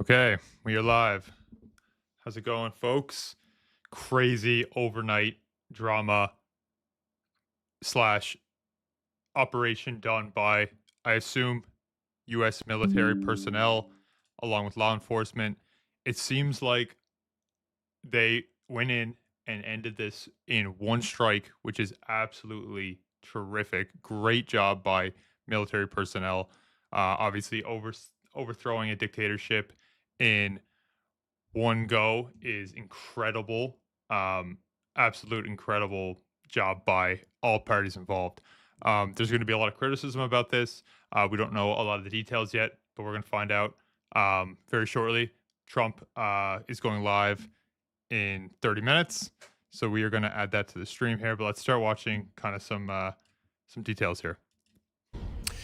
Okay, we are live. How's it going, folks? Crazy overnight drama slash operation done by, I assume, U.S. military personnel along with law enforcement. It seems like they went in and ended this in one strike, which is absolutely terrific. Great job by military personnel. Obviously, overthrowing a dictatorship in one go is incredible. Absolute incredible job by all parties involved. There's going to be a lot of criticism about this. We don't know a lot of the details yet, but we're going to find out very shortly. Trump is going live in 30 minutes, so we are going to add that to the stream here. But let's start watching kind of some details here.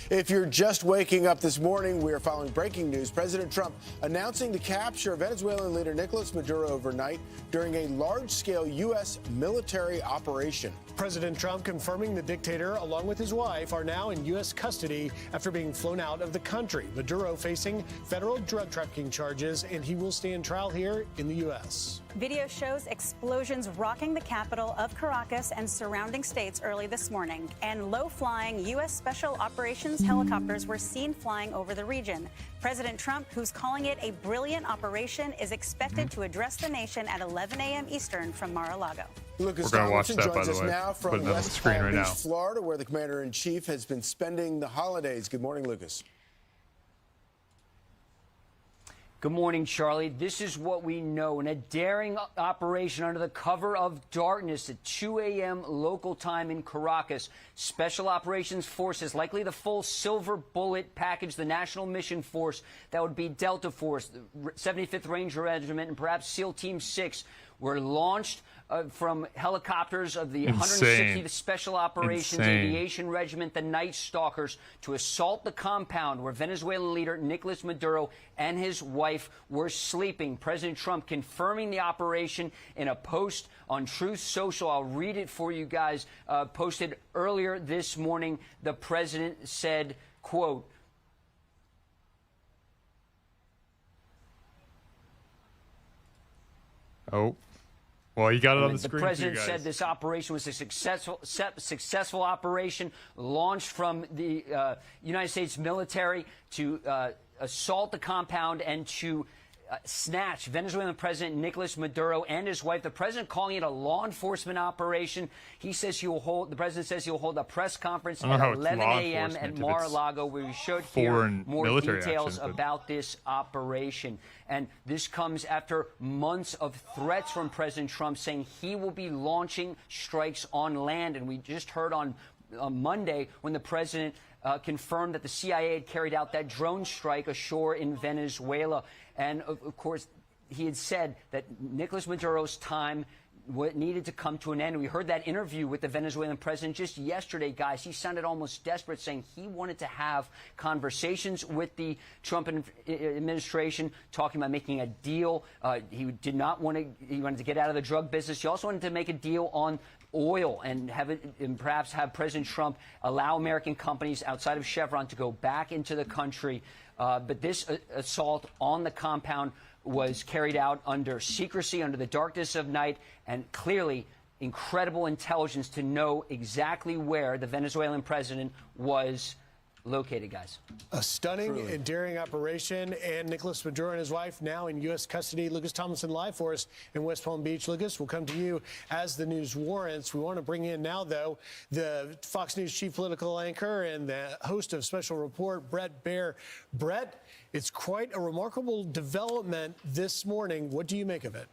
If you're just waking up this morning, we are following breaking news. President Trump announcing the capture of Venezuelan leader Nicolás Maduro overnight during a large-scale U.S. military operation. President Trump confirming the dictator, along with his wife, are now in U.S. custody after being flown out of the country. Maduro facing federal drug trafficking charges, and he will stand trial here in the U.S. Video shows explosions rocking the capital of Caracas and surrounding states early this morning, and low-flying U.S. Special Operations helicopters were seen flying over the region. President Trump, who's calling it a brilliant operation, is expected to address the nation at 11 a.m. Eastern from Mar-a-Lago. Lucas We're going to watch Tomlinson that, by joins the us way. now Put from it on the West screen Palm right Beach, now. Florida, where the commander-in-chief has been spending the holidays. Good morning, Lucas. Good morning, Charlie. This is what we know. In a daring operation under the cover of darkness at 2 a.m. local time in Caracas, Special Operations Forces, likely the full Silver Bullet package, the National Mission Force, that would be Delta Force, the 75th Ranger Regiment, and perhaps SEAL Team 6, were launched from helicopters of the 160th Special Operations Aviation Regiment, the Night Stalkers, to assault the compound where Venezuelan leader Nicolás Maduro and his wife were sleeping. President Trump confirming the operation in a post on Truth Social. I'll read it for you guys. Posted earlier this morning, the president said, quote, Oh. Well, you got it on the screen. The president for you said guys. this operation was a successful operation launched from the United States military to assault the compound and to snatch Venezuelan President Nicolás Maduro and his wife. The president calling it a law enforcement operation. He says the president says he'll hold a press conference at 11 a.m. at Mar-a-Lago, where we should hear more details about this operation. And this comes after months of threats from President Trump saying he will be launching strikes on land. And we just heard on Monday when the president confirmed that the CIA had carried out that drone strike ashore in Venezuela. And, of course, he had said that Nicolás Maduro's time needed to come to an end. We heard that interview with the Venezuelan president just yesterday, guys. He sounded almost desperate, saying he wanted to have conversations with the Trump administration, talking about making a deal. He did not want to. He wanted to get out of the drug business. He also wanted to make a deal on oil and perhaps have President Trump allow American companies outside of Chevron to go back into the country. But this assault on the compound was carried out under secrecy, under the darkness of night, and clearly incredible intelligence to know exactly where the Venezuelan president was located, guys. A stunning and daring operation, and Nicolás Maduro and his wife now in U.S. custody. Lucas Tomlinson live for us in West Palm Beach. Lucas, we'll come to you as the news warrants. We want to bring in now, though, the Fox News chief political anchor and the host of Special Report, Bret Baier. Bret, it's quite a remarkable development this morning. What do you make of it?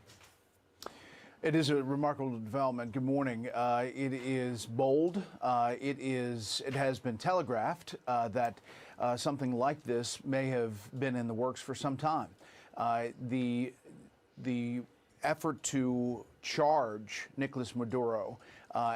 It is a remarkable development. Good morning. It is bold. It has been telegraphed that something like this may have been in the works for some time. The effort to charge Nicolás Maduro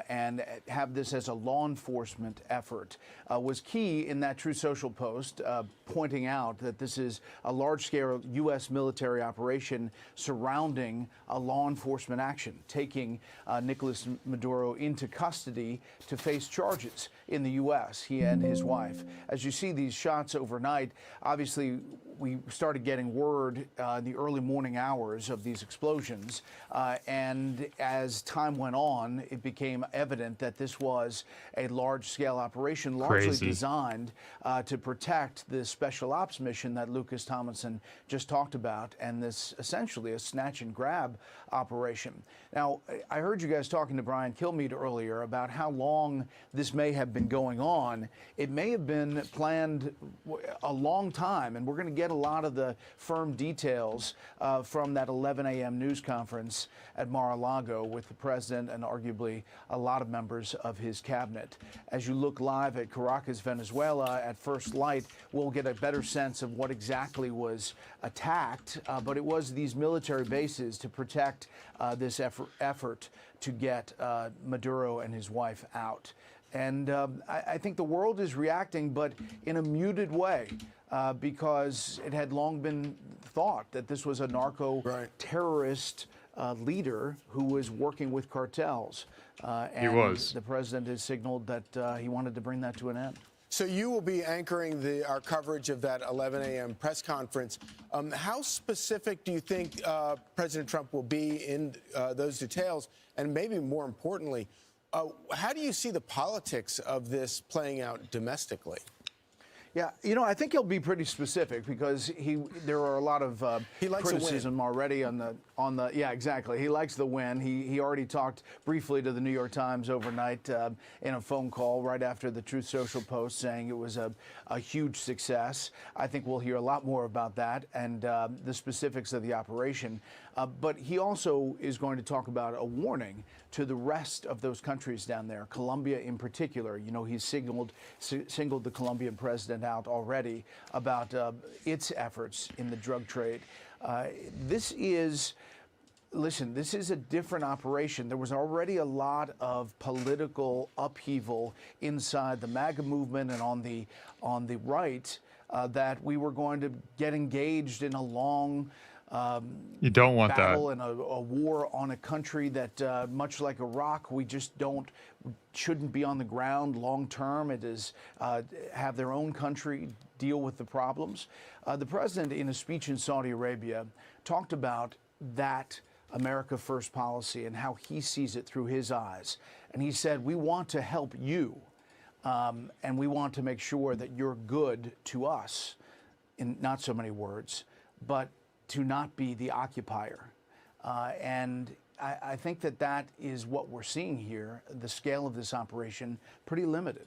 and have this as a law enforcement effort was key in that True Social post, pointing out that this is a large-scale U.S. military operation surrounding a law enforcement action, taking Nicolás Maduro into custody to face charges in the U.S., he and his wife. As you see these shots overnight, obviously we started getting word in the early morning hours of these explosions. And as time went on, it became evident that this was a large-scale operation, largely designed to protect the special ops mission that Lucas Tomlinson just talked about, and this essentially a snatch and grab operation. Now, I heard you guys talking to Brian Kilmeade earlier about how long this may have been going on. It may have been planned a long time, and we're going to get a lot of the firm details from that 11 a.m. news conference at Mar-a-Lago with the president and arguably a lot of members of his cabinet. As you look live at Caracas, Venezuela, at first light, we'll get a better sense of what exactly was attacked, but it was these military bases to protect this effort to get Maduro and his wife out. And I think the world is reacting, but in a muted way, because it had long been thought that this was a narco-terrorist leader who was working with cartels. And he was. The president has signaled that he wanted to bring that to an end. So you will be anchoring our coverage of that 11 a.m. press conference. How specific do you think President Trump will be in those details? And maybe more importantly, how do you see the politics of this playing out domestically? Yeah, you know, I think he'll be pretty specific because there are a lot of criticism already on the yeah, exactly. He likes the win. He already talked briefly to the New York Times overnight in a phone call right after the Truth Social post, saying it was a huge success. I think we'll hear a lot more about that and the specifics of the operation. But he also is going to talk about a warning to the rest of those countries down there, Colombia in particular. You know, he's singled the Colombian president out already about its efforts in the drug trade. Listen, this is a different operation. There was already a lot of political upheaval inside the MAGA movement and on the right that we were going to get engaged in a long you don't want battle that. and a war on a country that, much like Iraq, we just shouldn't be on the ground long term. It is have their own country deal with the problems. The president, in a speech in Saudi Arabia, talked about that America First policy and how he sees it through his eyes. And he said, we want to help you, and we want to make sure that you're good to us, in not so many words, but to not be the occupier. And I think that is what we're seeing here. The scale of this operation, pretty limited.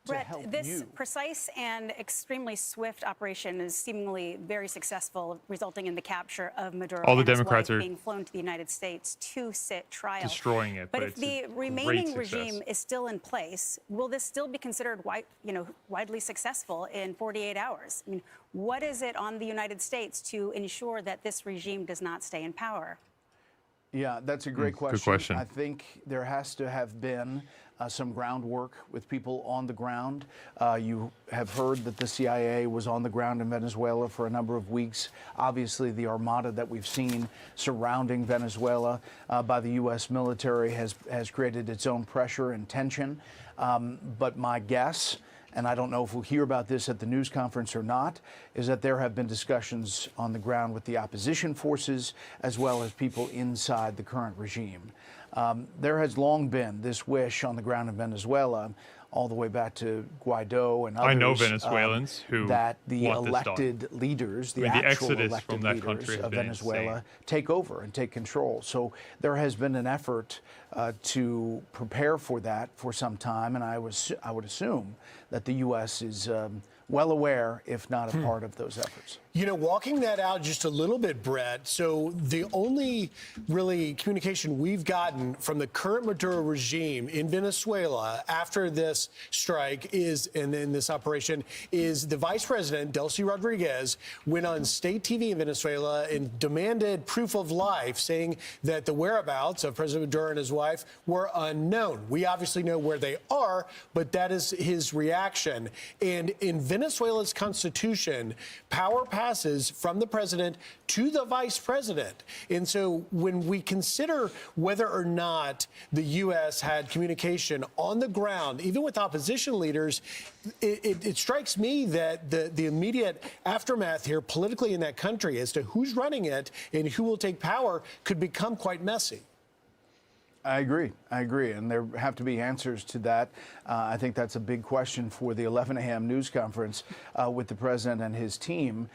Brett, this precise and extremely swift operation is seemingly very successful, resulting in the capture of Maduro All the and his Democrats wife are being flown to the United States to sit trial. Destroying it. But if the remaining regime is still in place, will this still be considered widely successful in 48 hours? I mean, what is it on the United States to ensure that this regime does not stay in power? Yeah, that's a great question. Good question. I think there has to have been some groundwork with people on the ground. You have heard that the CIA was on the ground in Venezuela for a number of weeks. Obviously, the armada that we've seen surrounding Venezuela by the U.S. military has created its own pressure and tension. But my guess, and I don't know if we'll hear about this at the news conference or not, is that there have been discussions on the ground with the opposition forces as well as people inside the current regime. There has long been this wish on the ground in Venezuela, all the way back to Guaido and others. I know Venezuelans who that the want elected leaders, the actual exodus elected from that leaders of Venezuela, take over and take control. So there has been an effort to prepare for that for some time, and I would assume that the U.S. is well aware, if not a part of those efforts. You know, walking that out just a little bit, Brett, so the only really communication we've gotten from the current Maduro regime in Venezuela after this strike and then this operation, is the vice president, Delcy Rodriguez, went on state TV in Venezuela and demanded proof of life, saying that the whereabouts of President Maduro and his wife wife were unknown. We obviously know where they are, but that is his reaction. And in Venezuela's constitution, power passes from the president to the vice president. And so when we consider whether or not the U.S. had communication on the ground, even with opposition leaders, it strikes me that the immediate aftermath here politically in that country as to who's running it and who will take power could become quite messy. I agree. And there have to be answers to that. I think that's a big question for the 11 a.m. news conference with the president and his team.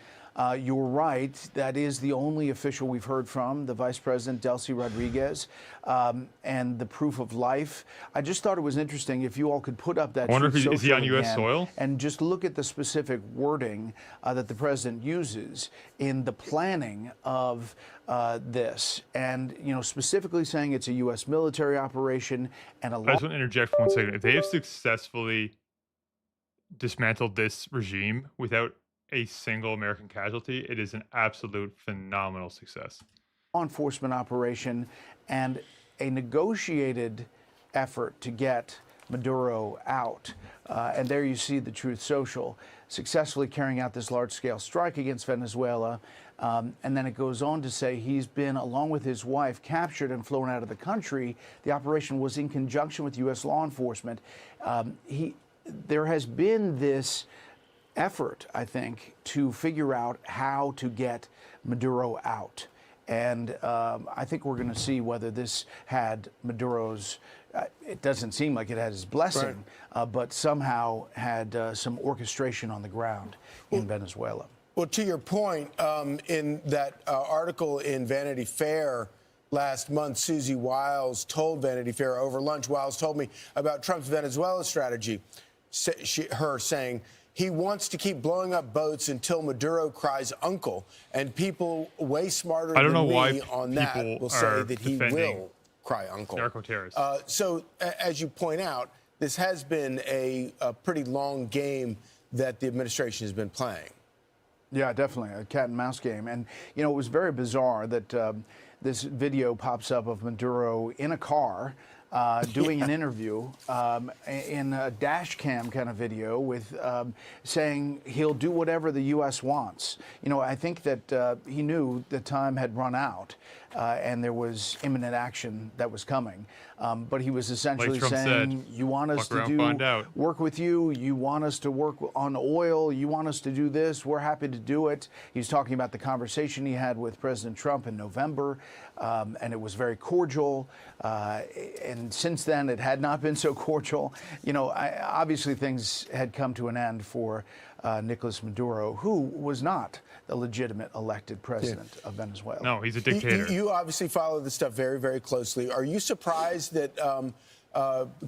You're right. That is the only official we've heard from, the Vice President, Delcy Rodriguez, and the proof of life. I just thought it was interesting if you all could put up that. I wonder if is he on U.S. soil? And just look at the specific wording that the president uses in the planning of this. And, you know, specifically saying it's a U.S. military operation and a I just want to interject for 1 second. If they have successfully dismantled this regime without a single American casualty, it is an absolute phenomenal success. Law enforcement operation and a negotiated effort to get Maduro out. And there you see the Truth Social successfully carrying out this large-scale strike against Venezuela. And then it goes on to say he's been, along with his wife, captured and flown out of the country. The operation was in conjunction with U.S. law enforcement. There has been this effort, I think, to figure out how to get Maduro out. And I think we're going to see whether this had Maduro's, it doesn't seem like it had his blessing, right, but somehow had some orchestration on the ground in Venezuela. Well, to your point, in that article in Vanity Fair last month, Susie Wiles told Vanity Fair over lunch, Wiles told me about Trump's Venezuela strategy, her saying, he wants to keep blowing up boats until Maduro cries uncle. And people way smarter than me on that will say that he will cry uncle. So, as you point out, this has been a pretty long game that the administration has been playing. Yeah, definitely, a cat and mouse game. And, you know, it was very bizarre that this video pops up of Maduro in a car doing an interview in a dash cam kind of video with saying he'll do whatever the U.S. wants. You know, I think that he knew the time had run out and there was imminent action that was coming. But he was essentially saying, you want us to work with you, you want us to work on oil, you want us to do this, we're happy to do it. He's talking about the conversation he had with President Trump in November, and it was very cordial. And since then, it had not been so cordial. You know, obviously things had come to an end for Nicolás Maduro, who was not the legitimate elected president of Venezuela. No, he's a dictator. You obviously follow this stuff very, very closely. Are you surprised that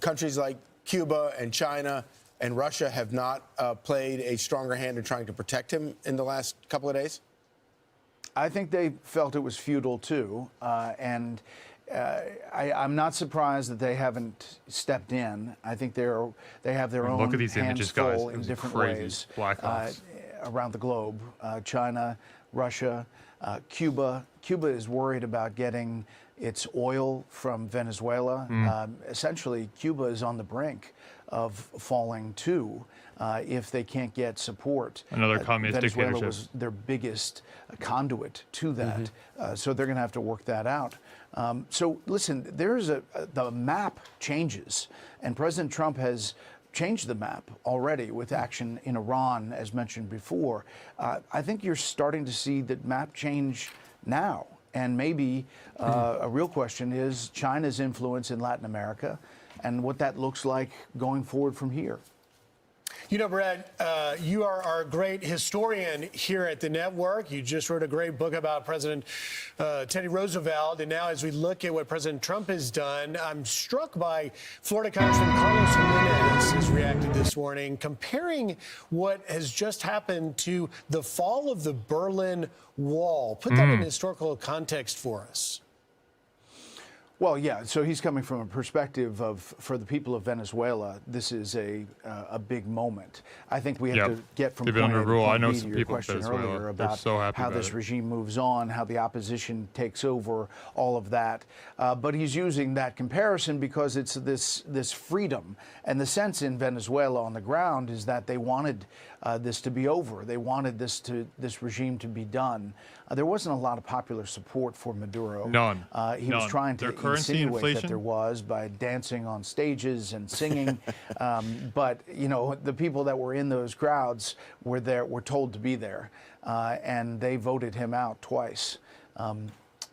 countries like Cuba and China and Russia have not played a stronger hand in trying to protect him in the last couple of days? I think they felt it was futile, too. I'm not surprised that they haven't stepped in. I think they have their own look at these images, guys. in different crazy. ways Around the globe. China, Russia, Cuba. Cuba is worried about getting its oil from Venezuela. Essentially, Cuba is on the brink of falling too if they can't get support. Another communist Venezuela dictatorship was their biggest conduit to that. So they're going to have to work that out. So listen, there's the map changes, and President Trump has changed the map already with action in Iran, as mentioned before. I think you're starting to see that map change now. And maybe a real question is China's influence in Latin America and what that looks like going forward from here. You know, Brad, you are our great historian here at the network. You just wrote a great book about President Teddy Roosevelt. And now as we look at what President Trump has done, I'm struck by Florida Congressman Carlos Jimenez has reacted this morning, comparing what has just happened to the fall of the Berlin Wall. Put that in historical context for us. Well, yeah. So he's coming from a perspective of, for the people of Venezuela, this is a big moment. I think we have to get from They've been point A under to rule. I point know B some to your people in question Venezuela. earlier They're about so happy how about this it. regime moves on, how the opposition takes over, all of that. But he's using that comparison because it's this freedom. And the sense in Venezuela on the ground is that they wanted this to be over. They wanted this regime to be done. There wasn't a lot of popular support for Maduro. None. He was trying to Their currency insinuate that inflation? there was by dancing on stages and singing. But you know, the people that were in those crowds were told to be there, and they voted him out twice.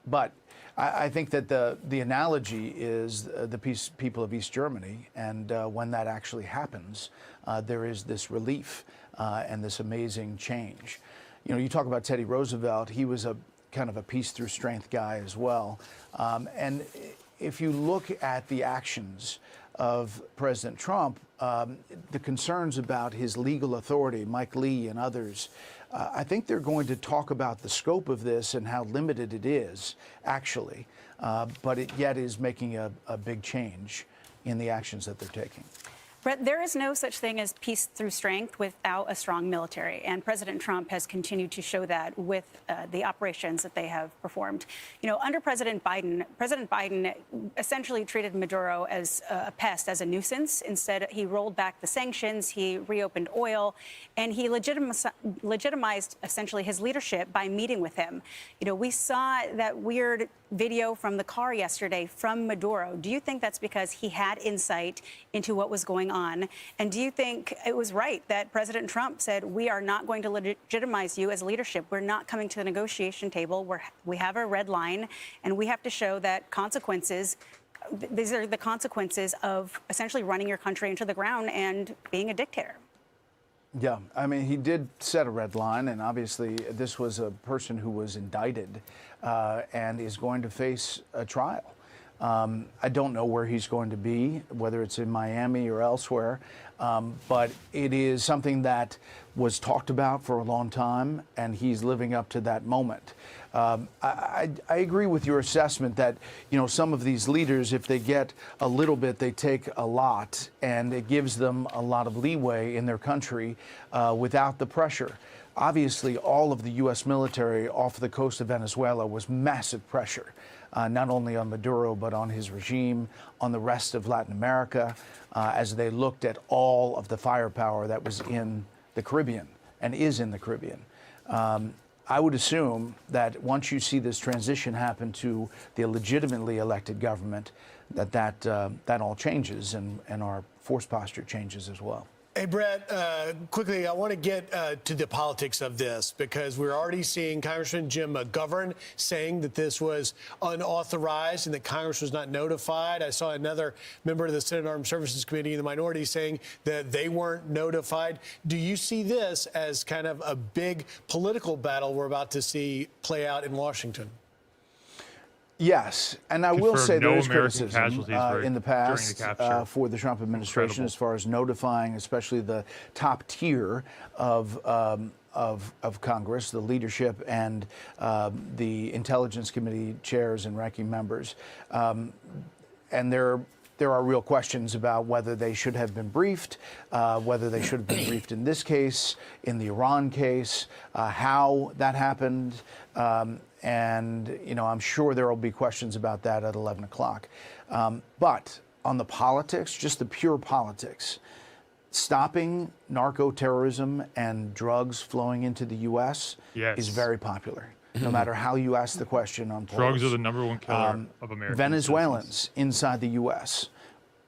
But I think that the analogy is the people of East Germany, and when that actually happens, there is this relief and this amazing change. You know, you talk about Teddy Roosevelt. He was a kind of a peace through strength guy as well. And if you look at the actions of President Trump, the concerns about his legal authority, Mike Lee and others, I think they're going to talk about the scope of this and how limited it is, actually, but it yet is making a big change in the actions that they're taking. Brett, there is no such thing as peace through strength without a strong military, and President Trump has continued to show that with the operations that they have performed. You know, under President Biden essentially treated Maduro as a pest, as a nuisance. Instead, he rolled back the sanctions, he reopened oil, and he legitimized essentially his leadership by meeting with him. You know, we saw that weird video from the car yesterday from Maduro. Do you think that's because he had insight into what was going on? And do you think it was right that President Trump said, we are not going to legitimize you as leadership? We're not coming to the negotiation table. We have a red line, and we have to show that consequences, these are the consequences of essentially running your country into the ground and being a dictator. Yeah, I mean, he did set a red line, and obviously this was a person who was indicted and is going to face a trial. I don't know where he's going to be, whether it's in Miami or elsewhere, but it is something that was talked about for a long time, and he's living up to that moment. I agree with your assessment that, you know, some of these leaders, if they get a little bit, they take a lot, and it gives them a lot of leeway in their country without the pressure. Obviously, all of the U.S. military off the coast of Venezuela was massive pressure, not only on Maduro, but on his regime, on the rest of Latin America, as they looked at all of the firepower that was in the Caribbean and is in the Caribbean. I would assume that once you see this transition happen to the legitimately elected government, that all changes and our force posture changes as well. Hey, Brett, quickly, I want to get to the politics of this, because we're already seeing Congressman Jim McGovern saying that this was unauthorized and that Congress was not notified. I saw another member of the Senate Armed Services Committee in the minority saying that they weren't notified. Do you see this as kind of a big political battle we're about to see play out in Washington? Yes, and I will say there is criticism in the past the for the Trump administration as far as notifying, especially the top tier of Congress, the leadership, and the Intelligence Committee chairs and ranking members. And there are real questions about whether they should have been briefed, whether they should have been briefed in this case, in the Iran case, how that happened. And, you know, I'm sure there will be questions about that at 11 o'clock. But on the politics, just the pure politics, stopping narco-terrorism and drugs flowing into the U.S. is very popular, no matter how you ask the question on polls. Drugs are the #1 killer of Americans. Venezuelans inside the U.S.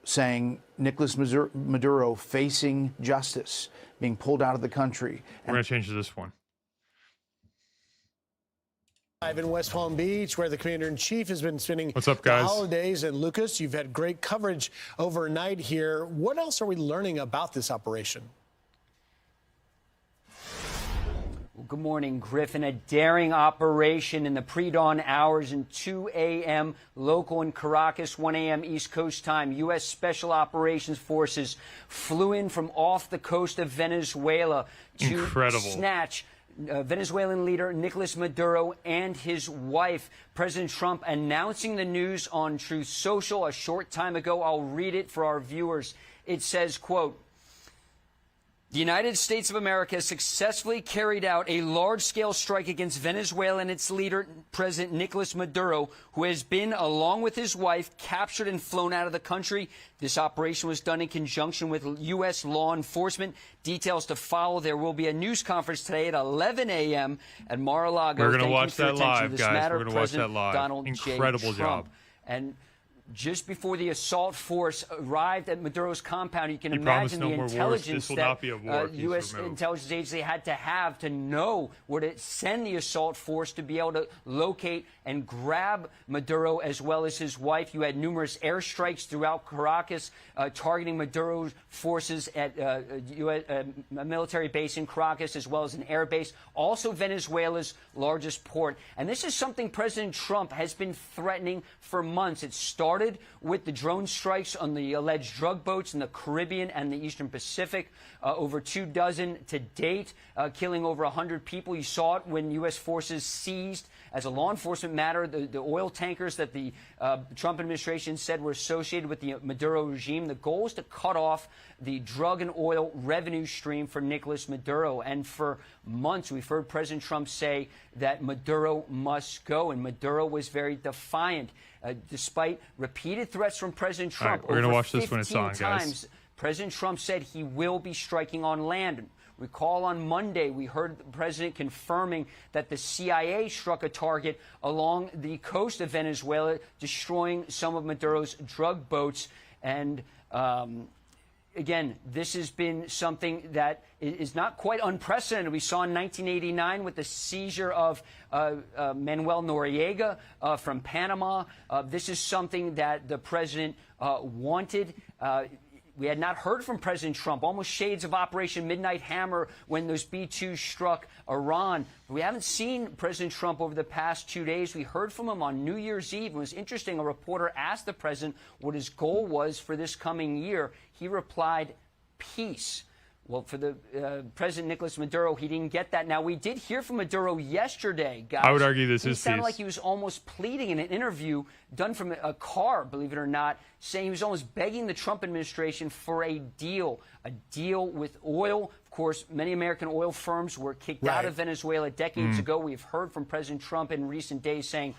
saying Nicolás Maduro facing justice, being pulled out of the country. We're going to change to this one. Live in West Palm Beach, where the commander-in-chief has been spending What's up, guys? the holidays. And Lucas, you've had great coverage overnight here. What else are we learning about this operation? Well, good morning, Griffin. A daring operation in the pre-dawn hours and 2 a.m. local in Caracas, 1 a.m. East Coast time. U.S. Special Operations Forces flew in from off the coast of Venezuela to snatch Venezuelan leader Nicolás Maduro and his wife. President Trump announcing the news on Truth Social a short time ago. I'll read it for our viewers. It says, quote, "The United States of America has successfully carried out a large-scale strike against Venezuela and its leader, President Nicolás Maduro, who has been, along with his wife, captured and flown out of the country. This operation was done in conjunction with U.S. law enforcement. Details to follow. There will be a news conference today at 11 a.m. at Mar-a-Lago." We're going to Thank watch you for your that attention to live, this guys. matter. We're going to watch that President live. Donald J. Incredible Trump. job. And just before the assault force arrived at Maduro's compound, you can He promised imagine no the more wars. intelligence This will that not be a war if he's U.S. removed. intelligence agency had to have to know where to send the assault force to be able to locate and grab Maduro as well as his wife. You had numerous airstrikes throughout Caracas targeting Maduro's forces at a military base in Caracas as well as an air base, also Venezuela's largest port. And this is something President Trump has been threatening for months. It started with the drone strikes on the alleged drug boats in the Caribbean and the Eastern Pacific, over 24 to date, killing over 100 people. You saw it when U.S. forces seized, as a law enforcement matter, the oil tankers that the Trump administration said were associated with the Maduro regime. The goal is to cut off the drug and oil revenue stream for Nicolás Maduro. And for months, we've heard President Trump say that Maduro must go. And Maduro was very defiant. Despite repeated threats from President Trump, All right, we're going to watch this when 15 it's on, guys. times, President Trump said he will be striking on land. Recall on Monday, we heard the president confirming that the CIA struck a target along the coast of Venezuela, destroying some of Maduro's drug boats. And again, this has been something that is not quite unprecedented. We saw in 1989 with the seizure of Manuel Noriega from Panama. This is something that the president wanted. We had not heard from President Trump, almost shades of Operation Midnight Hammer when those B-2s struck Iran. We haven't seen President Trump over the past 2 days. We heard from him on New Year's Eve. It was interesting. A reporter asked the president what his goal was for this coming year. He replied, peace. Well, for the President Nicolás Maduro, he didn't get that. Now, we did hear from Maduro yesterday, guys. I would argue this is He sounded peace. like he was almost pleading in an interview done from a car, believe it or not, saying he was almost begging the Trump administration for a deal with oil. Of course, many American oil firms were kicked out of Venezuela decades ago. We've heard from President Trump in recent days saying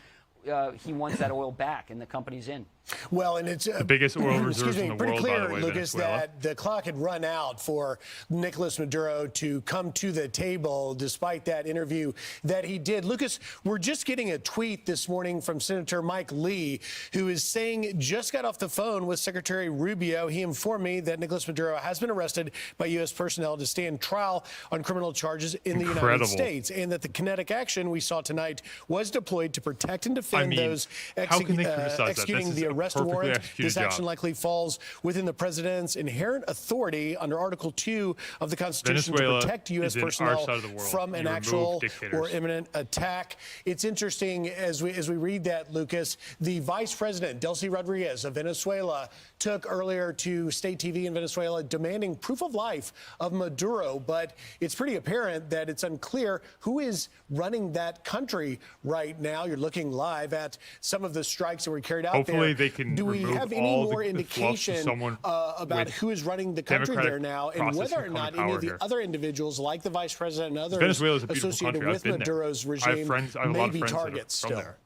he wants that oil back, and the company's in. Well, and it's the biggest oil reserves in the pretty world, clear, by the way, Lucas, Venezuela. that the clock had run out for Nicolás Maduro to come to the table despite that interview that he did. Lucas, we're just getting a tweet this morning from Senator Mike Lee, who is saying just got off the phone with Secretary Rubio. He informed me that Nicolás Maduro has been arrested by U.S. personnel to stand trial on criminal charges in the United States, and that the kinetic action we saw tonight was deployed to protect and defend those how can they criticize that? executing This is the a arrest perfectly warrant. executed This action job. likely falls within the president's inherent authority under Article 2 of the Constitution Venezuela to protect U.S. is in our personnel side of the world. from an You actual remove dictators. or imminent attack. It's interesting as we read that, Lucas, the vice president, Delcy Rodriguez of Venezuela, took earlier to state TV in Venezuela demanding proof of life of Maduro. But it's pretty apparent that it's unclear who is running that country right now. You're looking live at some of the strikes that were carried out Hopefully there. they can Do we remove have any all more the fluff to indication someone about with who is running the country democratic there now, and process whether or can come not to any power of the here. other individuals, like the vice president and others Venezuela is a beautiful associated country. I've with been there. Maduro's I regime, have friends. I have a may lot of be friends that are targets from still? there.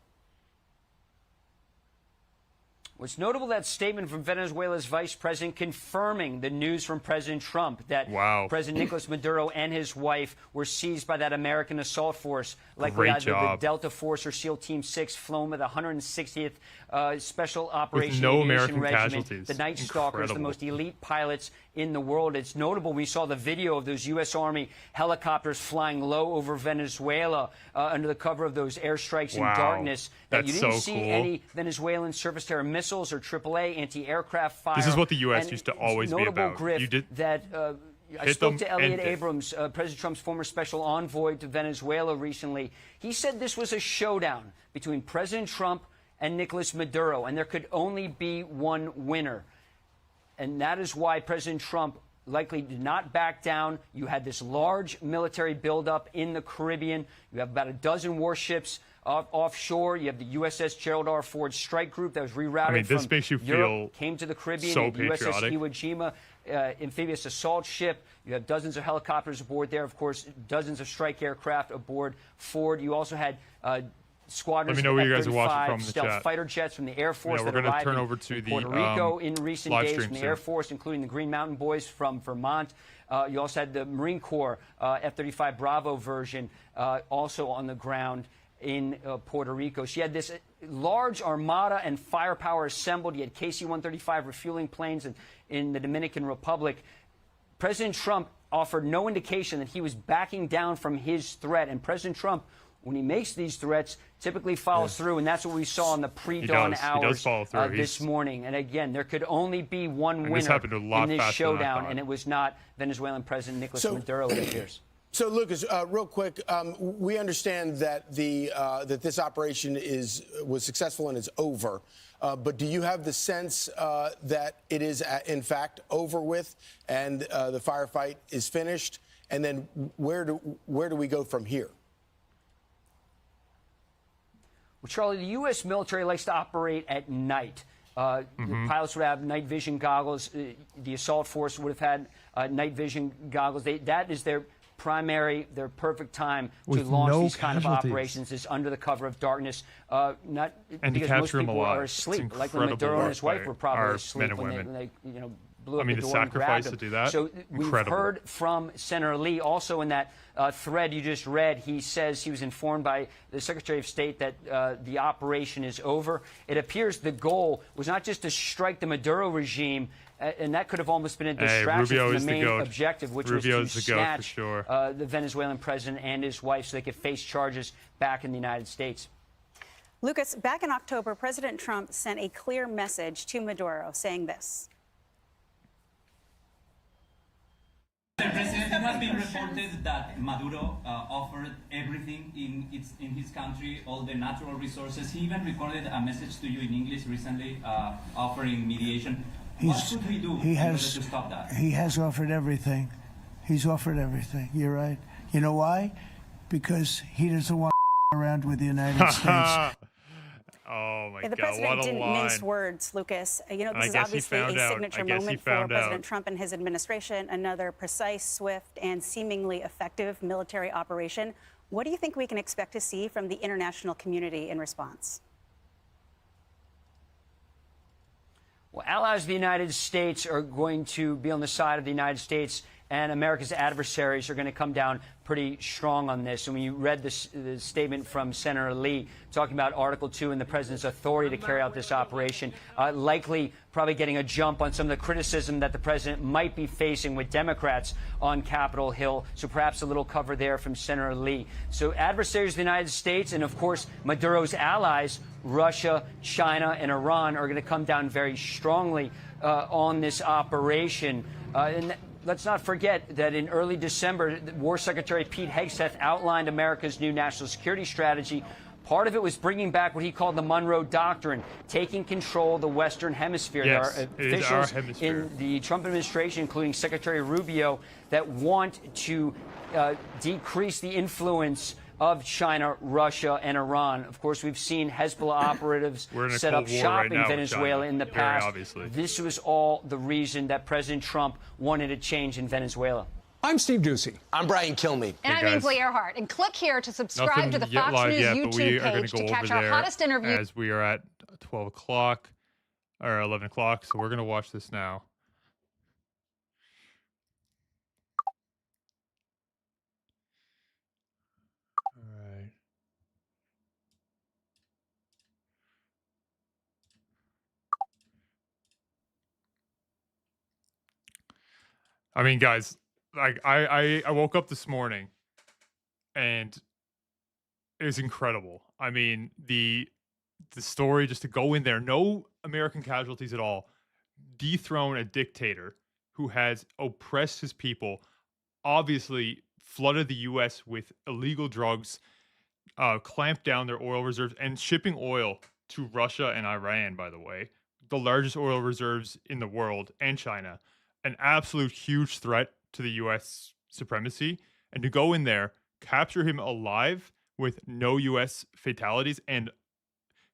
What's notable, that statement from Venezuela's vice president confirming the news from President Trump that President Nicolás Maduro and his wife were seized by that American assault force, likely Great either job. the Delta Force or SEAL Team 6, flown with the 160th Special Operation no Aviation American Regiment, casualties. the Night Stalkers, the Incredible. most elite pilots in the world. It's notable. We saw the video of those U.S. Army helicopters flying low over Venezuela under the cover of those airstrikes in darkness. That That's you didn't so see cool. any Venezuelan surface-to-air missiles or AAA anti-aircraft fire. This is what the U.S. And used to it's always be notable, about. Griff, You did that I hit spoke them to Elliot and did. Abrams, President Trump's former special envoy to Venezuela recently. He said this was a showdown between President Trump and Nicolás Maduro, and there could only be one winner. And that is why President Trump likely did not back down. You had this large military buildup in the Caribbean. You have about a dozen warships offshore. You have the USS Gerald R. Ford strike group that was rerouted this from makes you Europe, feel came to the Caribbean. so You had USS patriotic. Iwo Jima, amphibious assault ship. You have dozens of helicopters aboard there. Of course, dozens of strike aircraft aboard Ford. You also had squadrons Let me know where of you guys are watching F-35 from in the stealth chat. fighter jets from the Air Force we're that gonna arrived turn in over to the, Puerto Rico in recent live days stream from the soon. Air Force, including the Green Mountain Boys from Vermont. You also had the Marine Corps F-35 Bravo version also on the ground in Puerto Rico. She had this large armada and firepower assembled. You had KC-135 refueling planes in the Dominican Republic. President Trump offered no indication that he was backing down from his threat. And President Trump, when he makes these threats, typically follows through. And that's what we saw in the pre-dawn hours this morning. And again, there could only be one winner in this showdown, and it was not Venezuelan President Nicolás Maduro, it appears. So, Lucas, real quick, we understand that that this operation was successful and is over. But do you have the sense that it is, in fact, over with and the firefight is finished? And then where do we go from here? Well, Charlie, the U.S. military likes to operate at night. The pilots would have night vision goggles. The assault force would have had night vision goggles. That is their perfect time to launch these kind of operations is under the cover of darkness. Not and because most people are asleep, like when Maduro and his wife were probably asleep when they blew up the door and grabbed him. To do that. So we've heard from Senator Lee also in that thread you just read. He says he was informed by the Secretary of State that the operation is over. It appears the goal was not just to strike the Maduro regime, and that could have almost been a distraction from the main objective, which was to snatch the Venezuelan president and his wife so they could face charges back in the United States. Lucas, back in October, President Trump sent a clear message to Maduro saying this. Mr. President, it has been reported that Maduro offered everything in his country, all the natural resources. He even recorded a message to you in English recently, offering mediation. What should we do in order to stop that? He has offered everything. He's offered everything. You're right. You know why? Because he doesn't want around with the United States. Oh, my the God, president what a didn't line. mince words, Lucas. You know, this is obviously a signature moment for President Trump and his administration, another precise, swift, and seemingly effective military operation. What do you think we can expect to see from the international community in response? Well, allies of the United States are going to be on the side of the United States, and America's adversaries are going to come down pretty strong on this. And when you read the statement from Senator Lee talking about Article 2 and the president's authority to carry out this operation, likely probably getting a jump on some of the criticism that the president might be facing with Democrats on Capitol Hill. So perhaps a little cover there from Senator Lee. So adversaries of the United States and, of course, Maduro's allies, Russia, China, and Iran, are going to come down very strongly on this operation. Let's not forget that in early December, War Secretary Pete Hegseth outlined America's new national security strategy. Part of it was bringing back what he called the Monroe Doctrine, taking control of the Western Hemisphere. Yes, there are officials in the Trump administration, including Secretary Rubio, that want to decrease the influence of China, Russia, and Iran. Of course, we've seen Hezbollah operatives set up shop in Venezuela in the past. This was all the reason that President Trump wanted a change in Venezuela. I'm Steve Ducey. I'm Brian Kilmeade. And I'm Ainsley Earhart. And click here to subscribe to the Fox News YouTube page to catch our hottest interview. As we are at 12 o'clock or 11 o'clock, so we're going to watch this now. I mean, guys, like I woke up this morning and it was incredible. I mean, the story just to go in there, no American casualties at all, dethrone a dictator who has oppressed his people, obviously flooded the U.S. with illegal drugs, clamped down their oil reserves, and shipping oil to Russia and Iran, by the way, the largest oil reserves in the world, and China. an absolute huge threat to the U.S. supremacy, and to go in there, capture him alive with no U.S. fatalities, and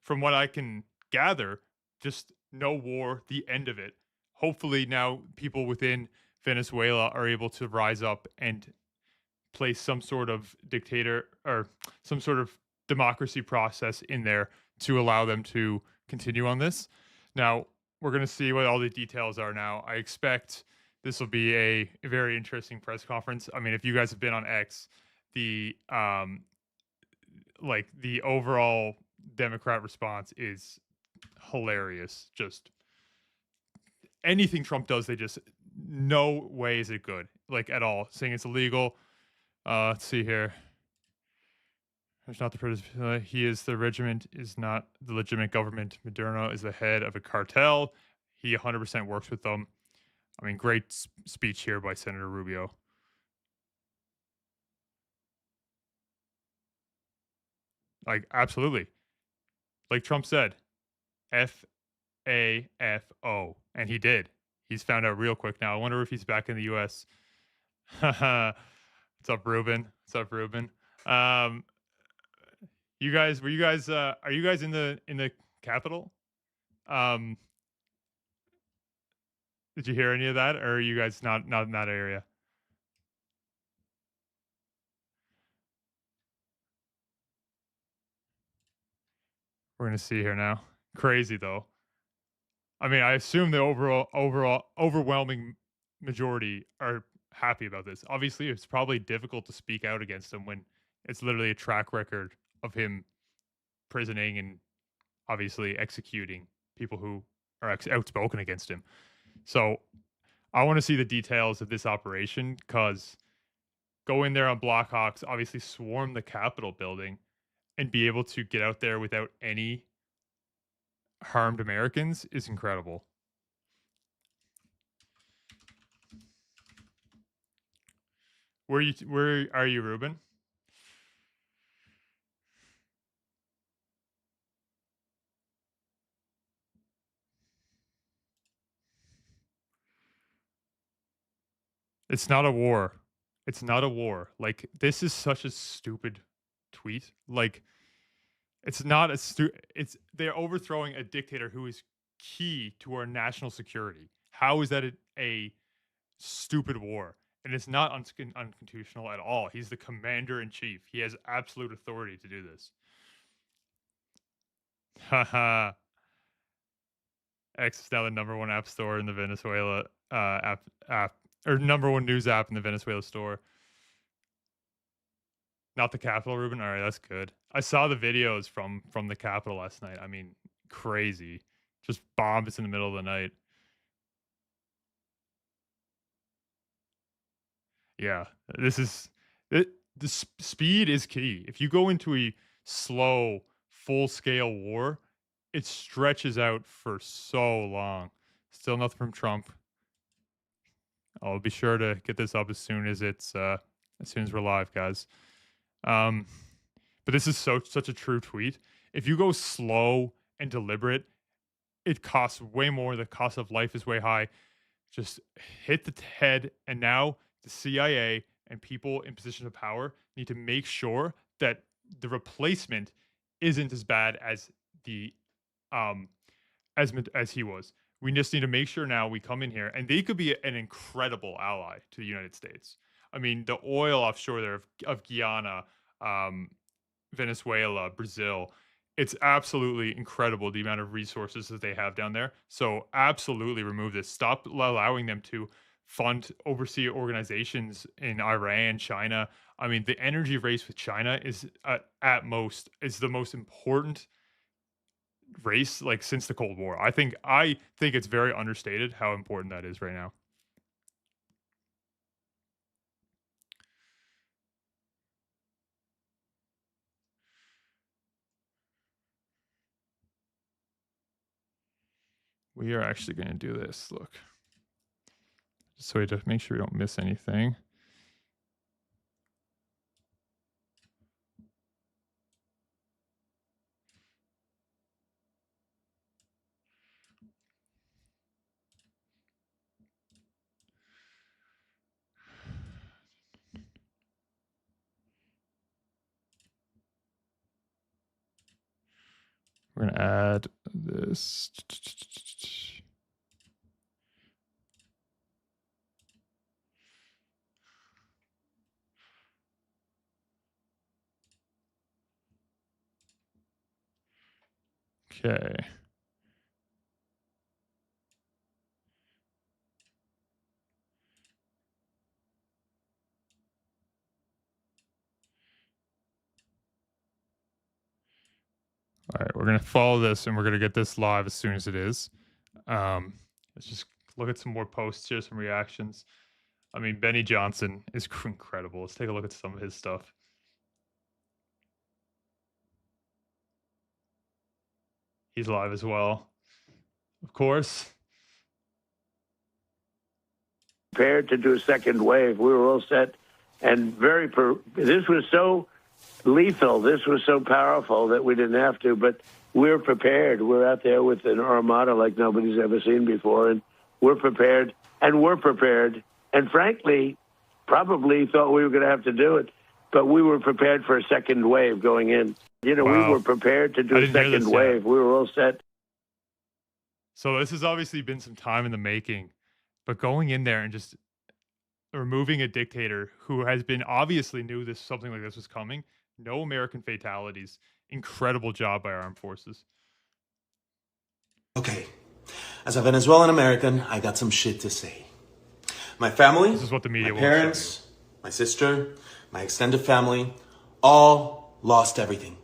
from what I can gather, just no war, the end of it. Hopefully, now people within Venezuela are able to rise up and place some sort of dictator or some sort of democracy process in there to allow them to continue on this. Now, we're going to see what all the details are now. I expect this will be a very interesting press conference. I mean, if you guys have been on X, the the overall Democrat response is hilarious. Just anything Trump does, they just no way is it good, like at all. Saying it's illegal. Let's see here. It's not the president. He is the regiment, is not the legitimate government. Maduro is the head of a cartel. He 100% works with them. I mean, great speech here by Senator Rubio. Like, absolutely. Like Trump said, FAFO. And he did. He's found out real quick now. I wonder if he's back in the U.S. What's up, Ruben? What's up, Ruben? You guys, are you guys in the Capitol? Did you hear any of that, or are you guys not in that area? We're gonna see here now. Crazy though. I mean, I assume the overwhelming majority are happy about this. Obviously, it's probably difficult to speak out against him when it's literally a track record of him prisoning and obviously executing people who are outspoken against him. So I want to see the details of this operation, because go in there on Blackhawks, obviously swarm the Capitol building, and be able to get out there without any harmed Americans is incredible. Where are you, Ruben? It's not a war. It's not a war. Like, this is such a stupid tweet. Like, it's not a it's they're overthrowing a dictator who is key to our national security. How is that a stupid war? And it's not unconstitutional at all. He's the commander in chief. He has absolute authority to do this. Haha. X is now the #1 app store in the Venezuela app or #1 news app in the Venezuela store. Not the Capitol, Ruben. All right, that's good. I saw the videos from the Capitol last night. I mean, crazy. Just bombs in the middle of the night. Yeah, this is it. The speed is key. If you go into a slow, full-scale war, it stretches out for so long. Still nothing from Trump. I'll be sure to get this up as soon as we're live, guys. But this is such a true tweet. If you go slow and deliberate, it costs way more. The cost of life is way high. Just hit the head, and now the CIA and people in positions of power need to make sure that the replacement isn't as bad as the as he was. We just need to make sure now we come in here, and they could be an incredible ally to the United States. I mean, the oil offshore there of Guyana, Venezuela, Brazil, it's absolutely incredible the amount of resources that they have down there. So absolutely remove this. Stop allowing them to oversee organizations in Iran, China. I mean, the energy race with China is at most is the most important race like since the Cold War. I think it's very understated how important that is right now. We are actually going to do this. Look, just so we to make sure we don't miss anything. going to add this. Okay. All right, we're going to follow this and we're going to get this live as soon as it is. Let's just look at some more posts here, some reactions. I mean, Benny Johnson is incredible. Let's take a look at some of his stuff. He's live as well, of course. Prepared to do a second wave. We were all set and this was so lethal. This was so powerful that we didn't have to, but we're prepared. We're out there with an armada like nobody's ever seen before, and we're prepared, and frankly, probably thought we were going to have to do it, but we were prepared for a second wave going in. You know, wow. We were prepared to do a second wave. We were all set. So this has obviously been some time in the making, but going in there and just removing a dictator who has been obviously knew something like this was coming. No American fatalities. Incredible job by our armed forces. Okay, as a Venezuelan American, I got some shit to say. My family, this is what the media my parents, my sister, my extended family, all lost everything.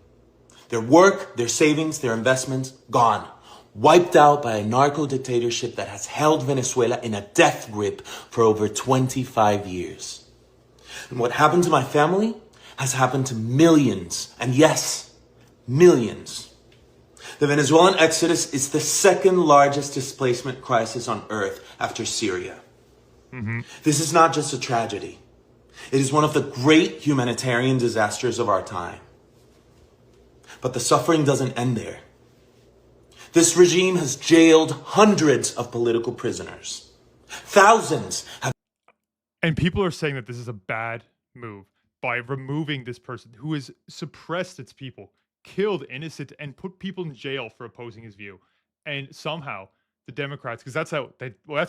Their work, their savings, their investments, gone. Wiped out by a narco dictatorship that has held Venezuela in a death grip for over 25 years. And what happened to my family has happened to millions, and yes, millions. The Venezuelan exodus is the second largest displacement crisis on earth after Syria. This is not just a tragedy. It is one of the great humanitarian disasters of our time. But the suffering doesn't end there. This regime has jailed hundreds of political prisoners. Thousands have... And people are saying that this is a bad move by removing this person who has suppressed its people, killed innocent, and put people in jail for opposing his view. And somehow the Democrats, because that's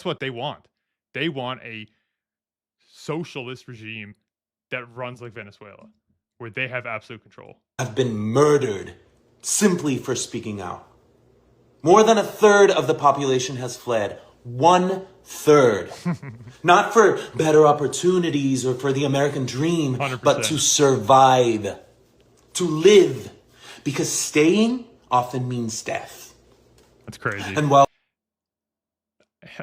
what they want. They want a socialist regime that runs like Venezuela, where they have absolute control. Have been murdered simply for speaking out. More than a third of the population has fled. 1/3. Not for better opportunities or for the American dream, 100%. But to survive, to live. Because staying often means death. That's crazy. And while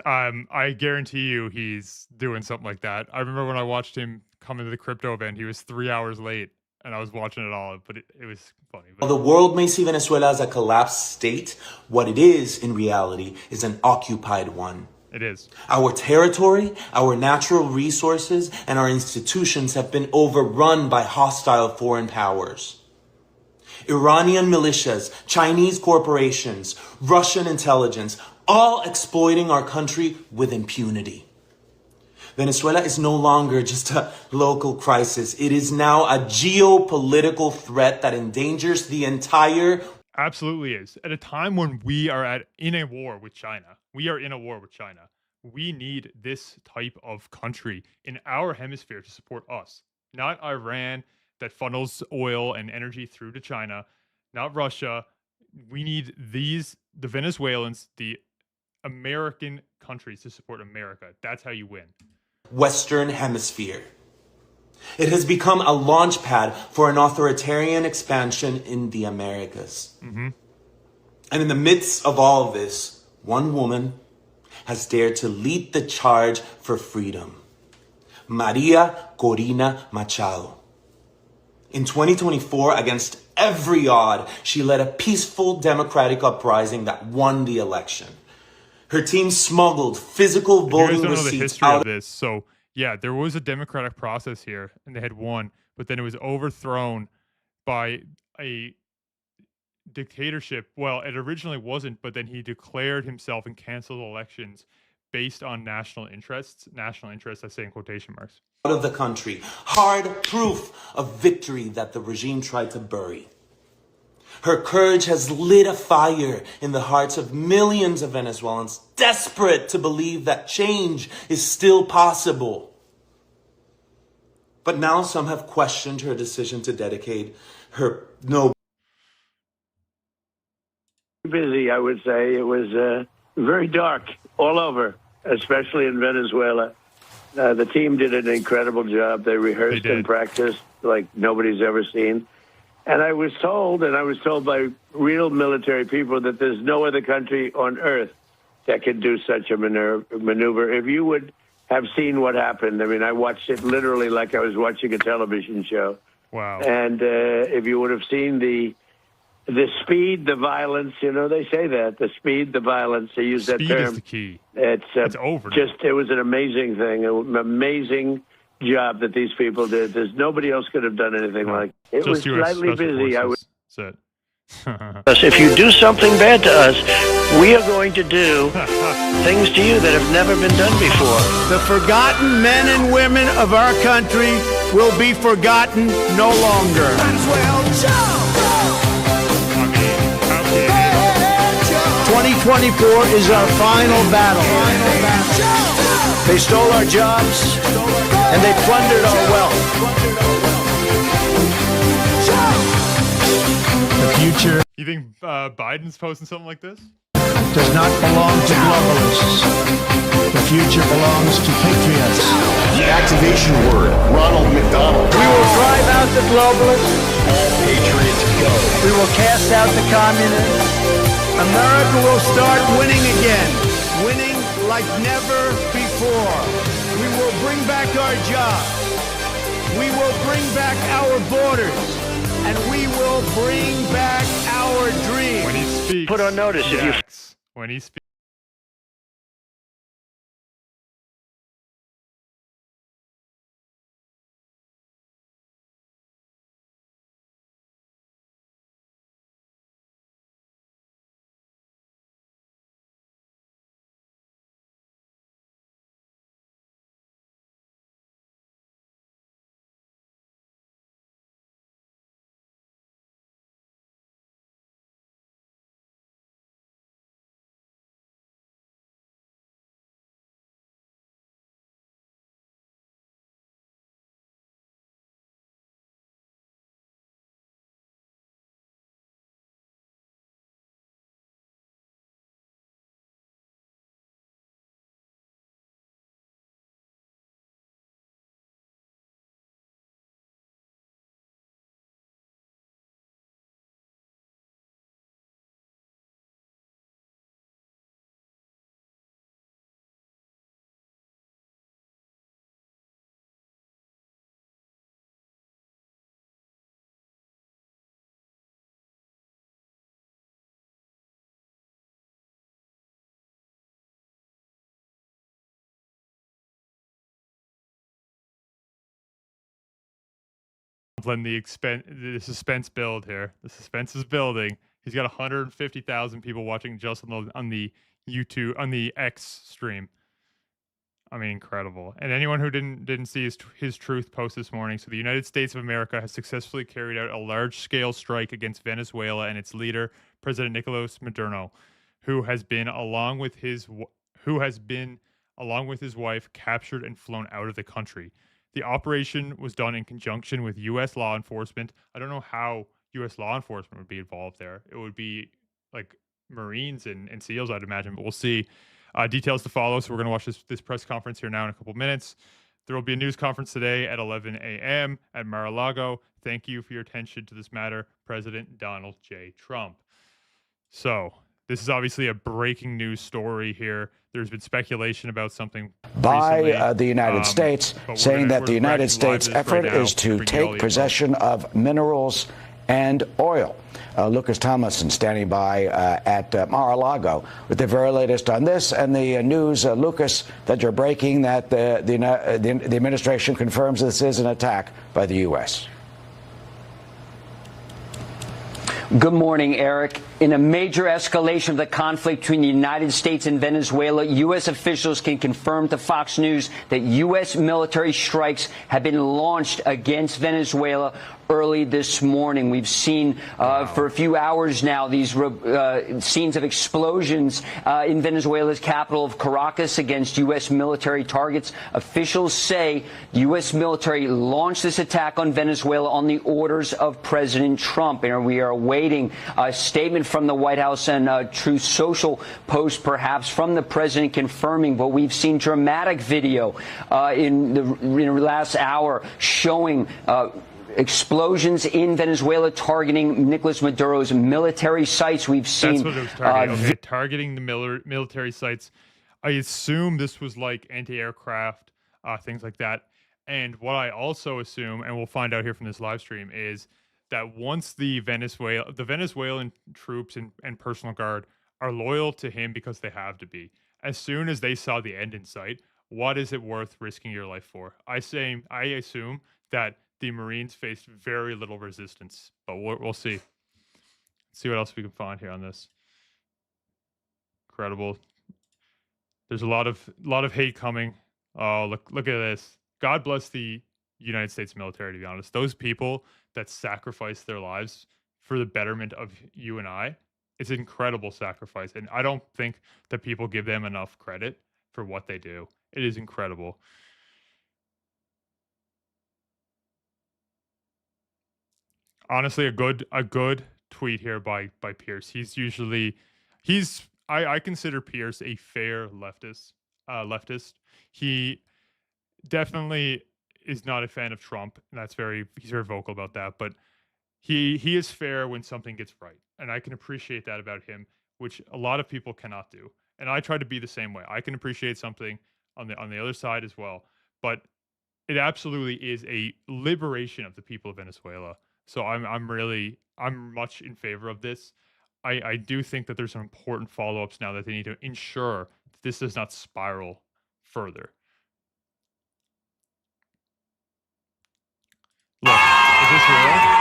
I guarantee you he's doing something like that. I remember when I watched him come into the crypto event, he was 3 hours late, and I was watching it all, but it was funny. But the world may see Venezuela as a collapsed state, what it is in reality is an occupied one. It is. Our territory, our natural resources, and our institutions have been overrun by hostile foreign powers. Iranian militias, Chinese corporations, Russian intelligence, all exploiting our country with impunity. Venezuela is no longer just a local crisis. It is now a geopolitical threat that endangers the entire... Absolutely is. At a time when we are in a war with China, we need this type of country in our hemisphere to support us. Not Iran that funnels oil and energy through to China, not Russia. We need the Venezuelans, the American countries to support America. That's how you win. Western Hemisphere. It has become a launch pad for an authoritarian expansion in the Americas. And in the midst of all of this, one woman has dared to lead the charge for freedom. Maria Corina Machado. In 2024, against every odd, she led a peaceful democratic uprising that won the election. Her team smuggled physical voting receipts the history of this. So, yeah, there was a democratic process here, and they had won, but then it was overthrown by a dictatorship. Well, it originally wasn't, but then he declared himself and canceled elections based on national interests. National interests, I say in quotation marks. Out of the country. Hard proof of victory that the regime tried to bury. Her courage has lit a fire in the hearts of millions of Venezuelans desperate to believe that change is still possible. But now some have questioned her decision to dedicate her Nobel. Busy, I would say. It was very dark all over, especially in Venezuela. The team did an incredible job. They rehearsed and practiced like nobody's ever seen. And I was told by real military people that there's no other country on earth that can do such a maneuver. If you would have seen what happened, I mean, I watched it literally like I was watching a television show. Wow. And if you would have seen the speed, the violence, you know, they say that, the speed, the violence, they use that term. Speed is the key. It's over. It was an amazing thing, an amazing job that these people did. There's nobody else could have done anything like it. It was slightly busy. If you do something bad to us, we are going to do things to you that have never been done before. The forgotten men and women of our country will be forgotten no longer. 2024 is our final battle. They stole our jobs and they plundered our wealth. The future. You think Biden's posting something like this? Does not belong to globalists. The future belongs to patriots. The activation word, Ronald McDonald. We will drive out the globalists. All patriots go. We will cast out the communists. America will start winning again. Winning like never before. We will bring back our jobs. We will bring back our borders. And we will bring back our dreams. When he speaks, put on notice if you. When he speaks. Letting the suspense build here. The suspense is building. He's got 150,000 people watching just on the YouTube, on the X stream. I mean, incredible. And anyone who didn't see his truth post this morning. So the United States of America has successfully carried out a large-scale strike against Venezuela and its leader, President Nicolás Maduro, who has been along with his wife captured and flown out of the country. The operation was done in conjunction with U.S. law enforcement. I don't know how U.S. law enforcement would be involved there. It would be like Marines and SEALs, I'd imagine, but we'll see. Details to follow. So we're going to watch this press conference here now in a couple minutes. There will be a news conference today at 11 a.m. at Mar-a-Lago. Thank you for your attention to this matter, President Donald J. Trump. So this is obviously a breaking news story here. There's been speculation about something by the United States, saying that the United States' effort is to take possession of minerals and oil. Lucas Tomlinson standing by at Mar-a-Lago with the very latest on this and the news, Lucas, that you're breaking that the administration confirms this is an attack by the U.S. Good morning, Eric. In a major escalation of the conflict between the United States and Venezuela, U.S. officials can confirm to Fox News that U.S. military strikes have been launched against Venezuela early this morning. We've seen for a few hours now these scenes of explosions in Venezuela's capital of Caracas against U.S. military targets. Officials say the U.S. military launched this attack on Venezuela on the orders of President Trump. And we are awaiting a statement from the White House and a Truth Social post, perhaps, from the president confirming. But we've seen dramatic video in the last hour showing explosions in Venezuela targeting Nicolás Maduro's military sites. We've seen. That's what it was targeting. Okay, targeting the military sites. I assume this was like anti-aircraft, things like that. And what I also assume, and we'll find out here from this live stream, is that once the Venezuelan troops and personal guard are loyal to him because they have to be, as soon as they saw the end in sight, what is it worth risking your life for? I assume that the Marines faced very little resistance, but we'll see. Let's see what else we can find here on this. Incredible. There's a lot of hate coming. Oh, look at this. God bless the United States military, to be honest. Those people that sacrifice their lives for the betterment of you and I, it's an incredible sacrifice. And I don't think that people give them enough credit for what they do. It is incredible. Honestly, a good tweet here by Pierce. I consider Pierce a fair leftist. He definitely is not a fan of Trump, and he's very vocal about that. But he is fair when something gets right, and I can appreciate that about him, which a lot of people cannot do. And I try to be the same way. I can appreciate something on the other side as well, but it absolutely is a liberation of the people of Venezuela. So I'm much in favor of this. I do think that there's some important follow-ups now that they need to ensure that this does not spiral further. Look, is this real?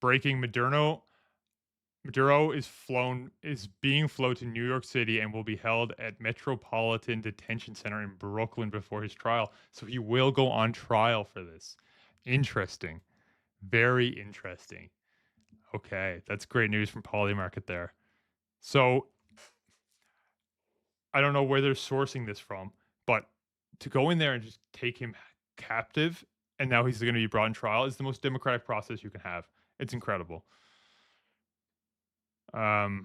Breaking: Maduro is being flown to New York City and will be held at Metropolitan Detention Center in Brooklyn before his trial. So he will go on trial for this. Interesting. Very interesting. Okay, that's great news from Polymarket there. So I don't know where they're sourcing this from, but to go in there and just take him captive and now he's going to be brought in trial is the most democratic process you can have. It's incredible. That's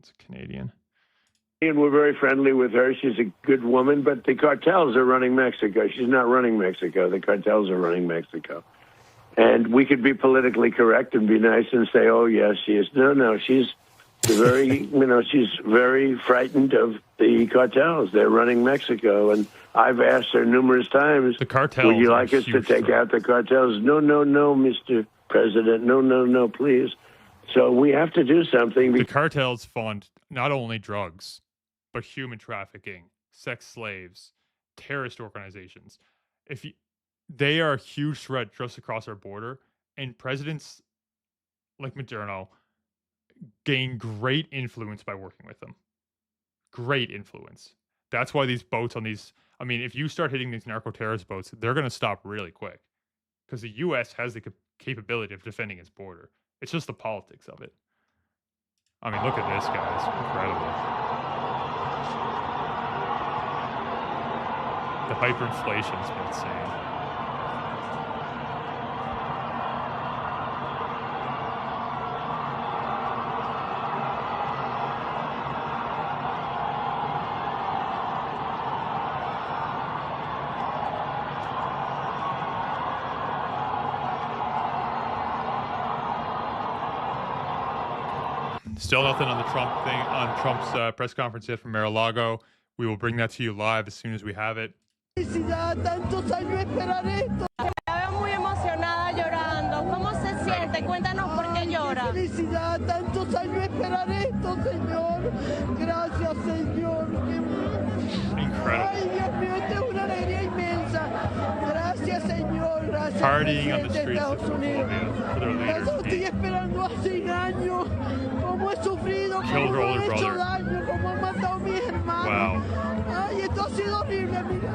a Canadian. And we're very friendly with her. She's a good woman, but the cartels are running Mexico. She's not running Mexico. The cartels are running Mexico. And we could be politically correct and be nice and say, oh, yes, she is. No, she's very, she's very frightened of the cartels. They're running Mexico. And I've asked her numerous times, the cartels, would you like us to take out the cartels? No, Mr. President. No, please. So we have to do something. The cartels fund not only drugs, but human trafficking, sex slaves, terrorist organizations. They are a huge threat just across our border, and presidents like Maduro gain great influence by working with them. Great influence. That's why these boats on these, if you start hitting these narco-terrorist boats, they're going to stop really quick because the U.S. has the capability of defending its border. It's just the politics of it. Look at this, guys. Incredible. The hyperinflation's been insane. Still nothing on the Trump thing, on Trump's press conference yet from Mar-a-Lago. We will bring that to you live as soon as we have it. Tantos años esperar esto. La veo muy emocionada llorando. ¿Cómo se siente? Cuéntanos por qué llora. Felicidad, tantos años esperar esto, Señor. Gracias, Señor. Incredible. Ay, Dios mío, esta es una alegría inmensa. Gracias, Señor. Gracias, Partying on the presidente de streets of Estados Unidos. Colombia for their leaders. Eso estoy esperando hace años. Cómo he sufrido, cómo me han hecho daño, cómo han matado a mis hermanos. Wow. Ay, esto ha sido horrible, mira.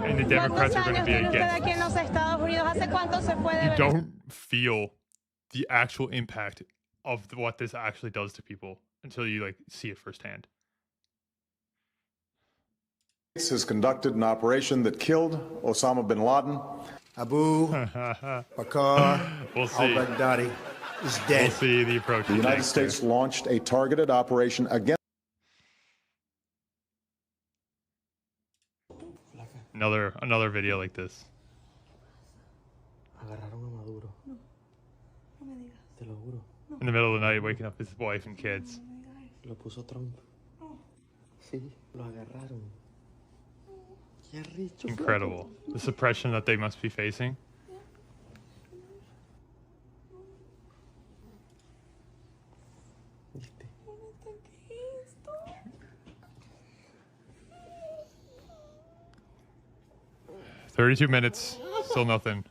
And the Democrats are going to be against aquí en los Estados Unidos? ¿Hace cuánto se fue de You don't feel the actual impact of what this actually does to people until you like see it firsthand. Has conducted an operation that killed Osama bin Laden. Abu Bakr al-Baghdadi is dead. We'll see the approach. The United States launched a targeted operation against. Another video like this. Agarraron a Maduro. No me digas. Te lo juro. In the middle of the night, waking up his wife and kids. Lo puso Trump. Sí, lo agarraron. Qué arrecho. Incredible. The suppression that they must be facing. ¿Viste? 32 minutes, still nothing.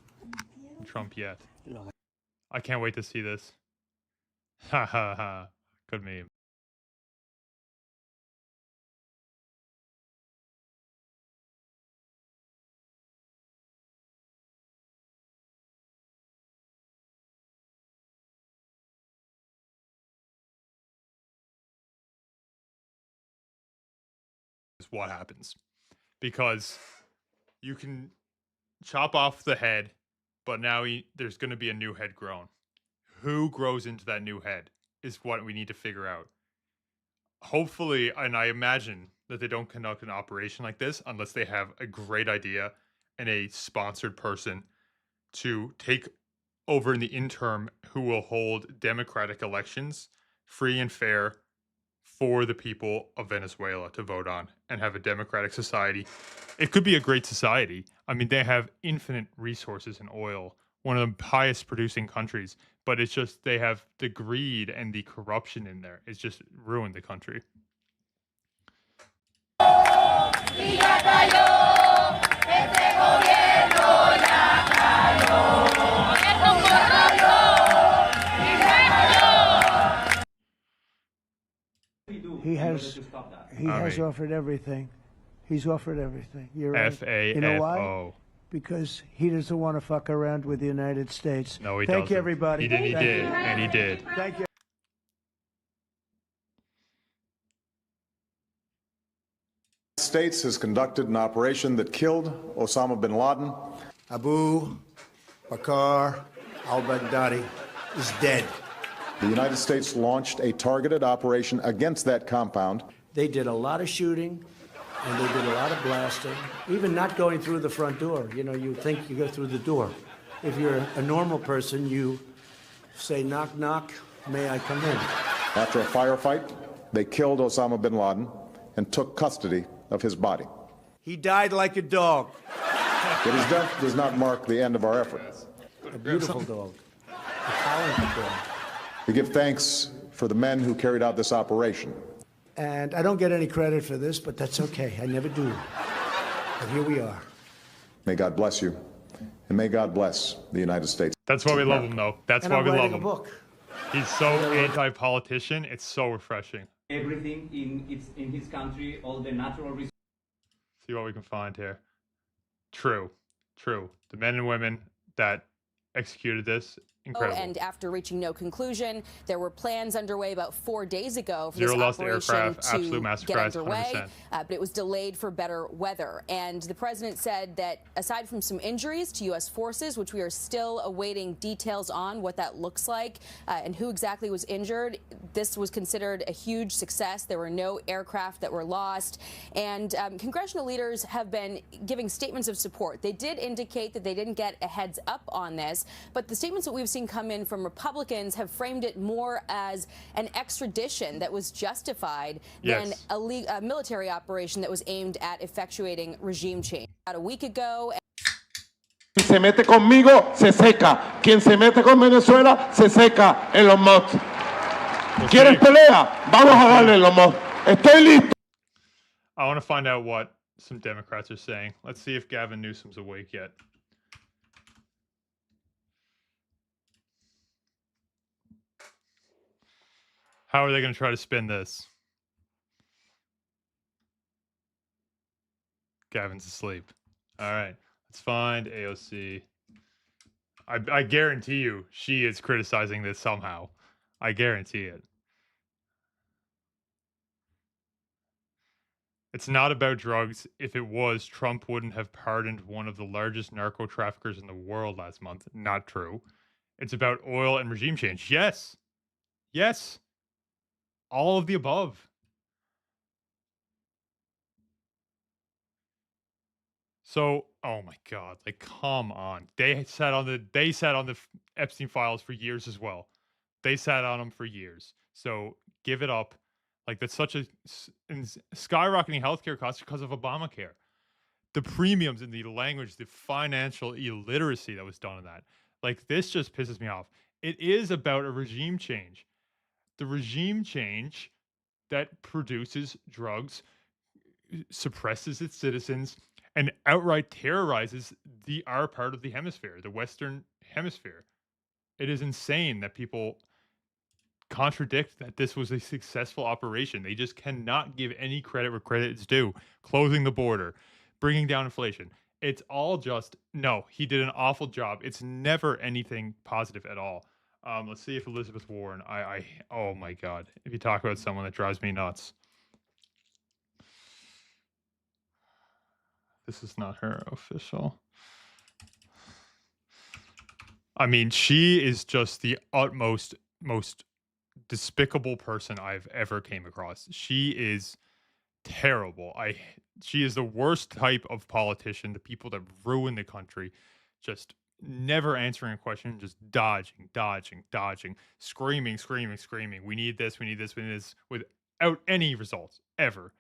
Trump yet. I can't wait to see this. Ha ha ha. Good meme. Is what happens. Because you can chop off the head, but now there's going to be a new head grown. Who grows into that new head is what we need to figure out. Hopefully, and I imagine that they don't conduct an operation like this unless they have a great idea and a sponsored person to take over in the interim who will hold democratic elections, free and fair, for the people of Venezuela to vote on and have a democratic society. It could be a great society. I mean, they have infinite resources in oil, one of the highest producing countries, but it's just they have the greed and the corruption in there. It's just ruined the country. He has offered everything. He's offered everything. You're right. F-A-F-O. You know why? Because he doesn't want to fuck around with the United States. No, he doesn't. Thank you, everybody. He did, and he did. Thank you. The United States has conducted an operation that killed Osama bin Laden. Abu Bakr al-Baghdadi is dead. The United States launched a targeted operation against that compound. They did a lot of shooting, and they did a lot of blasting, even not going through the front door. You know, you think you go through the door. If you're a normal person, you say, knock, knock, may I come in? After a firefight, they killed Osama bin Laden and took custody of his body. He died like a dog. But his death does not mark the end of our efforts. A beautiful dog. A talented dog. We give thanks for the men who carried out this operation. And I don't get any credit for this, but that's okay. I never do. But here we are. May God bless you, and may God bless the United States. That's why we love him, though. That's and why I'm we love writing him. a book. He's so anti-politician. It's so refreshing. Everything in his country, all the natural resources. See what we can find here. True. The men and women that executed this, incredible. And after reaching no conclusion, there were plans underway about 4 days ago for Zero this lost operation aircraft, to absolute massacre, get underway, 100%. but it was delayed for better weather. And the president said that aside from some injuries to U.S. forces, which we are still awaiting details on what that looks like and who exactly was injured, this was considered a huge success. There were no aircraft that were lost. And congressional leaders have been giving statements of support. They did indicate that they didn't get a heads up on this, but the statements that we've we've seen come in from Republicans have framed it more as an extradition that was justified than a military operation that was aimed at effectuating regime change. About a week ago. Quien se mete conmigo se seca. Quien se mete con Venezuela se seca en los mods. ¿Quieres pelea? Vamos a darle en los mods. Estoy listo. I want to find out what some Democrats are saying. Let's see if Gavin Newsom's awake yet. How are they going to try to spin this? Gavin's asleep. All right. Let's find AOC. I guarantee you she is criticizing this somehow. I guarantee it. It's not about drugs. If it was, Trump wouldn't have pardoned one of the largest narco traffickers in the world last month. Not true. It's about oil and regime change. Yes. Yes. All of the above. So, oh my God, like, come on. They sat on the Epstein files for years as well. They sat on them for years. So give it up. Like, that's such a skyrocketing healthcare costs because of Obamacare. The premiums and the language, the financial illiteracy that was done in that. Like, this just pisses me off. It is about a regime change. The regime change that produces drugs, suppresses its citizens, and outright terrorizes our part of the hemisphere, the Western hemisphere. It is insane that people contradict that this was a successful operation. They just cannot give any credit where credit is due. Closing the border, bringing down inflation. It's all just, no, he did an awful job. It's never anything positive at all. Let's see if Elizabeth Warren, oh my God. If you talk about someone that drives me nuts. This is not her official. I mean, she is just the utmost, most despicable person I've ever came across. She is terrible. She is the worst type of politician, the people that ruin the country, just never answering a question, just dodging, screaming. We need this, we need this, we need this, without any results, ever.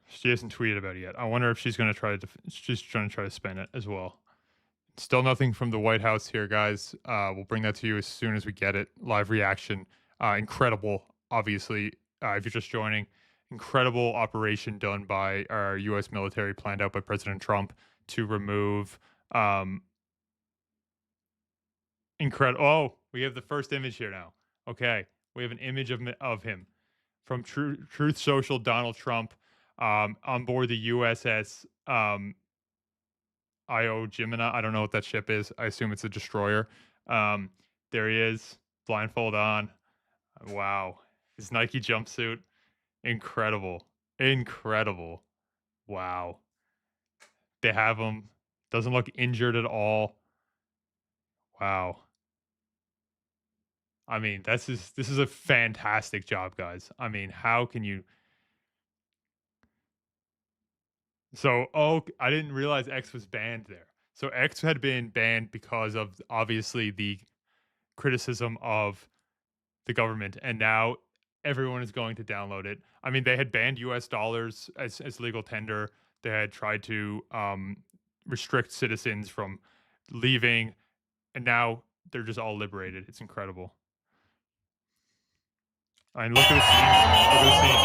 She hasn't tweeted about it yet. I wonder if she's going to try to spin it as well. Still nothing from the White House here, guys. We'll bring that to you as soon as we get it. Live reaction. Incredible, obviously, if you're just joining. Incredible operation done by our U.S. military, planned out by President Trump to remove... Oh, we have the first image here now. Okay, we have an image of him. From Truth Social, Donald Trump, on board the USS... Io Jimena. I don't know what that ship is. I assume it's a destroyer. There he is, blindfold on. Wow. His Nike jumpsuit. Incredible. Wow. They have him. Doesn't look injured at all. Wow. I mean, this is a fantastic job, guys. I mean, how can you... So, I didn't realize X was banned there. So X had been banned because of, obviously, the criticism of the government. And now everyone is going to download it. I mean, they had banned US dollars as legal tender. They had tried to restrict citizens from leaving. And now they're just all liberated. It's incredible. I mean, look at the scene. Look at the scene.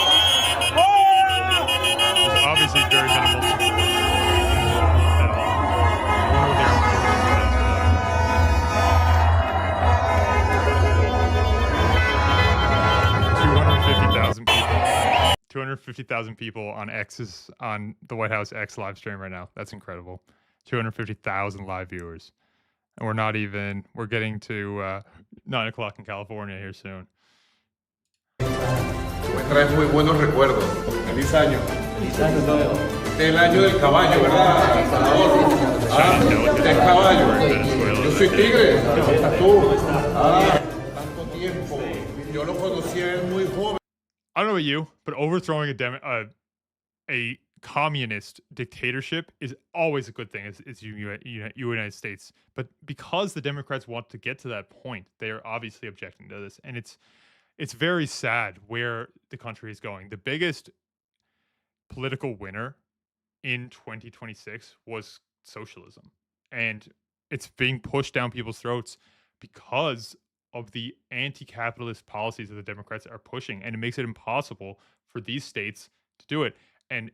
There's obviously very minimal support at all. I wonder what they're 250,000 people. 250,000 people on the White House X live stream right now. That's incredible. 250,000 live viewers. And we're getting to 9 o'clock in California here soon. Me traes muy buenos recuerdos. Feliz año. Feliz año nuevo. Este es el año del caballo, ¿verdad, Salvador? Este es caballo. Yo soy tigre. Estás tú. Tanto tiempo. Yo lo conocí a él muy joven. I don't know about you, but overthrowing a communist dictatorship is always a good thing. It's United States, but because the Democrats want to get to that point, they are obviously objecting to this, and it's very sad where the country is going. The biggest political winner in 2026 was socialism, and it's being pushed down people's throats because of the anti-capitalist policies that the Democrats are pushing, and it makes it impossible for these states to do it. And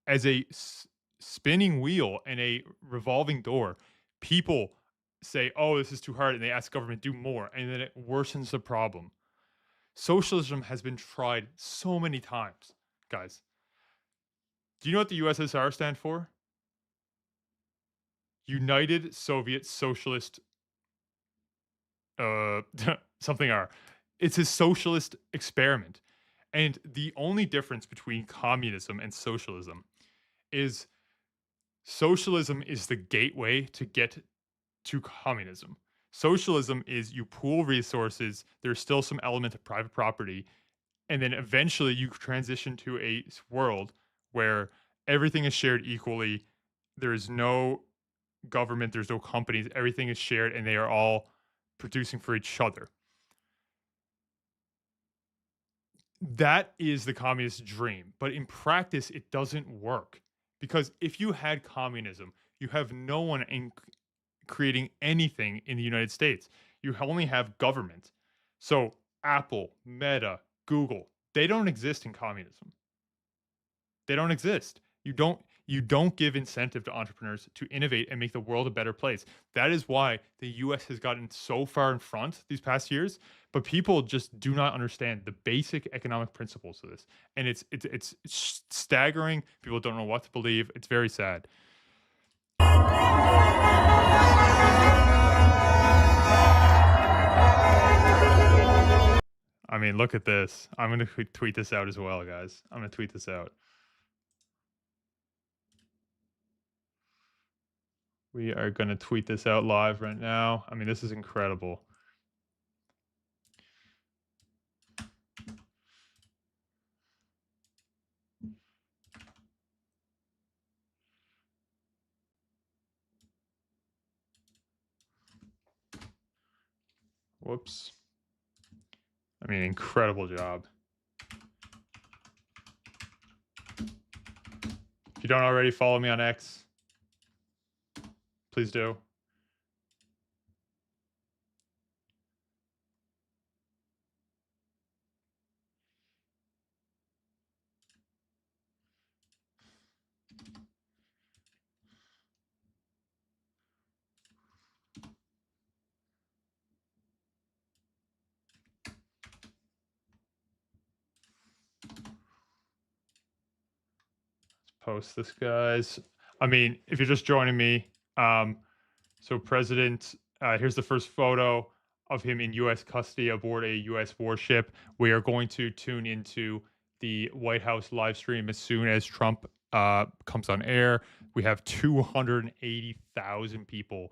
as a spinning wheel and a revolving door, people say, "Oh, this is too hard," and they ask government to do more, and then it worsens the problem. Socialism has been tried so many times, guys. Do you know what the USSR stand for? United Soviet Socialist something R. It's a socialist experiment. And the only difference between communism and socialism is socialism is the gateway to get to communism. Socialism is you pool resources, there's still some element of private property, and then eventually you transition to a world where everything is shared equally. There is no government, there's no companies, everything is shared, and they are all producing for each other. That is the communist dream, but in practice, it doesn't work. Because if you had communism, you have no one creating anything in the United States. You only have government. So Apple, Meta, Google, they don't exist in communism. They don't exist. You don't give incentive to entrepreneurs to innovate and make the world a better place. That is why the US has gotten so far in front these past years, but people just do not understand the basic economic principles of this. And it's staggering. People don't know what to believe. It's very sad. I mean, look at this. I'm going to tweet this out as well, guys. I'm going to tweet this out. We are going to tweet this out live right now. I mean, this is incredible. Whoops. I mean, incredible job. If you don't already follow me on X, please do. Post this, guys. I mean, if you're just joining me, so President, here's the first photo of him in U.S. custody aboard a U.S. warship. We are going to tune into the White House live stream as soon as Trump comes on air. We have 280,000 people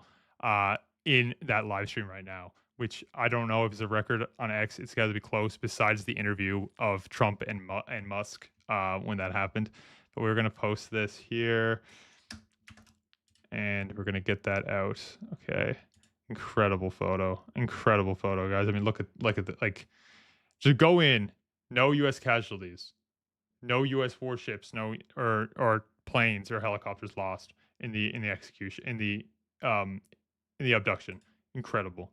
in that live stream right now, which I don't know if it's a record on X. It's got to be close, besides the interview of Trump and Musk when that happened. But we're going to post this here, and we're going to get that out. Okay. Incredible photo, guys. I mean, look at the, like, just go in, no U.S. casualties, no U.S. warships, no or planes or helicopters lost in the execution, in the abduction. Incredible.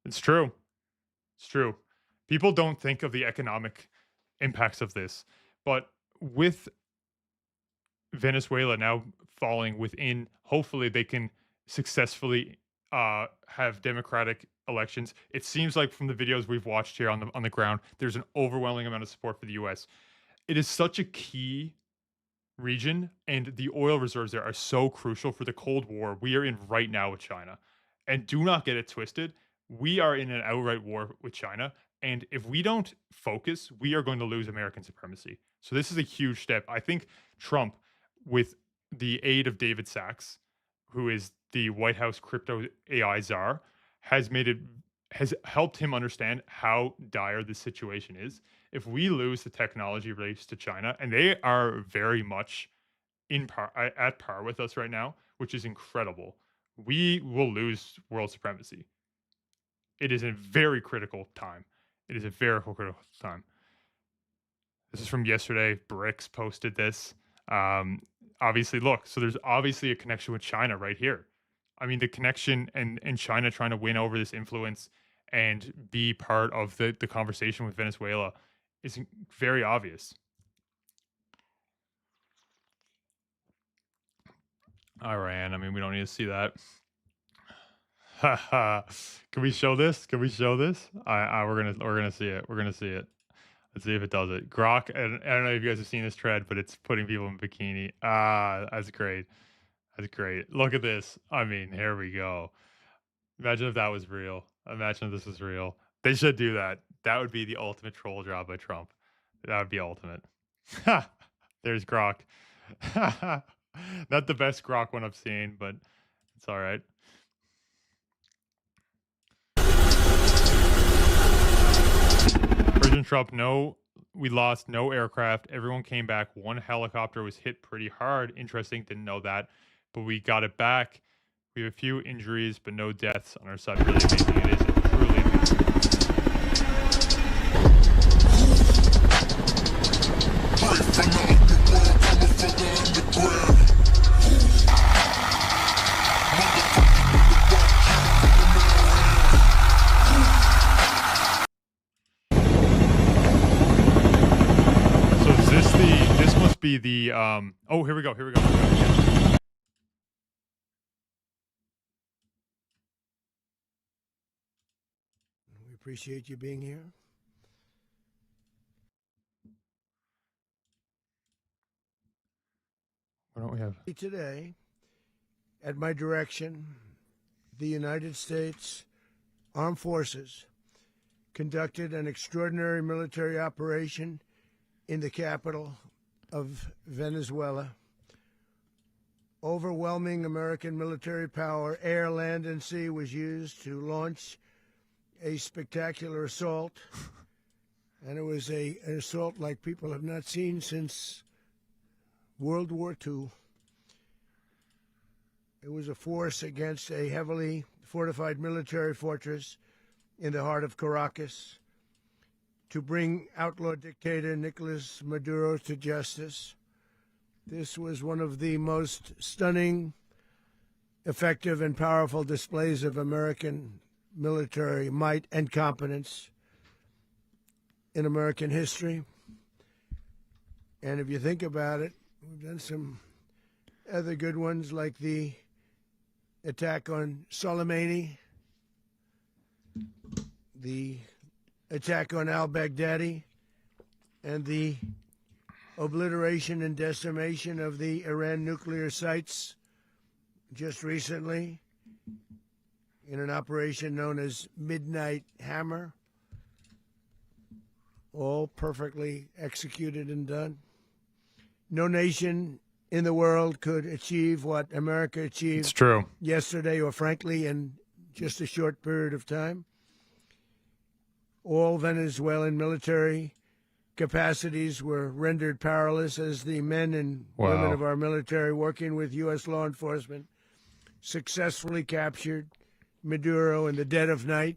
It's true. It's true. People don't think of the economic impacts of this, but with Venezuela now falling within, hopefully they can successfully have democratic elections. It seems like from the videos we've watched here on the ground, there's an overwhelming amount of support for the U.S. It is such a key region, and the oil reserves there are so crucial for the Cold War we are in right now with China. And do not get it twisted. We are in an outright war with China. And if we don't focus, we are going to lose American supremacy. So this is a huge step. I think Trump, with the aid of David Sachs, who is the White House crypto AI czar, has made it has helped him understand how dire this situation is. If we lose the technology race to China, and they are very much at par with us right now, which is incredible, we will lose world supremacy. It is a very critical time. It is a very critical time. This is from yesterday. BRICS posted this. Obviously, look, so there's obviously a connection with China right here. I mean, the connection and China trying to win over this influence and be part of the conversation with Venezuela is very obvious. Iran, I mean, we don't need to see that. Can we show this? Can we show this? We're gonna see it. We're gonna see it. Let's see if it does it. Grok, and I don't know if you guys have seen this thread, but it's putting people in bikini. That's great. That's great. Look at this. I mean, here we go. Imagine if that was real. Imagine if this was real. They should do that. That would be the ultimate troll job by Trump. That would be ultimate. There's Grok. Not the best Grok one I've seen, but it's all right. President Trump, no, we lost no aircraft. Everyone came back. One helicopter was hit pretty hard. Interesting, didn't know that. But we got it back. We have a few injuries, but no deaths on our side. Really amazing. It is truly amazing. So is this must be the, oh, here we go. Yeah. We appreciate you being here. Why don't we have today, at my direction, the United States Armed Forces conducted an extraordinary military operation in the capital of Venezuela. Overwhelming American military power, air, land, and sea, was used to launch a spectacular assault. And it was an assault like people have not seen since World War II. It was a force against a heavily fortified military fortress in the heart of Caracas to bring outlaw dictator Nicolás Maduro to justice. This was one of the most stunning, effective, and powerful displays of American military might and competence in American history. And if you think about it, we've done some other good ones, like the attack on Soleimani, the attack on al-Baghdadi, and the obliteration and decimation of the Iran nuclear sites just recently in an operation known as Midnight Hammer. All perfectly executed and done. No nation in the world could achieve what America achieved It's true. yesterday, or frankly, in just a short period of time. All Venezuelan military capacities were rendered powerless as the men and women of our military, working with U.S. law enforcement, successfully captured Maduro in the dead of night.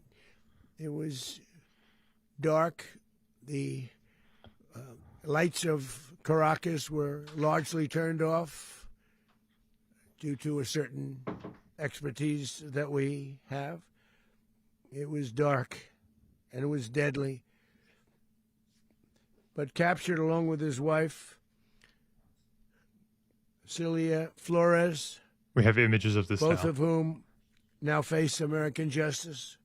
It was dark. The lights of Caracas were largely turned off due to a certain expertise that we have. It was dark, and it was deadly. But captured along with his wife, Celia Flores. We have images of this both now. of whom now face American justice.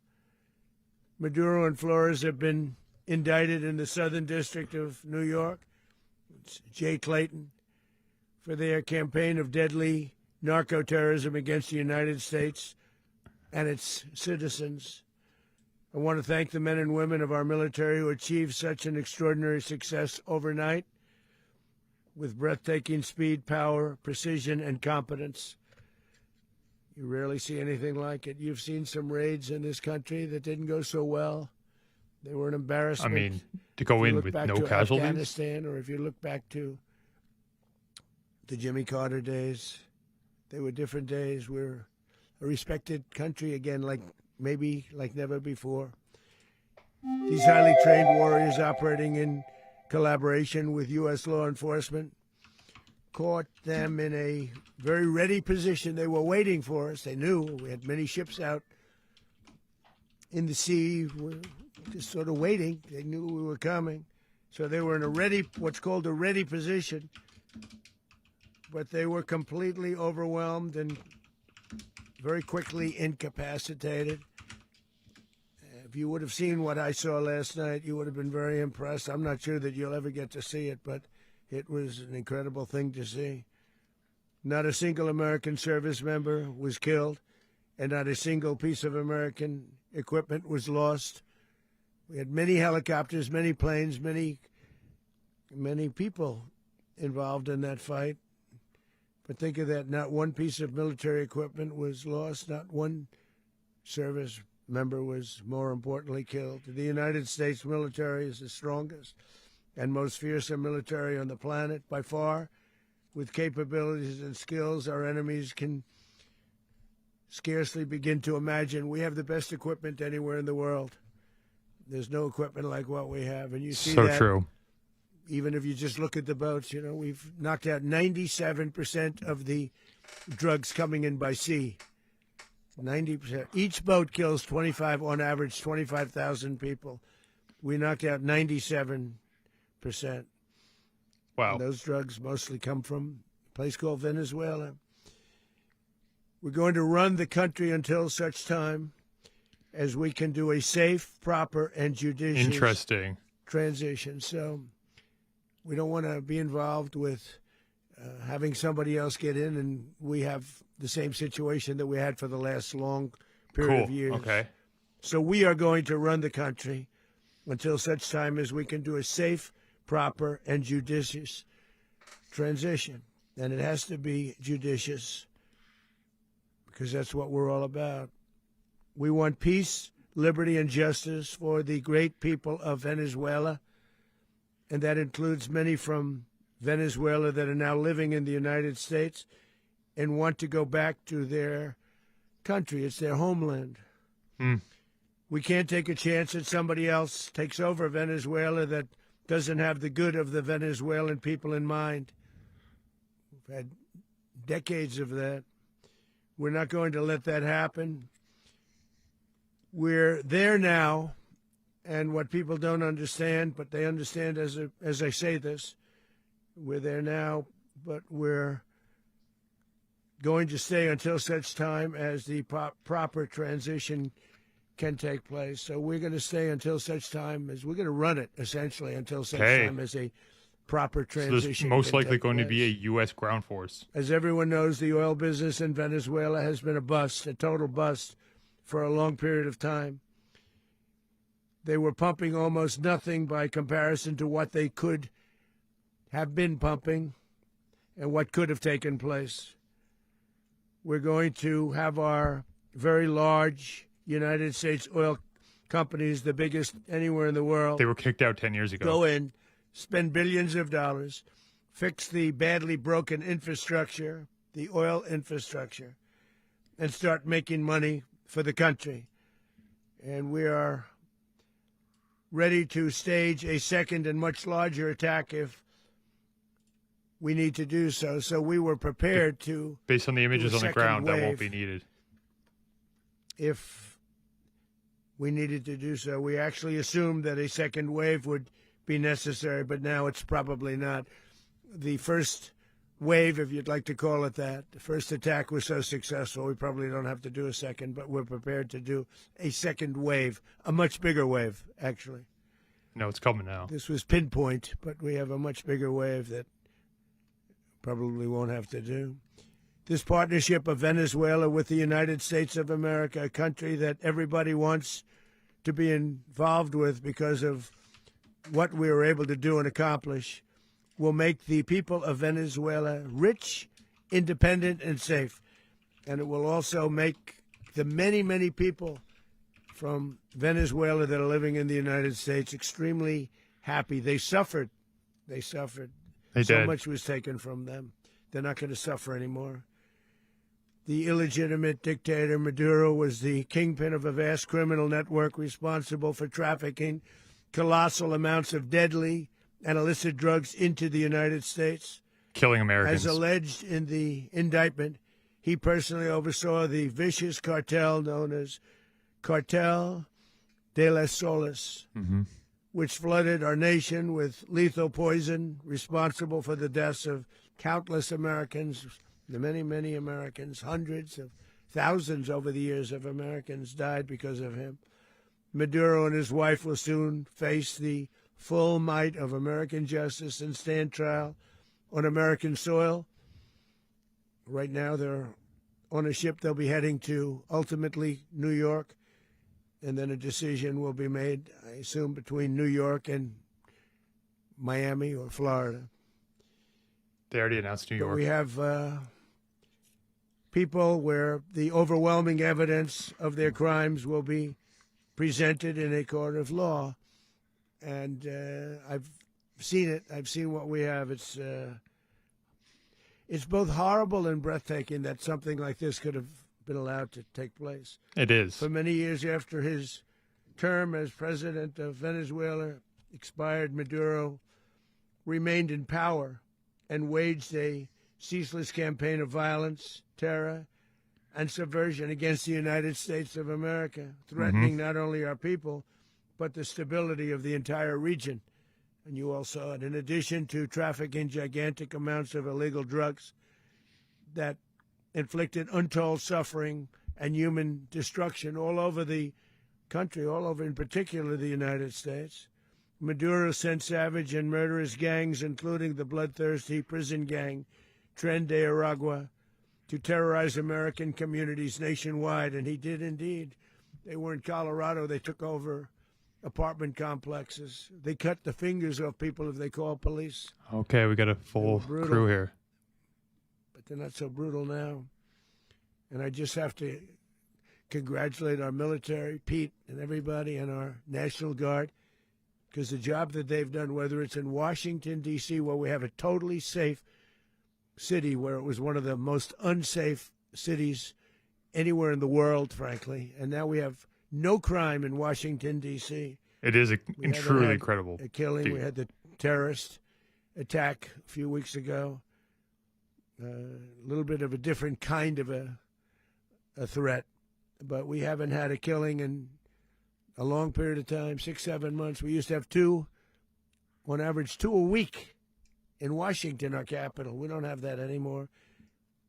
Maduro and Flores have been indicted in the Southern District of New York. It's Jay Clayton, for their campaign of deadly narco-terrorism against the United States and its citizens. I want to thank the men and women of our military who achieved such an extraordinary success overnight with breathtaking speed, power, precision, and competence. You rarely see anything like it. You've seen some raids in this country that didn't go so well. They were an embarrassment. I mean, to go in with no casualties? Afghanistan, or if you look back to the Jimmy Carter days, they were different days. We're a respected country again, like never before. These highly trained warriors operating in collaboration with U.S. law enforcement caught them in a very ready position. They were waiting for us. They knew we had many ships out in the sea, just sort of waiting. They knew we were coming. So they were in what's called a ready position. But they were completely overwhelmed and very quickly incapacitated. If you would have seen what I saw last night, you would have been very impressed. I'm not sure that you'll ever get to see it, but it was an incredible thing to see. Not a single American service member was killed, and not a single piece of American equipment was lost. We had many helicopters, many planes, many people involved in that fight. But think of that, not one piece of military equipment was lost, not one service member was, more importantly, killed. The United States military is the strongest and most fearsome military on the planet by far, with capabilities and skills our enemies can scarcely begin to imagine. We have the best equipment anywhere in the world. There's no equipment like what we have, and you see so that. True. Even if you just look at the boats, we've knocked out 97% of the drugs coming in by sea. 90%. Each boat kills on average, 25,000 people. We knocked out 97%. Wow. And those drugs mostly come from a place called Venezuela. We're going to run the country until such time as we can do a safe, proper, and judicious transition. So we don't want to be involved with having somebody else get in, and we have the same situation that we had for the last long period of years. Okay. So we are going to run the country until such time as we can do a safe, proper, and judicious transition. And it has to be judicious because that's what we're all about. We want peace, liberty, and justice for the great people of Venezuela, and that includes many from Venezuela that are now living in the United States and want to go back to their country. It's their homeland. We can't take a chance that somebody else takes over Venezuela that doesn't have the good of the Venezuelan people in mind. We've had decades of that. We're not going to let that happen. We're there now, and what people don't understand, but they understand as I say this, we're there now, but we're going to stay until such time as the proper transition can take place. So we're going to stay until such time as we're going to run it, essentially, until such time as a proper transition. So there's most likely going to be a U.S. ground force. As everyone knows, the oil business in Venezuela has been a bust, a total bust, for a long period of time. They were pumping almost nothing by comparison to what they could have been pumping and what could have taken place. We're going to have our very large United States oil companies, the biggest anywhere in the world. They were kicked out 10 years ago. Go in, spend billions of dollars, fix the badly broken infrastructure, the oil infrastructure, and start making money for the country. And we are ready to stage a second and much larger attack if we need to do so. So we were prepared to... Based on the images on the ground, that won't be needed. If we needed to do so. We actually assumed that a second wave would be necessary, but now it's probably not. The first wave, if you'd like to call it that, the first attack was so successful, we probably don't have to do a second, but we're prepared to do a second wave, a much bigger wave, actually. No, it's coming now. This was pinpoint, but we have a much bigger wave that probably won't have to do. This partnership of Venezuela with the United States of America, a country that everybody wants to be involved with because of what we were able to do and accomplish, will make the people of Venezuela rich, independent, and safe. And it will also make the many, many people from Venezuela that are living in the United States extremely happy. They suffered. They suffered. So much was taken from them. They're not going to suffer anymore. The illegitimate dictator Maduro was the kingpin of a vast criminal network responsible for trafficking colossal amounts of deadly and illicit drugs into the United States. Killing Americans. As alleged in the indictment, he personally oversaw the vicious cartel known as Cartel de las Solas, which flooded our nation with lethal poison, responsible for the deaths of countless Americans, the many, many Americans. Hundreds of thousands over the years of Americans died because of him. Maduro and his wife will soon face the full might of American justice and stand trial on American soil. Right now, they're on a ship. They'll be heading to, ultimately, New York, and then a decision will be made, I assume, between New York and Miami or Florida. They already announced New York. But we have people where the overwhelming evidence of their crimes will be presented in a court of law. And I've seen it. I've seen what we have. It's both horrible and breathtaking that something like this could have been allowed to take place. It is. For many years after his term as president of Venezuela expired, Maduro remained in power and waged a ceaseless campaign of violence, terror, and subversion against the United States of America, threatening not only our people, but the stability of the entire region. And you all saw it. In addition to trafficking gigantic amounts of illegal drugs that inflicted untold suffering and human destruction all over the country, all over, in particular, the United States, Maduro sent savage and murderous gangs, including the bloodthirsty prison gang Tren de Aragua, to terrorize American communities nationwide. And he did indeed. They were in Colorado. They took over apartment complexes. They cut the fingers off people if they call police. Okay, we got a full crew here. But they're not so brutal now. And I just have to congratulate our military, Pete, and everybody, and our National Guard, because the job that they've done, whether it's in Washington, D.C., where we have a totally safe city, where it was one of the most unsafe cities anywhere in the world, frankly, and now we have no crime in Washington, D.C. It is truly incredible. A killing. We had the terrorist attack a few weeks ago. A little bit of a different kind of a threat, but we haven't had a killing in a long period of time, 6-7 months. We used to have two, on average, 2 a week in Washington, our capital. We don't have that anymore.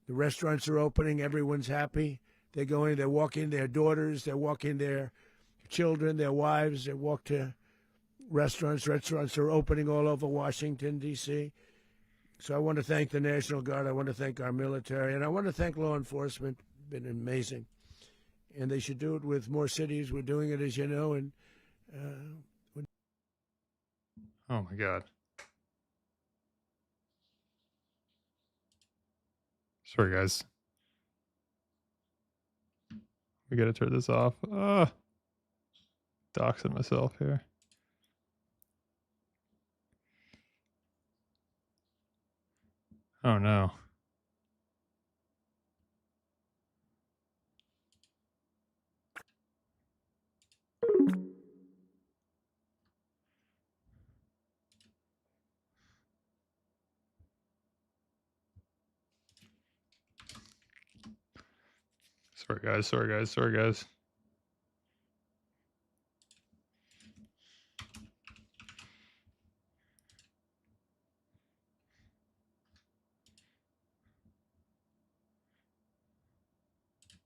The restaurants are opening. Everyone's happy. They're going, they're walking their daughters, they're walking their children, their wives. They walk to restaurants. Restaurants are opening all over Washington, D.C. So I want to thank the National Guard. I want to thank our military. And I want to thank law enforcement. It's been amazing. And they should do it with more cities. We're doing it, as you know. And oh, my God. Sorry, guys. We got to turn this off. Doxing myself here. Oh, no. Sorry, guys. Sorry, guys. Sorry, guys.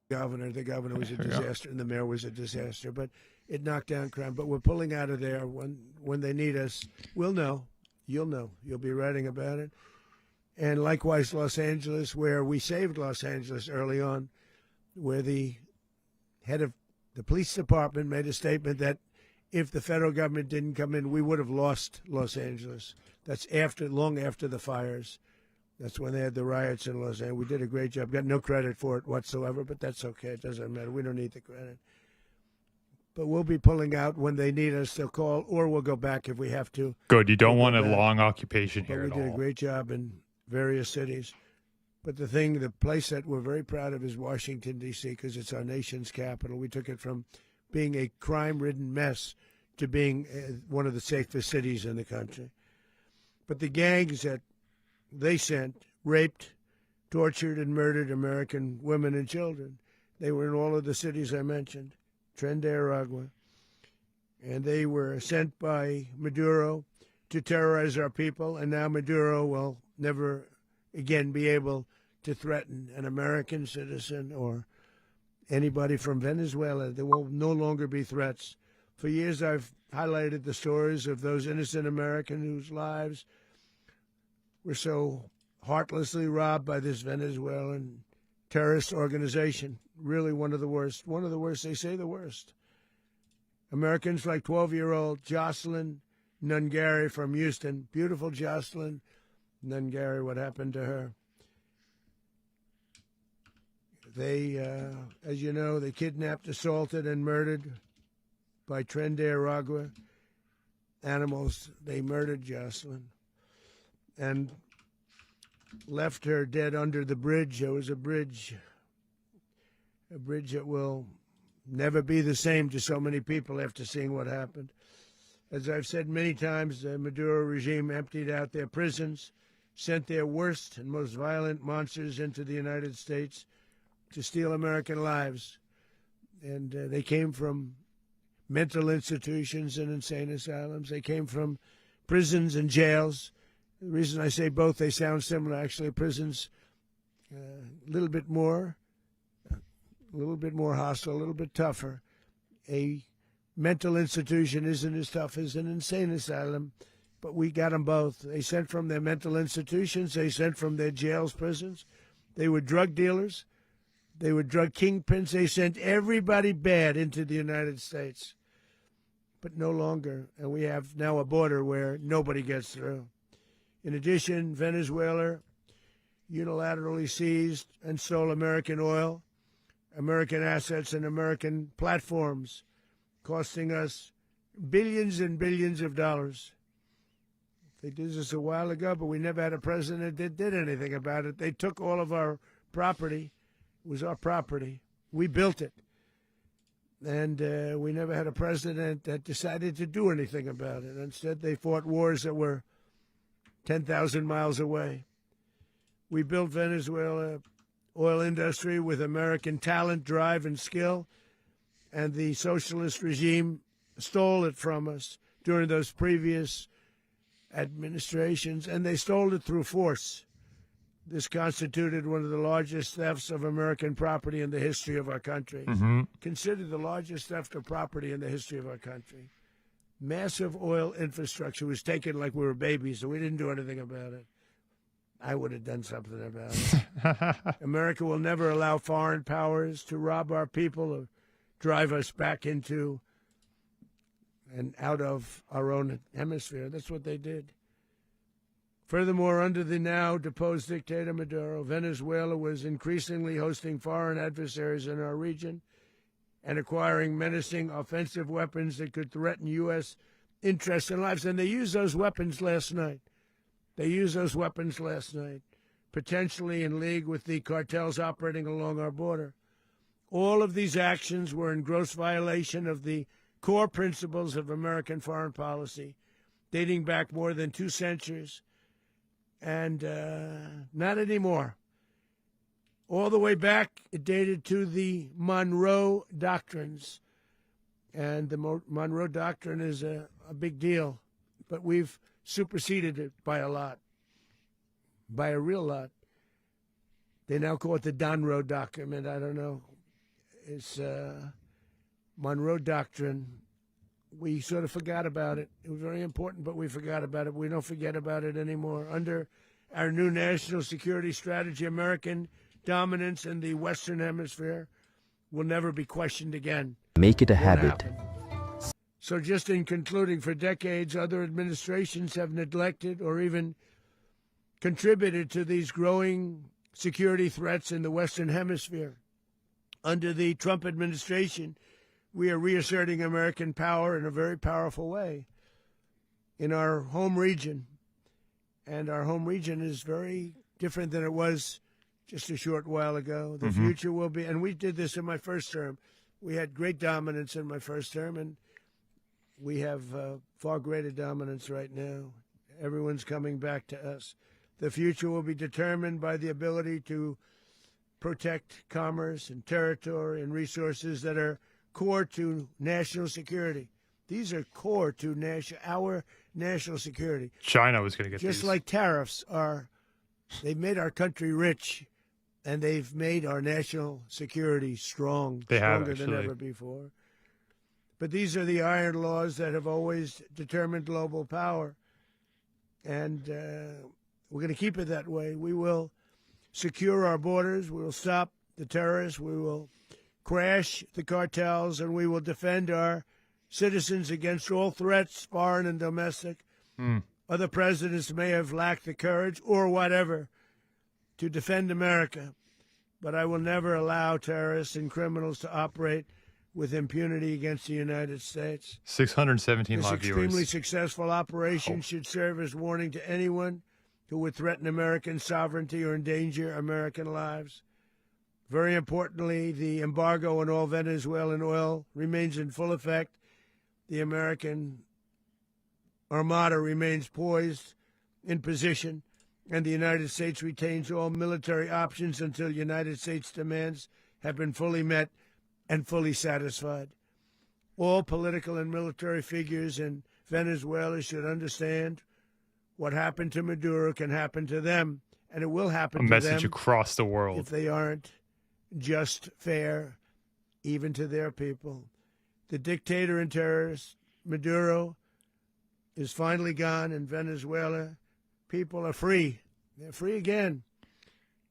The governor was a disaster, and the mayor was a disaster. But it knocked down crime. But we're pulling out of there. When they need us, we'll know. You'll know. You'll be writing about it. And likewise, Los Angeles, where we saved Los Angeles early on, where the head of the police department made a statement that if the federal government didn't come in, we would have lost Los Angeles. That's long after the fires. That's when they had the riots in Los Angeles. We did a great job. Got no credit for it whatsoever, but that's okay. It doesn't matter. We don't need the credit. But we'll be pulling out when they need us. They'll call, or we'll go back if we have to. Good. You don't want a long occupation here at all. We did a great job in various cities. But the place that we're very proud of is Washington, D.C., because it's our nation's capital. We took it from being a crime-ridden mess to being one of the safest cities in the country. But the gangs that they sent raped, tortured, and murdered American women and children. They were in all of the cities I mentioned, Tren de Aragua. And they were sent by Maduro to terrorize our people, and now Maduro will never again be able to threaten an American citizen or anybody from Venezuela. There will no longer be threats. For years I've highlighted the stories of those innocent Americans whose lives were so heartlessly robbed by this Venezuelan terrorist organization. Really one of the worst. One of the worst, they say the worst. Americans like 12-year-old Jocelyn Nungari from Houston. Beautiful Jocelyn Nungari, what happened to her? They, as you know, they kidnapped, assaulted, and murdered by Tren de Aragua animals. They murdered Jocelyn and left her dead under the bridge. There was a bridge that will never be the same to so many people after seeing what happened. As I've said many times, the Maduro regime emptied out their prisons, sent their worst and most violent monsters into the United States to steal American lives. And they came from mental institutions and insane asylums. They came from prisons and jails. The reason I say both, they sound similar. Actually, prisons, a little bit more hostile, a little bit tougher. A mental institution isn't as tough as an insane asylum, but we got them both. They sent from their mental institutions. They sent from their jails, prisons. They were drug dealers. They were drug kingpins. They sent everybody bad into the United States, but no longer. And we have now a border where nobody gets through. In addition, Venezuela unilaterally seized and stole American oil, American assets, and American platforms, costing us billions and billions of dollars. They did this a while ago, but we never had a president that did anything about it. They took all of our property. It was our property. We built it. And we never had a president that decided to do anything about it. Instead, they fought wars that were 10,000 miles away. We built Venezuela oil industry with American talent, drive, and skill, and the socialist regime stole it from us during those previous administrations, and they stole it through force. This constituted one of the largest thefts of American property in the history of our country. Considered the largest theft of property in the history of our country. Massive oil infrastructure was taken like we were babies, so we didn't do anything about it. I would have done something about it. America will never allow foreign powers to rob our people or drive us back into and out of our own hemisphere. That's what they did. Furthermore, under the now deposed dictator Maduro, Venezuela was increasingly hosting foreign adversaries in our region and acquiring menacing offensive weapons that could threaten U.S. interests and lives. And they used those weapons last night. Potentially in league with the cartels operating along our border. All of these actions were in gross violation of the core principles of American foreign policy, dating back more than 2 centuries. And not anymore. All the way back, it dated to the Monroe Doctrines. And the Monroe Doctrine is a big deal. But we've superseded it by a lot. By a real lot. They now call it the Donroe Document. I don't know. It's Monroe Doctrine. We sort of forgot about it. It was very important, but we forgot about it. We don't forget about it anymore. Under our new national security strategy, American dominance in the Western Hemisphere will never be questioned again. Make it a habit. So just in concluding, for decades, other administrations have neglected or even contributed to these growing security threats in the Western Hemisphere. Under the Trump administration, we are reasserting American power in a very powerful way in our home region. And our home region is very different than it was just a short while ago. The future will be, and we did this in my first term. We had great dominance in my first term, and we have far greater dominance right now. Everyone's coming back to us. The future will be determined by the ability to protect commerce and territory and resources that are core to national security. These are core to our national security. China was going to get just these. Like tariffs are. They've made our country rich, and they've made our national security strong, stronger than ever before. But these are the iron laws that have always determined global power, and we're going to keep it that way. We will secure our borders. We will stop the terrorists. We will crash the cartels, and we will defend our citizens against all threats, foreign and domestic. Other presidents may have lacked the courage or whatever to defend America, but I will never allow terrorists and criminals to operate with impunity against the United States. 617 live viewers. This extremely successful operation should serve as warning to anyone who would threaten American sovereignty or endanger American lives. Very importantly, the embargo on all Venezuelan oil remains in full effect. The American Armada remains poised in position, and the United States retains all military options until United States demands have been fully met and fully satisfied. All political and military figures in Venezuela should understand what happened to Maduro can happen to them, and it will happen to them. A message across the world. If they aren't just, fair, even to their people. The dictator and terrorist, Maduro, is finally gone in Venezuela. People are free. They're free again.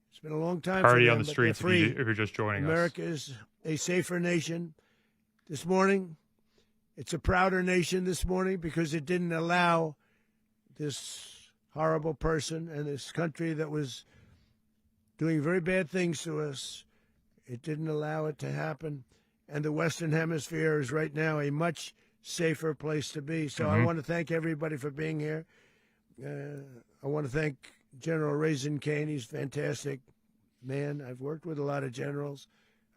It's been a long time Party for them, on the but streets they're free. if you're just joining America us. is a safer nation. This morning, it's a prouder nation this morning because it didn't allow this horrible person and this country that was doing very bad things to us. It didn't allow it to happen. And the Western Hemisphere is right now a much safer place to be. So I want to thank everybody for being here. I want to thank General Raisin Kane. He's a fantastic man. I've worked with a lot of generals.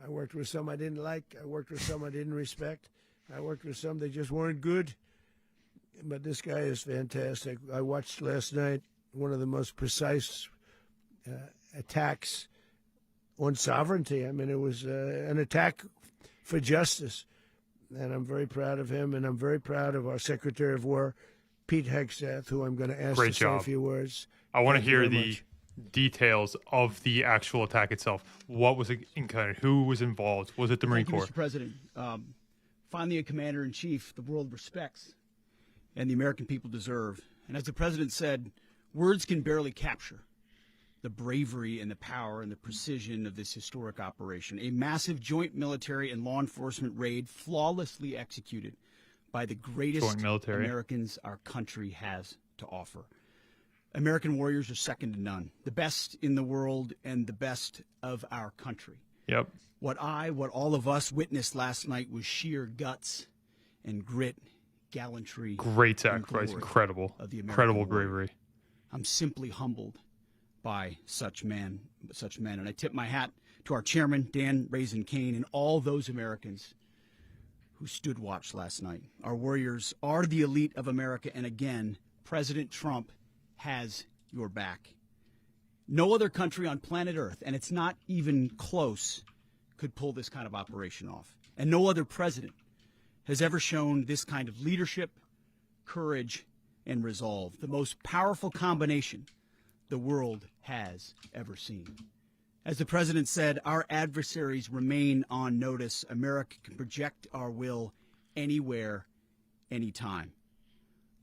I worked with some I didn't like. I worked with some I didn't respect. I worked with some that just weren't good. But this guy is fantastic. I watched last night one of the most precise attacks on sovereignty. I mean, it was an attack for justice. And I'm very proud of him, and I'm very proud of our Secretary of War, Pete Hegseth, who I'm going to ask to say a few words. I want to Thank you hear very the much. details of the actual attack itself. What was encountered? Who was involved? Was it the Marine Thank you, Corps? Mr. President. Finally, a commander-in-chief the world respects and the American people deserve. And as the President said, words can barely capture the bravery and the power and the precision of this historic operation. A massive joint military and law enforcement raid flawlessly executed by the greatest Americans our country has to offer. American warriors are second to none, the best in the world and the best of our country. Yep. What all of us witnessed last night was sheer guts and grit, gallantry. Great sacrifice, incredible bravery. I'm simply humbled by such men. And I tip my hat to our chairman, Dan Raisin Kane, and all those Americans who stood watch last night. Our warriors are the elite of America, and again, President Trump has your back. No other country on planet Earth, and it's not even close, could pull this kind of operation off. And no other president has ever shown this kind of leadership, courage, and resolve. The most powerful combination the world has ever seen. As the president said, our adversaries remain on notice. America can project our will anywhere, anytime.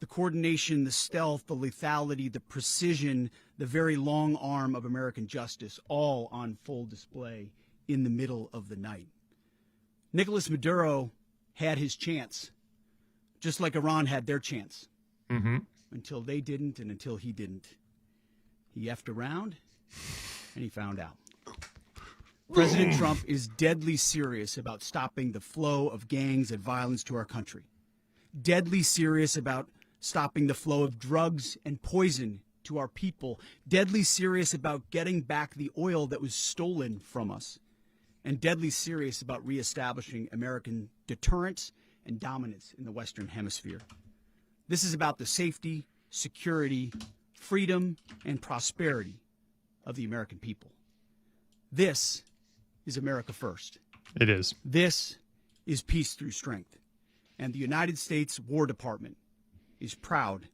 The coordination, the stealth, the lethality, the precision, the very long arm of American justice, all on full display in the middle of the night. Nicolás Maduro had his chance, just like Iran had their chance, until they didn't and until he didn't. He effed around, and he found out. President Trump is deadly serious about stopping the flow of gangs and violence to our country. Deadly serious about stopping the flow of drugs and poison to our people. Deadly serious about getting back the oil that was stolen from us. And deadly serious about reestablishing American deterrence and dominance in the Western Hemisphere. This is about the safety, security, freedom, and prosperity of the American people. This is America first. It is. This is peace through strength. And the United States War Department is proud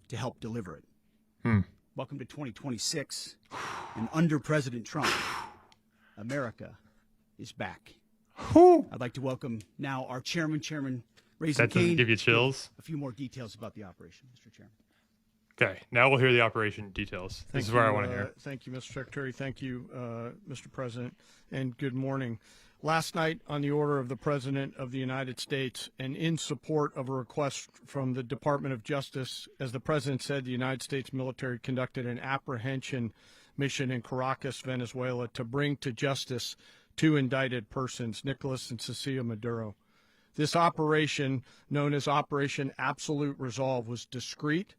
to help deliver it. Welcome to 2026. And under President Trump, America is back. I'd like to welcome now our Chairman Raising That doesn't Cane. give you chills? A few more details about the operation, Mr. Chairman. Okay, now we'll hear the operation details. This is where I want to hear. Thank you, Mr. Secretary. Thank you, Mr. President, and good morning. Last night, on the order of the President of the United States and in support of a request from the Department of Justice, as the President said, the United States military conducted an apprehension mission in Caracas, Venezuela, to bring to justice two indicted persons, Nicolás and Cecilia Maduro. This operation, known as Operation Absolute Resolve, was discreet,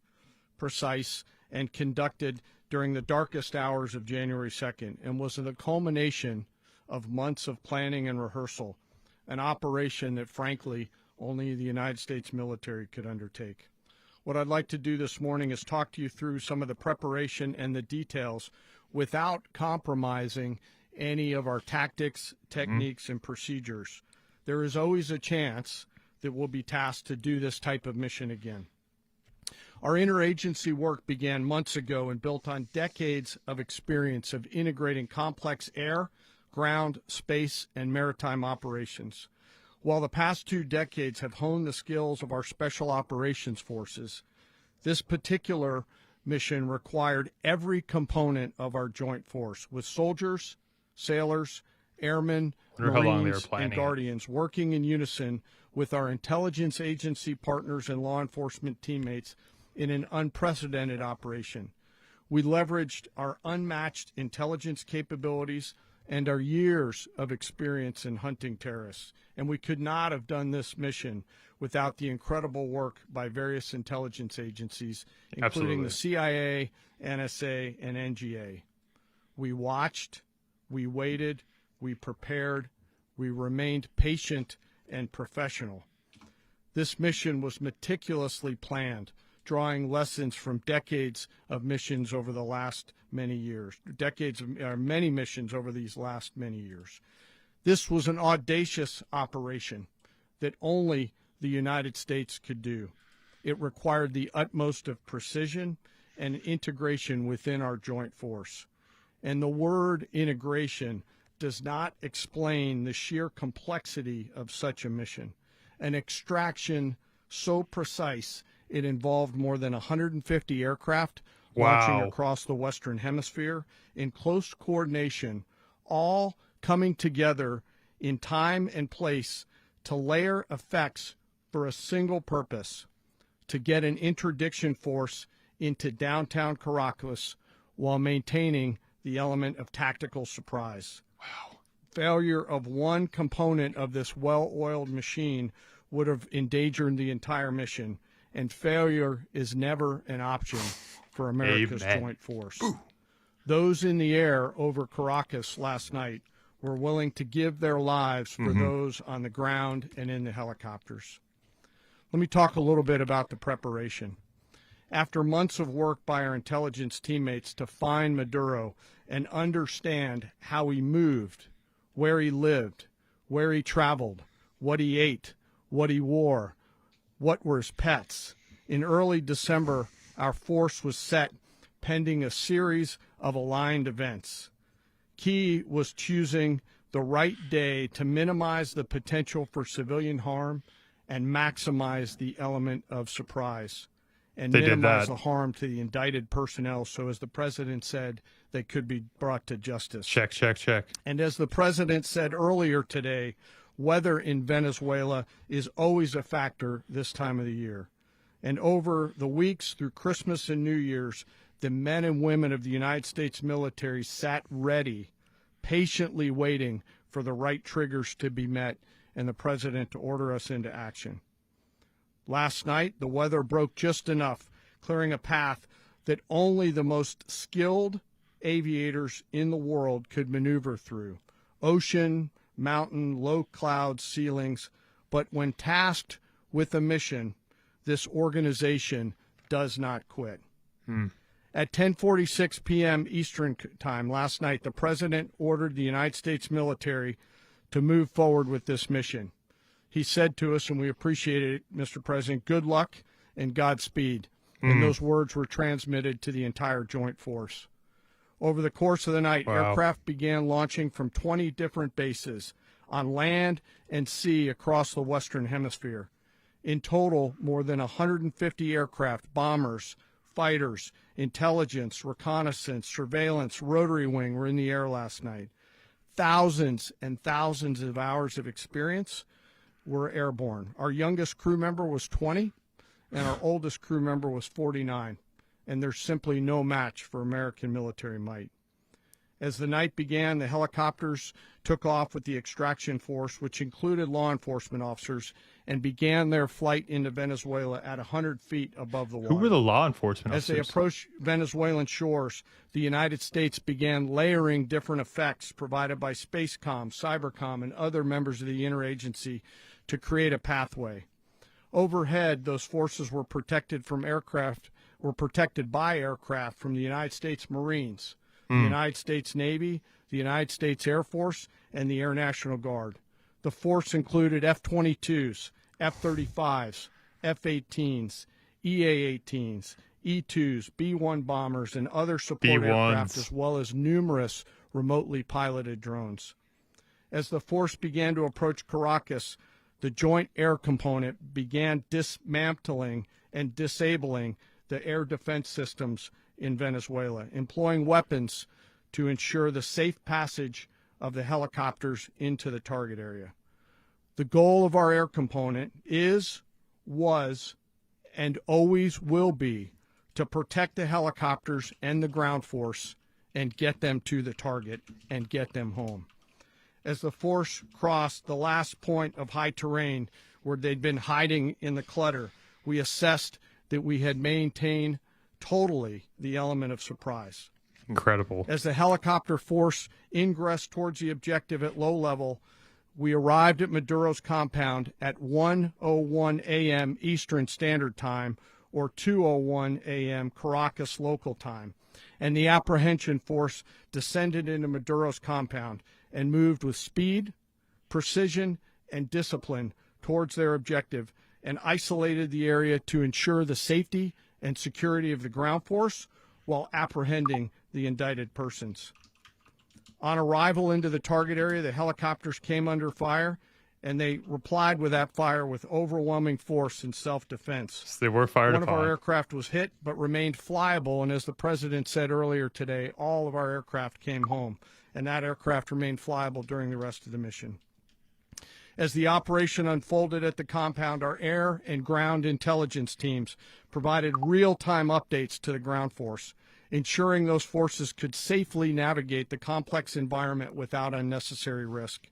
precise, and conducted during the darkest hours of January 2nd and was the culmination of months of planning and rehearsal, an operation that, frankly, only the United States military could undertake. What I'd like to do this morning is talk to you through some of the preparation and the details without compromising any of our tactics, techniques, and procedures. There is always a chance that we'll be tasked to do this type of mission again. Our interagency work began months ago and built on decades of experience of integrating complex air, ground, space, and maritime operations. While the past 2 decades have honed the skills of our special operations forces, this particular mission required every component of our joint force, with soldiers, sailors, airmen, Marines, and Guardians working in unison with our intelligence agency partners and law enforcement teammates in an unprecedented operation. We leveraged our unmatched intelligence capabilities and our years of experience in hunting terrorists, and we could not have done this mission without the incredible work by various intelligence agencies, including the CIA, NSA, and NGA. We watched, we waited, we prepared, we remained patient and professional. This mission was meticulously planned, drawing lessons from decades of missions over the last many years, many missions over these last many years. This was an audacious operation that only the United States could do. It required the utmost of precision and integration within our joint force. And the word integration does not explain the sheer complexity of such a mission. An extraction so precise it involved more than 150 aircraft launching across the Western Hemisphere in close coordination, all coming together in time and place to layer effects for a single purpose, to get an interdiction force into downtown Caracas while maintaining the element of tactical surprise. Failure of one component of this well-oiled machine would have endangered the entire mission, and failure is never an option for America's joint force. Those in the air over Caracas last night were willing to give their lives for those on the ground and in the helicopters. Let me talk a little bit about the preparation. After months of work by our intelligence teammates to find Maduro and understand how he moved, where he lived, where he traveled, what he ate, what he wore, what were his pets, in early December, our force was set pending a series of aligned events. Key was choosing the right day to minimize the potential for civilian harm and maximize the element of surprise, and minimize the harm to the indicted personnel so, as the President said, they could be brought to justice. Check, check, check. And as the President said earlier today, weather in Venezuela is always a factor this time of the year. And over the weeks through Christmas and New Year's, the men and women of the United States military sat ready, patiently waiting for the right triggers to be met and the president to order us into action. Last night, the weather broke just enough, clearing a path that only the most skilled aviators in the world could maneuver through. Ocean, mountain, low cloud ceilings. But when tasked with a mission, this organization does not quit. At 10:46 p.m. Eastern Time last night, the president ordered the United States military to move forward with this mission. He said to us, and we appreciate it, Mr. President, good luck and Godspeed. And those words were transmitted to the entire joint force. Over the course of the night, aircraft began launching from 20 different bases on land and sea across the Western Hemisphere. In total, more than 150 aircraft, bombers, fighters, intelligence, reconnaissance, surveillance, rotary wing were in the air last night. Thousands and thousands of hours of experience were airborne. Our youngest crew member was 20, and our oldest crew member was 49, and there's simply no match for American military might. As the night began, the helicopters took off with the extraction force, which included law enforcement officers, and began their flight into Venezuela at 100 feet above the water. Who were the law enforcement officers? As they approached Venezuelan shores, the United States began layering different effects provided by Spacecom, Cybercom, and other members of the interagency to create a pathway. Overhead, those forces were protected by aircraft from the United States Marines, the United States Navy, the United States Air Force, and the Air National Guard. The force included F-22s, F-35s, F-18s, EA-18s, E-2s, B-1 bombers, and other support aircraft, as well as numerous remotely piloted drones. As the force began to approach Caracas, the Joint Air Component began dismantling and disabling the air defense systems in Venezuela, employing weapons to ensure the safe passage of the helicopters into the target area. The goal of our air component was, and always will be to protect the helicopters and the ground force and get them to the target and get them home. As the force crossed the last point of high terrain where they'd been hiding in the clutter, we assessed that we had maintained totally the element of surprise. Incredible. As the helicopter force ingressed towards the objective at low level, we arrived at Maduro's compound at 1:01 a.m. Eastern Standard Time, or 2:01 a.m. Caracas local time, and the apprehension force descended into Maduro's compound and moved with speed, precision, and discipline towards their objective, and isolated the area to ensure the safety and security of the ground force while apprehending the indicted persons. On arrival into the target area, the helicopters came under fire, and they replied with that fire with overwhelming force in self-defense. So they were fired upon. One of our aircraft was hit but remained flyable, and as the president said earlier today, all of our aircraft came home, and that aircraft remained flyable during the rest of the mission. As the operation unfolded at the compound, our air and ground intelligence teams provided real-time updates to the ground force, ensuring those forces could safely navigate the complex environment without unnecessary risk.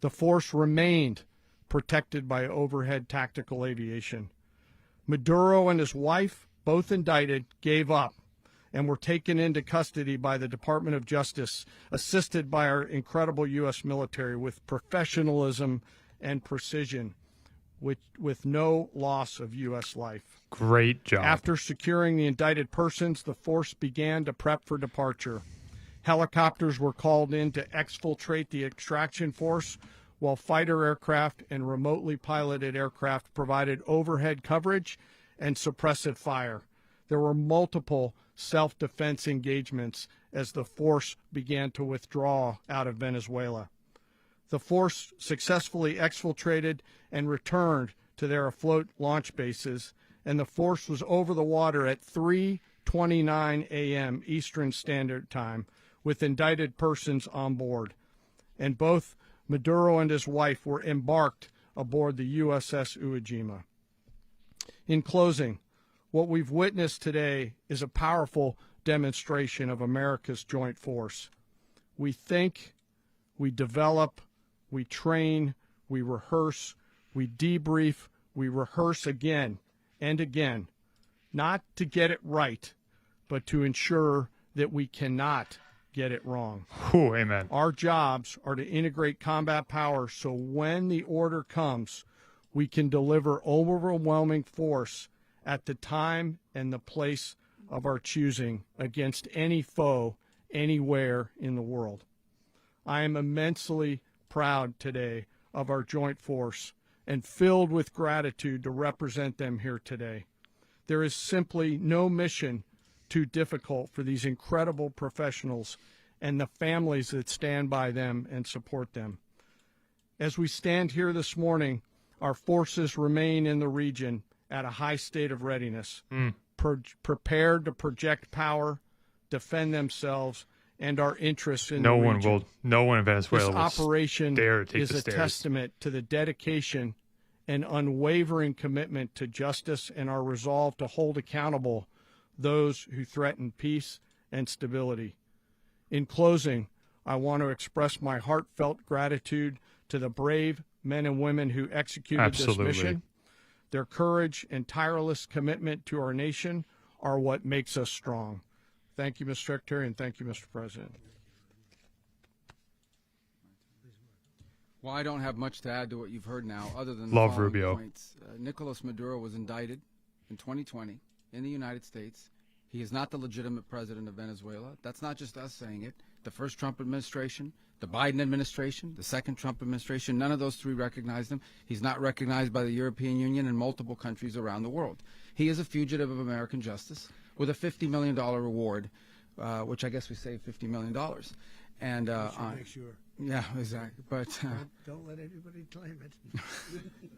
The force remained protected by overhead tactical aviation. Maduro and his wife, both indicted, gave up and were taken into custody by the Department of Justice, assisted by our incredible U.S. military with professionalism and precision, with no loss of U.S. life. Great job. After securing the indicted persons, the force began to prep for departure. Helicopters were called in to exfiltrate the extraction force, while fighter aircraft and remotely piloted aircraft provided overhead coverage and suppressive fire. There were multiple self-defense engagements as the force began to withdraw out of Venezuela. The force successfully exfiltrated and returned to their afloat launch bases, and the force was over the water at 3:29 a.m. Eastern Standard Time with indicted persons on board. And both Maduro and his wife were embarked aboard the USS Iwo Jima. In closing, what we've witnessed today is a powerful demonstration of America's joint force. We think, we develop, we train, we rehearse, we debrief, we rehearse again and again, not to get it right, but to ensure that we cannot get it wrong. Whew, amen. Our jobs are to integrate combat power so when the order comes, we can deliver overwhelming force at the time and the place of our choosing against any foe anywhere in the world. I am immensely proud today of our joint force and filled with gratitude to represent them here today. There is simply no mission too difficult for these incredible professionals and the families that stand by them and support them. As we stand here this morning, our forces remain in the region at a high state of readiness, prepared to project power, defend themselves, and our interests in the region. No one in Venezuela this operation dare take is the a stairs. testament to the dedication and unwavering commitment to justice and our resolve to hold accountable those who threaten peace and stability. In closing, I want to express my heartfelt gratitude to the brave men and women who executed this mission. Their courage and tireless commitment to our nation are what makes us strong. Thank you, Mr. Secretary, and thank you, Mr. President. Well, I don't have much to add to what you've heard now, other than Love the following Rubio. points. Nicolás Maduro was indicted in 2020 in the United States. He is not the legitimate president of Venezuela. That's not just us saying it. The first Trump administration, the Biden administration, the second Trump administration, none of those three recognized him. He's not recognized by the European Union and multiple countries around the world. He is a fugitive of American justice with a $50 million reward, which I guess we saved $50 million. And make sure. Yeah, exactly. But don't let anybody claim it.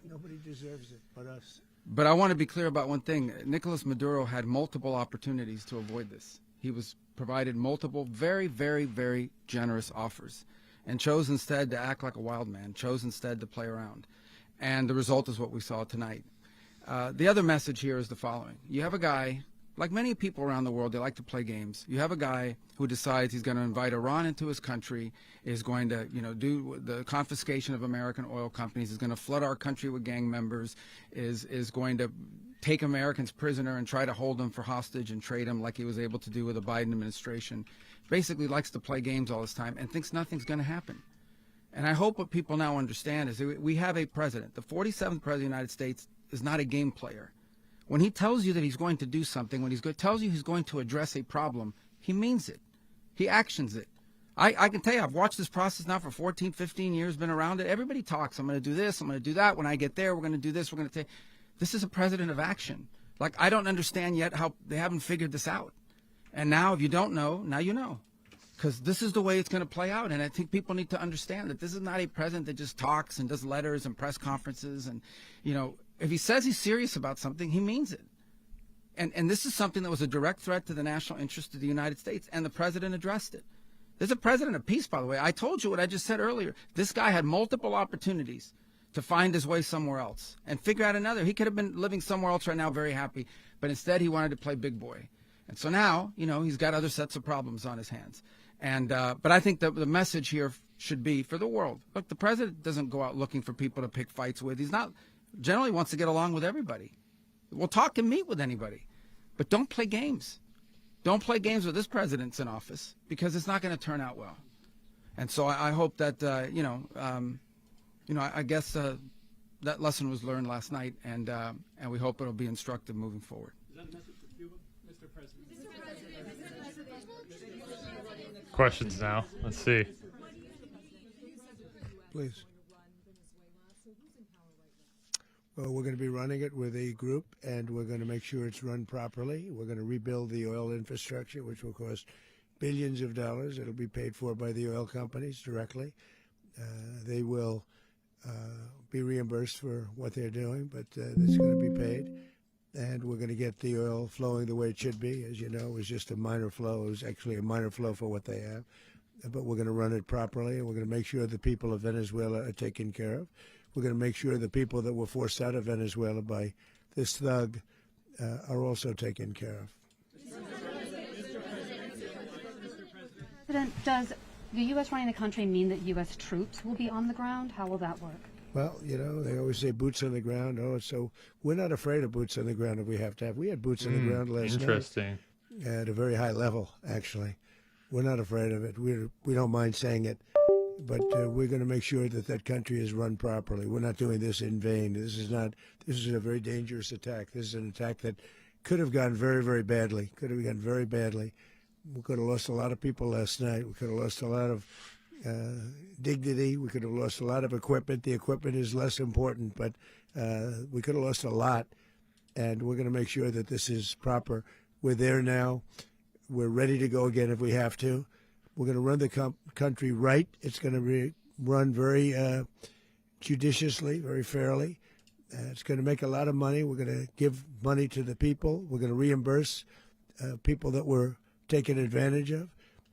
Nobody deserves it but us. But I want to be clear about one thing. Nicolás Maduro had multiple opportunities to avoid this. He was provided multiple very, very, very generous offers and chose instead to act like a wild man, chose instead to play around. And the result is what we saw tonight. The other message here is the following. You have a guy, like many people around the world, they like to play games. You have a guy who decides he's going to invite Iran into his country, is going to, do the confiscation of American oil companies, is going to flood our country with gang members, is going to take Americans prisoner and try to hold them for hostage and trade them like he was able to do with the Biden administration. Basically likes to play games all this time and thinks nothing's going to happen. And I hope what people now understand is that we have a president. The 47th president of the United States is not a game player. When he tells you that he's going to do something, when he tells you he's going to address a problem, he means it. He actions it. I can tell you, I've watched this process now for 14, 15 years, been around it. Everybody talks. I'm going to do this. I'm going to do that. When I get there, we're going to do this. We're going to take. This is a president of action. Like, I don't understand yet how they haven't figured this out. And now, if you don't know, now you know. Because this is the way it's going to play out. And I think people need to understand that this is not a president that just talks and does letters and press conferences. And, if he says he's serious about something, he means it. And this is something that was a direct threat to the national interest of the United States, and the president addressed it. There's a president of peace, by the way. I told you what I just said earlier. This guy had multiple opportunities to find his way somewhere else and figure out another. He could have been living somewhere else right now, very happy, but instead he wanted to play big boy. And so now, he's got other sets of problems on his hands. And but I think the message here should be for the world. Look, the president doesn't go out looking for people to pick fights with. He's not generally wants to get along with everybody. We'll talk and meet with anybody, but don't play games. Don't play games with this president's in office, because it's not going to turn out well. And so I hope that I guess that lesson was learned last night, and we hope it'll be instructive moving forward. Is that a message for Cuba, Mr. President? Questions now. Let's see. Please. Well, we're going to be running it with a group, and we're going to make sure it's run properly. We're going to rebuild the oil infrastructure, which will cost billions of dollars. It'll be paid for by the oil companies directly. They will be reimbursed for what they're doing, but it's going to be paid. And we're going to get the oil flowing the way it should be. As you know, it was just a minor flow. It was actually a minor flow for what they have. But we're going to run it properly, and we're going to make sure the people of Venezuela are taken care of. We're going to make sure the people that were forced out of Venezuela by this thug are also taken care of. President, does the U.S. running the country mean that U.S. troops will be on the ground? How will that work? Well, you know, they always say boots on the ground. Oh, so we're not afraid of boots on the ground if we have to have. We had boots on the ground last Interesting. night at a very high level, actually. We're not afraid of it. We don't mind saying it, but we're going to make sure that that country is run properly. We're not doing this in vain. This is a very dangerous attack. This is an attack that could have gone very, very badly. Could have gone very badly. We could have lost a lot of people last night. We could have lost a lot of dignity. We could have lost a lot of equipment. The equipment is less important, but we could have lost a lot, and we're going to make sure that this is proper. We're there now. We're ready to go again if we have to. We're going to run the country right. It's going to be run very judiciously, very fairly. It's going to make a lot of money. We're going to give money to the people. We're going to reimburse people that were taken advantage of.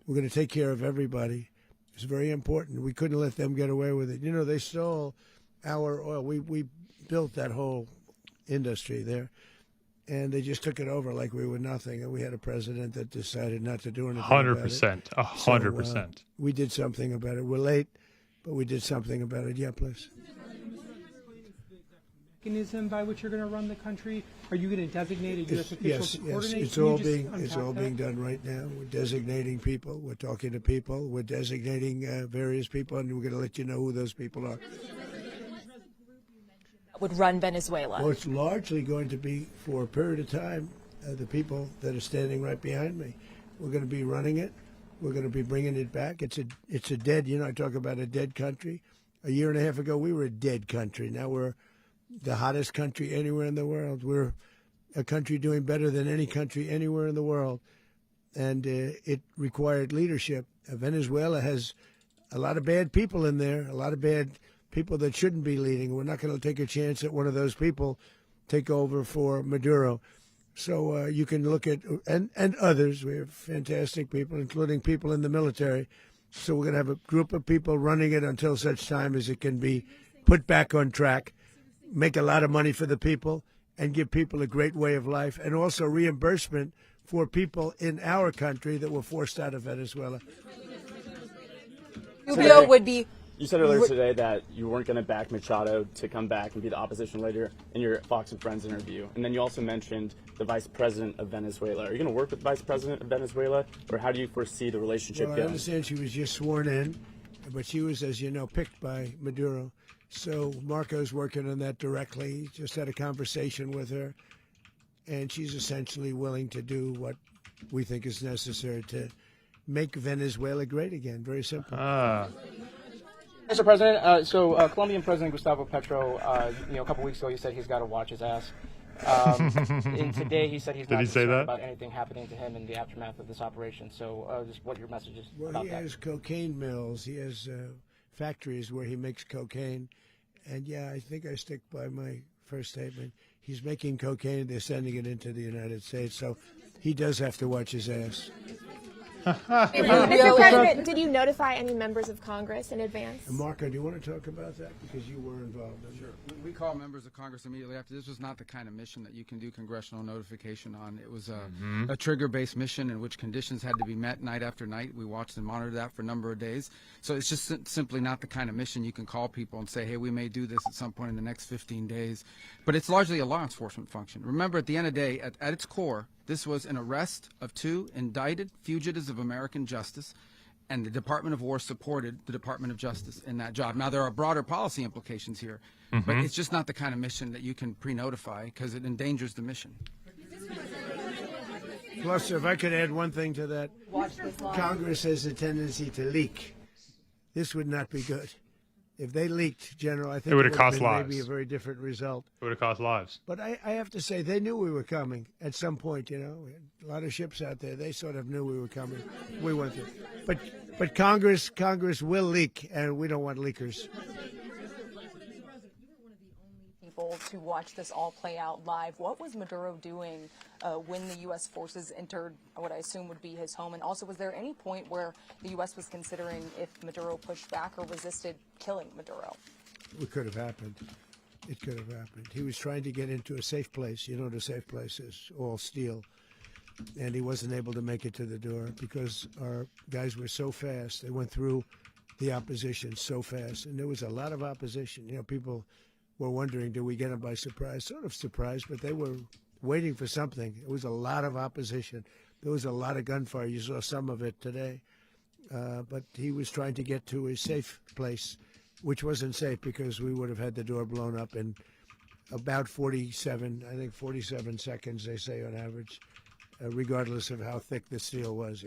We're going to take care of everybody. It's very important. We couldn't let them get away with it. You know, they stole our oil. We built that whole industry there, and they just took it over like we were nothing. And we had a president that decided not to do anything 100%. 100%. So, we did something about it. We're late, but we did something about it. Yeah, please. Mechanism by which you're going to run the country? Are you going to designate a U.S. official Yes, to coordinate? Yes, it's all being done right now. We're designating people. We're talking to people. We're designating various people, and we're going to let you know who those people are. Would run Venezuela? Well, it's largely going to be for a period of time. The people that are standing right behind me. We're going to be running it. We're going to be bringing it back. It's a dead. You know, I talk about a dead country. A year and a half ago, we were a dead country. Now we're the hottest country anywhere in the world. We're a country doing better than any country anywhere in the world. And it required leadership. Venezuela has a lot of bad people in there, a lot of bad people that shouldn't be leading. We're not going to take a chance that one of those people take over for Maduro. So you can look at, and others, we have fantastic people, including people in the military. So we're going to have a group of people running it until such time as it can be put back on track, make a lot of money for the people, and give people a great way of life, and also reimbursement for people in our country that were forced out of Venezuela. Rubio would be. You said earlier today that you weren't going to back Machado to come back and be the opposition leader in your Fox and Friends interview. And then you also mentioned the vice president of Venezuela. Are you going to work with the vice president of Venezuela, or how do you foresee the relationship going? I understand she was just sworn in, but she was, as you know, picked by Maduro. So Marco's working on that directly. Just had a conversation with her, and she's essentially willing to do what we think is necessary to make Venezuela great again. Very simple. Mr. President, Colombian President Gustavo Petro, a couple weeks ago, he said he's got to watch his ass. And today he said he's not concerned about anything happening to him in the aftermath of this operation. So just what your message is about that. Well, he has cocaine mills. He has factories where he makes cocaine. And, yeah, I think I stick by my first statement. He's making cocaine. They're sending it into the United States. So he does have to watch his ass. Mr. President, did you notify any members of Congress in advance? Marco, do you want to talk about that? Because you were involved in it. Sure. We called members of Congress immediately after. This was not the kind of mission that you can do congressional notification on. It was a trigger-based mission in which conditions had to be met night after night. We watched and monitored that for a number of days. So it's just simply not the kind of mission you can call people and say, hey, we may do this at some point in the next 15 days. But it's largely a law enforcement function. Remember, at the end of the day, at its core, this was an arrest of 2 indicted fugitives of American justice, and the Department of War supported the Department of Justice in that job. Now, there are broader policy implications here, but it's just not the kind of mission that you can pre-notify because it endangers the mission. Plus, if I could add one thing to that, Congress has a tendency to leak. This would not be good. If they leaked, General, I think it would have cost lives. Maybe a very different result. It would have cost lives. But I have to say, they knew we were coming at some point. You know, we had a lot of ships out there. They sort of knew we were coming. We went through. But Congress will leak, and we don't want leakers. To watch this all play out live. What was Maduro doing when the U.S. forces entered what I assume would be his home? And also, was there any point where the U.S. was considering if Maduro pushed back or resisted killing Maduro? It could have happened. It could have happened. He was trying to get into a safe place. You know what a safe place is? All steel. and he wasn't able to make it to the door because our guys were so fast. They went through the opposition so fast, and there was a lot of opposition. You know, people were wondering, do we get them by surprise? Sort of surprised, but they were waiting for something. It was a lot of opposition. There was a lot of gunfire. You saw some of it today. But he was trying to get to a safe place, which wasn't safe because we would have had the door blown up in about 47 seconds, they say on average, regardless of how thick the steel was.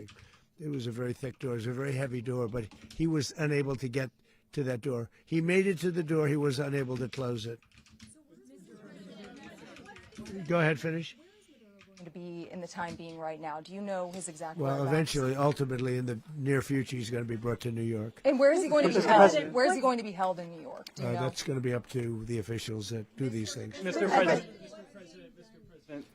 It was a very thick door. It was a very heavy door, but he was unable to get to that door. He made it to the door. He was unable to close it. Go ahead, finish. To be in the time being right now, do you know his exact Well, whereabouts? eventually, ultimately, in the near future, he's going to be brought to New York. And where is he going to be held? Where is he going to be held in New York? Do you know? That's going to be up to the officials that do these things. Mr. President,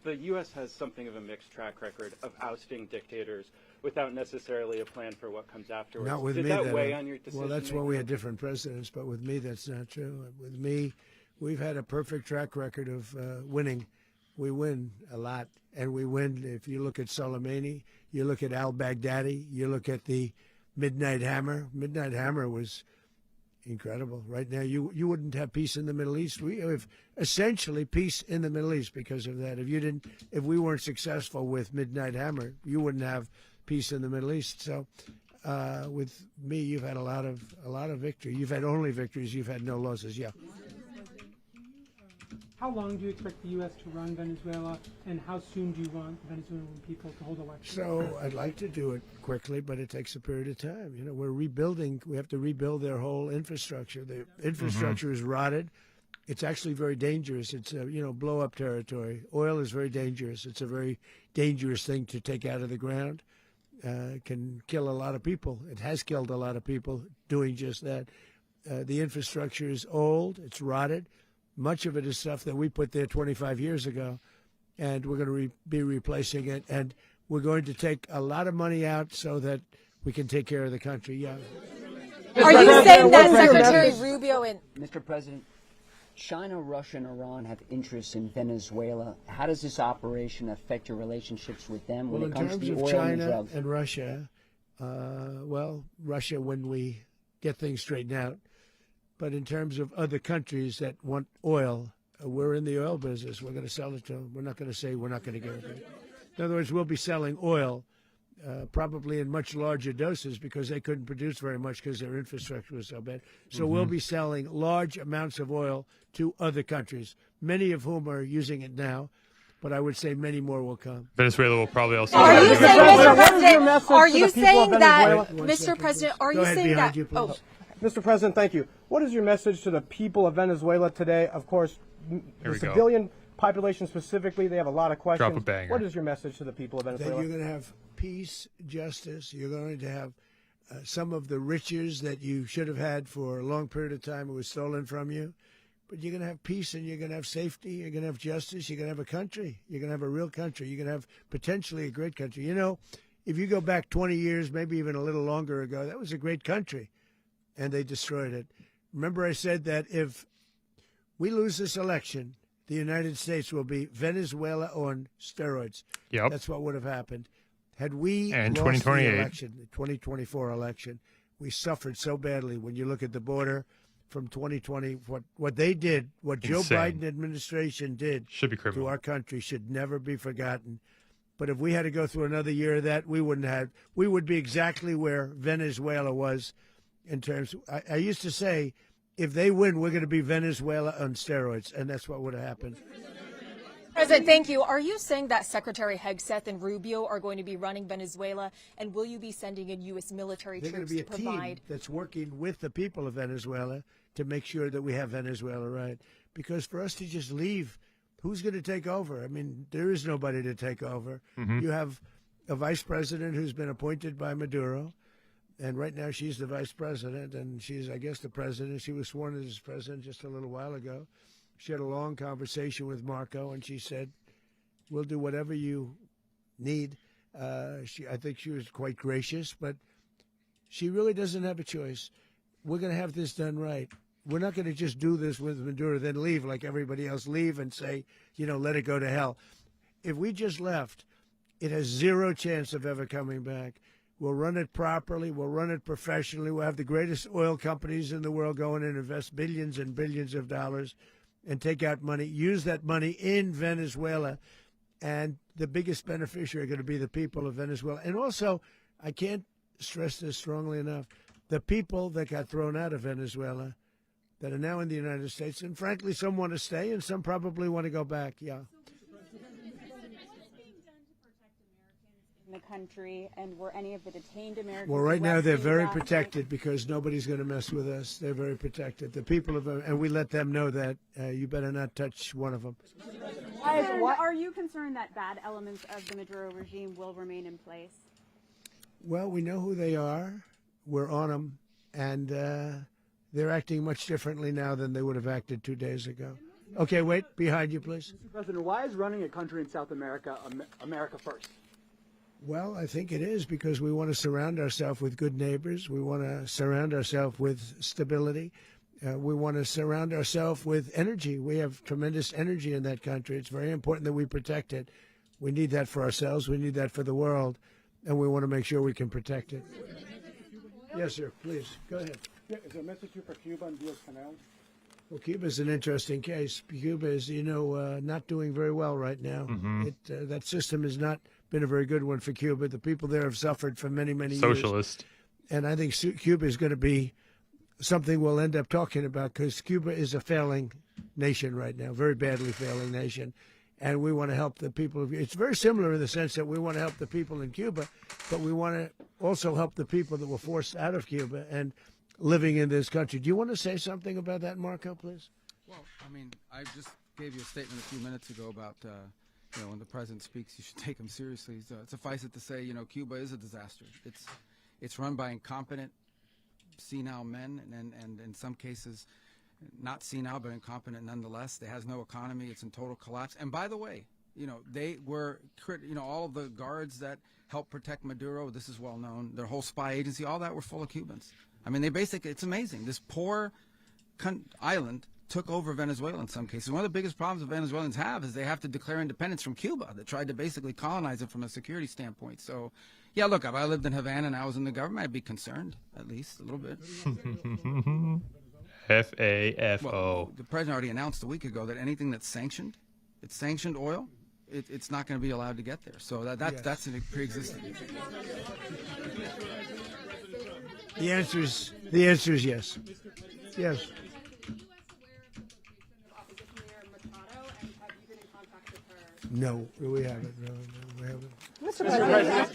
the U.S. has something of a mixed track record of ousting dictators without necessarily a plan for what comes afterwards. Not with Did me. that weigh on your decision? Well, that's when we had different presidents, but with me, that's not true. With me, we've had a perfect track record of winning. We win a lot, and we win. If you look at Soleimani, you look at al-Baghdadi, you look at the Midnight Hammer. Midnight Hammer was incredible. Right now, you wouldn't have peace in the Middle East. We have essentially peace in the Middle East because of that. If we weren't successful with Midnight Hammer, you wouldn't have peace in the Middle East. So, with me, you've had a lot of victory. You've had only victories. You've had no losses. Yeah. How long do you expect the U.S. to run Venezuela, and how soon do you want Venezuelan people to hold elections? So I'd like to do it quickly, but it takes a period of time. You know, we're rebuilding. We have to rebuild their whole infrastructure. The infrastructure is rotted. It's actually very dangerous. It's blow-up territory. Oil is very dangerous. It's a very dangerous thing to take out of the ground. It can kill a lot of people. It has killed a lot of people doing just that. The infrastructure is old. It's rotted. Much of it is stuff that we put there 25 years ago, and we're going to be replacing it. And we're going to take a lot of money out so that we can take care of the country. Yeah. Are you saying that Secretary Rubio and Mr. President, China, Russia, and Iran have interests in Venezuela. How does this operation affect your relationships with them when it comes to the oil and drugs? In terms of China and Russia, Russia, when we get things straightened out. But in terms of other countries that want oil, we're in the oil business. We're going to sell it to them. We're not going to say we're not going to give it. In other words, we'll be selling oil probably in much larger doses because they couldn't produce very much because their infrastructure was so bad. So we'll be selling large amounts of oil to other countries, many of whom are using it now. But I would say many more will come. Venezuela will probably also. Are you saying, Mr. President? Are you saying that, Mr. President? Are you saying that? Oh. Mr. President, thank you. What is your message to the people of Venezuela today? Of course, the civilian population specifically, they have a lot of questions. Drop a banger. What is your message to the people of Venezuela? That you're going to have peace, justice. You're going to have some of the riches that you should have had for a long period of time. It was stolen from you. But you're going to have peace, and you're going to have safety. You're going to have justice. You're going to have a country. You're going to have a real country. You're going to have potentially a great country. You know, if you go back 20 years, maybe even a little longer ago, that was a great country. And they destroyed it. Remember I said that if we lose this election, the United States will be Venezuela on steroids. Yep. That's what would have happened. Had we and lost the election, the 2024 election, we suffered so badly when you look at the border from 2020. What they did, what Joe Biden administration did should be criminal. To our country should never be forgotten. But if we had to go through another year of that, we would be exactly where Venezuela was. In terms, I used to say, if they win, we're going to be Venezuela on steroids, and that's what would have happened. President, thank you. Are you saying that Secretary Hegseth and Rubio are going to be running Venezuela, and will you be sending in U.S. military troops to provide? They're going to be a team that's working with the people of Venezuela to make sure that we have Venezuela right. Because for us to just leave, who's going to take over? I mean, there is nobody to take over. You have a vice president who's been appointed by Maduro. And right now she's the vice president, and she's, I guess, the president. She was sworn in as president just a little while ago. She had a long conversation with Marco, and she said, we'll do whatever you need. I think she was quite gracious, but she really doesn't have a choice. We're going to have this done right. We're not going to just do this with Maduro, then leave like everybody else, leave and say, let it go to hell. If we just left, It has zero chance of ever coming back. We'll run it properly. We'll run it professionally. We'll have the greatest oil companies in the world go in and invest billions and billions of dollars and take out money, use that money in Venezuela. And the biggest beneficiary are going to be the people of Venezuela. And also, I can't stress this strongly enough, the people that got thrown out of Venezuela that are now in the United States, and frankly, some want to stay and some probably want to go back, yeah. In the country, and were any of the detained Americans? Well, right now they're arrested very last night? protected because nobody's going to mess with us. They're very protected. The people of, and we let them know that you better not touch one of them. And are you concerned that bad elements of the Maduro regime will remain in place? Well, we know who they are. We're on them, and they're acting much differently now than they would have acted 2 days ago. Okay, wait, behind you, please. Mr. President, why is running a country in South America America first? Well, I think it is because we want to surround ourselves with good neighbors. We want to surround ourselves with stability. We want to surround ourselves with energy. We have tremendous energy in that country. It's very important that we protect it. We need that for ourselves. We need that for the world. And we want to make sure we can protect it. Yes, sir. Please, go ahead. Yeah, is there a message here for Cuba and Diaz-Canel? Well, Cuba is an interesting case. Cuba is, not doing very well right now. That system has not been a very good one for Cuba. The people there have suffered for many, many years. Socialist. And I think Cuba is going to be something we'll end up talking about because Cuba is a failing nation right now, very badly failing nation. And we want to help the people. It's very similar in the sense that we want to help the people in Cuba, but we want to also help the people that were forced out of Cuba and living in this country. Do you want to say something about that, Marco, please? Well, I mean, I just gave you a statement a few minutes ago about, when the president speaks, you should take him seriously. So suffice it to say, Cuba is a disaster. It's run by incompetent, senile men, and in some cases, not senile, but incompetent nonetheless. It has no economy. It's in total collapse. And by the way, they were, all of the guards that helped protect Maduro, this is well known, their whole spy agency, all that were full of Cubans. I mean, it's amazing. This poor island took over Venezuela in some cases. One of the biggest problems the Venezuelans have is they have to declare independence from Cuba that tried to basically colonize it from a security standpoint. So, yeah, look, if I lived in Havana and I was in the government, I'd be concerned, at least a little bit. FAFO. Well, the president already announced a week ago that anything that's sanctioned, it's sanctioned oil, it's not going to be allowed to get there. So that's a pre-existing. The answer is yes. Yes. No, we haven't. No, we haven't. Mr. President.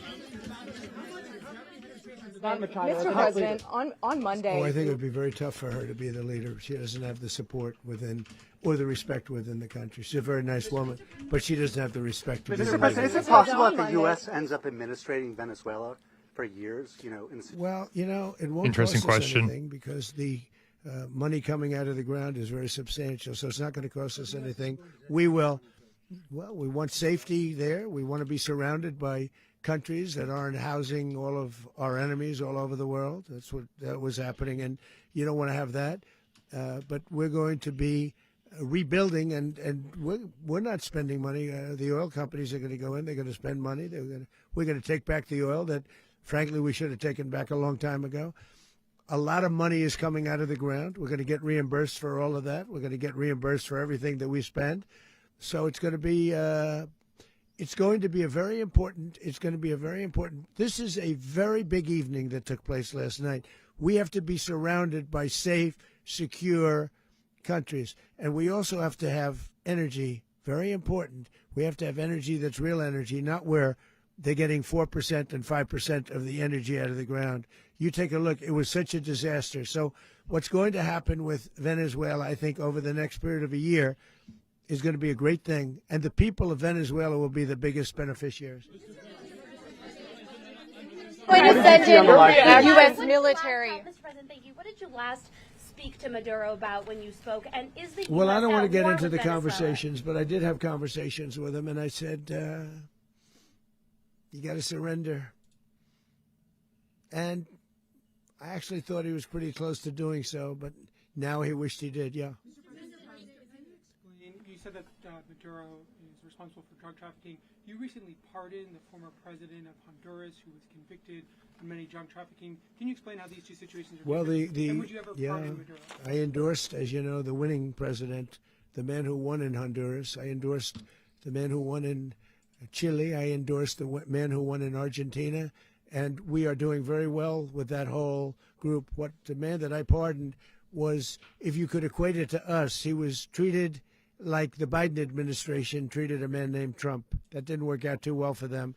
Mr. President, on Monday. Oh, I think it would be very tough for her to be the leader. She doesn't have the support within or the respect within the country. She's a very nice woman, but she doesn't have the respect. Mr. President, is it possible that the U.S. ends up administrating Venezuela for years? Well, it won't Interesting cost us question. anything because the money coming out of the ground is very substantial, so it's not going to cost us anything. We will. Well, we want safety there. We want to be surrounded by countries that aren't housing all of our enemies all over the world. That's what that was happening, and you don't want to have that. But we're going to be rebuilding, and we're not spending money. The oil companies are going to go in. They're going to spend money. We're going to take back the oil that, frankly, we should have taken back a long time ago. A lot of money is coming out of the ground. We're going to get reimbursed for all of that. We're going to get reimbursed for everything that we spend. So it's going to be a very important. This is a very big evening that took place last night. We have to be surrounded by safe, secure countries, and we also have to have energy. Very important. We have to have energy that's real energy, not where they're getting 4% and 5% of the energy out of the ground. You take a look. It was such a disaster. So what's going to happen with Venezuela, I think, over the next period of a year is going to be a great thing, and the people of Venezuela will be the biggest beneficiaries. Going to send in the U.S. military. Mr. President, thank you. What did you last speak to Maduro about when you spoke? And is the Well, US I don't want to get war into with the Venezuela? conversations, but I did have conversations with him, and I said, you got to surrender. And I actually thought he was pretty close to doing so, but now he wished he did, yeah. You said that Maduro is responsible for drug trafficking. You recently pardoned the former president of Honduras, who was convicted of many drug trafficking. Can you explain how these two situations are different? And would you ever pardon Maduro? I endorsed, as you know, the winning president, the man who won in Honduras. I endorsed the man who won in Chile. I endorsed the man who won in Argentina. And we are doing very well with that whole group. What the man that I pardoned was, if you could equate it to us, he was treated like the Biden administration treated a man named Trump. That didn't work out too well for them.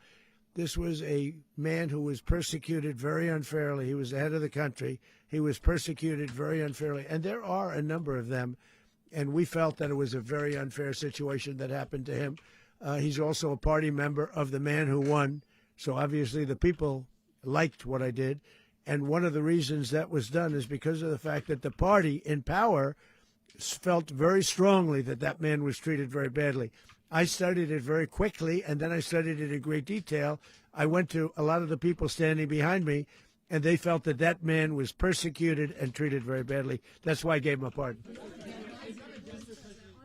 This was a man who was persecuted very unfairly. He was the head of the country. He was persecuted very unfairly. And there are a number of them. And we felt that it was a very unfair situation that happened to him. He's also a party member of the man who won. So obviously the people liked what I did. And one of the reasons that was done is because of the fact that the party in power felt very strongly that that man was treated very badly. I studied it very quickly, and then I studied it in great detail. I went to a lot of the people standing behind me, and they felt that that man was persecuted and treated very badly. That's why I gave him a pardon.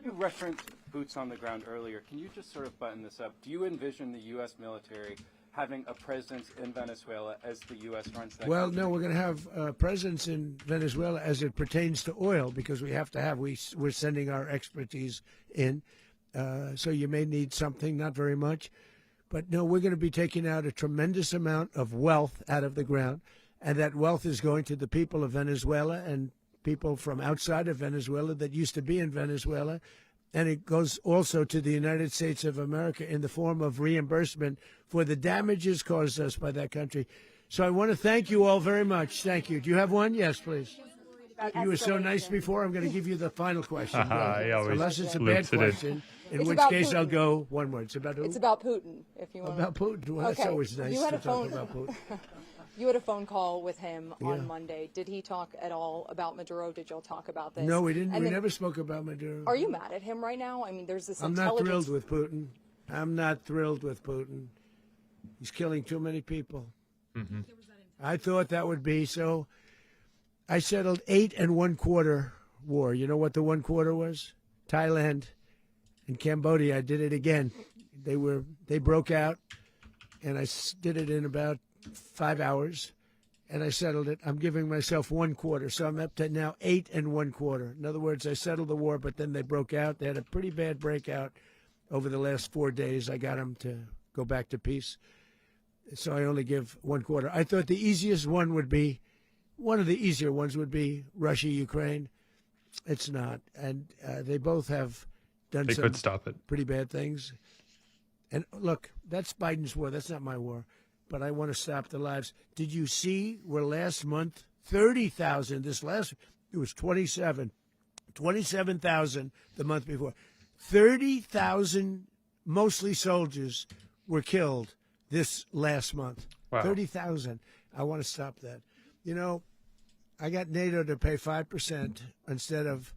You referenced boots on the ground earlier. Can you just sort of button this up? Do you envision the U.S. military having a presence in Venezuela as the U.S. runs that Well, country? no, we're going to have a presence in Venezuela as it pertains to oil, because we have to have, we're sending our expertise in. So you may need something, not very much. But no, we're going to be taking out a tremendous amount of wealth out of the ground. And that wealth is going to the people of Venezuela and people from outside of Venezuela that used to be in Venezuela. And it goes also to the United States of America in the form of reimbursement for the damages caused us by that country. So I want to thank you all very much. Thank you. Do you have one? Yes, please. You were so nice before. I'm going to give you the final question. Unless it's a bad question, in which case I'll go one word. It's about who? It's about Putin, if you want. About Putin. Well, that's always nice to talk about Putin. You had a phone call with him on Monday. Did he talk at all about Maduro? Did y'all talk about this? No, we didn't. We never spoke about Maduro. Are you mad at him right now? I mean, there's this I'm not thrilled with Putin. I'm not thrilled with Putin. He's killing too many people. Mm-hmm. I thought that would be so. I settled 8 1/4 war. You know what the 1/4 was? Thailand and Cambodia. I did it again. They broke out, and I did it in about 5 hours, and I settled it. I'm giving myself 1/4, so I'm up to now 8 1/4. In other words, I settled the war, but then they broke out. They had a pretty bad breakout over the last 4 days. I got them to go back to peace, so I only give 1/4. I thought the easiest one would be, one of the easier ones would be Russia, Ukraine. It's not, and they both have done They some could stop it. pretty bad things. And look, that's Biden's war. That's not my war. But I want to stop the lives. Did you see where last month, 30,000, it was 27,000 the month before. 30,000, mostly soldiers, were killed this last month. Wow. 30,000. I want to stop that. You know, I got NATO to pay 5% instead of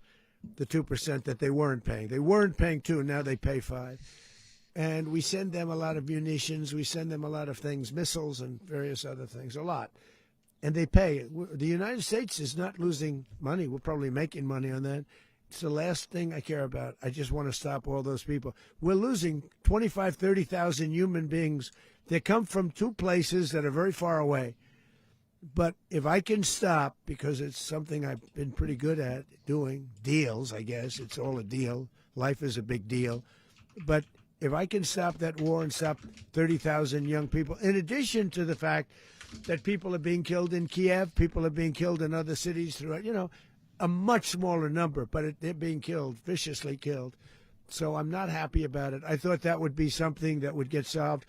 the 2% that they weren't paying. They weren't paying 2, now they pay 5. And we send them a lot of munitions. We send them a lot of things, missiles and various other things, a lot. And they pay. The United States is not losing money. We're probably making money on that. It's the last thing I care about. I just want to stop all those people. We're losing 25,000, 30,000 human beings that come from 2 places that are very far away. But if I can stop, because it's something I've been pretty good at doing, deals, I guess. It's all a deal. Life is a big deal. But if I can stop that war and stop 30,000 young people, in addition to the fact that people are being killed in Kiev, people are being killed in other cities throughout, a much smaller number, but they're being killed, viciously killed. So I'm not happy about it. I thought that would be something that would get solved.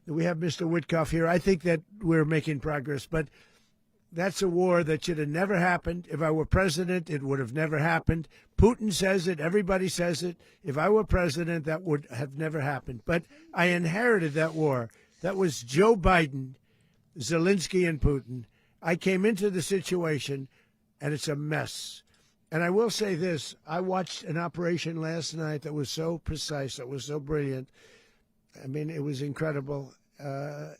We have Mr. Witkoff here. I think that we're making progress, but that's a war that should have never happened. If I were president, it would have never happened. Putin says it. Everybody says it. If I were president, that would have never happened. But I inherited that war. That was Joe Biden, Zelensky, and Putin. I came into the situation, and it's a mess. And I will say this. I watched an operation last night that was so precise, that was so brilliant. I mean, it was incredible.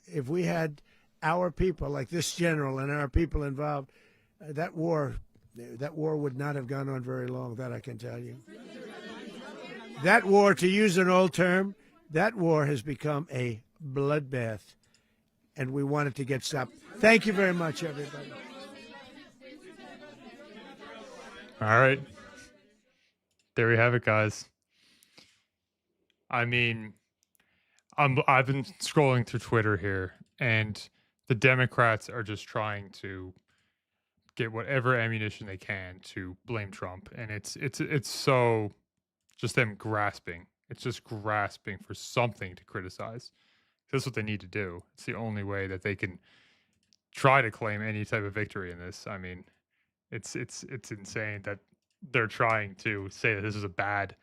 If we had our people, like this general and our people involved, that war would not have gone on very long, that I can tell you. That war, to use an old term, that war has become a bloodbath, and we want it to get stopped. Thank you very much, everybody. All right. There we have it, guys. I mean, I've been scrolling through Twitter here, and the Democrats are just trying to get whatever ammunition they can to blame Trump, and it's so just them grasping. It's just grasping for something to criticize. That's what they need to do. It's the only way that they can try to claim any type of victory in this. I mean, it's insane that they're trying to say that this is a bad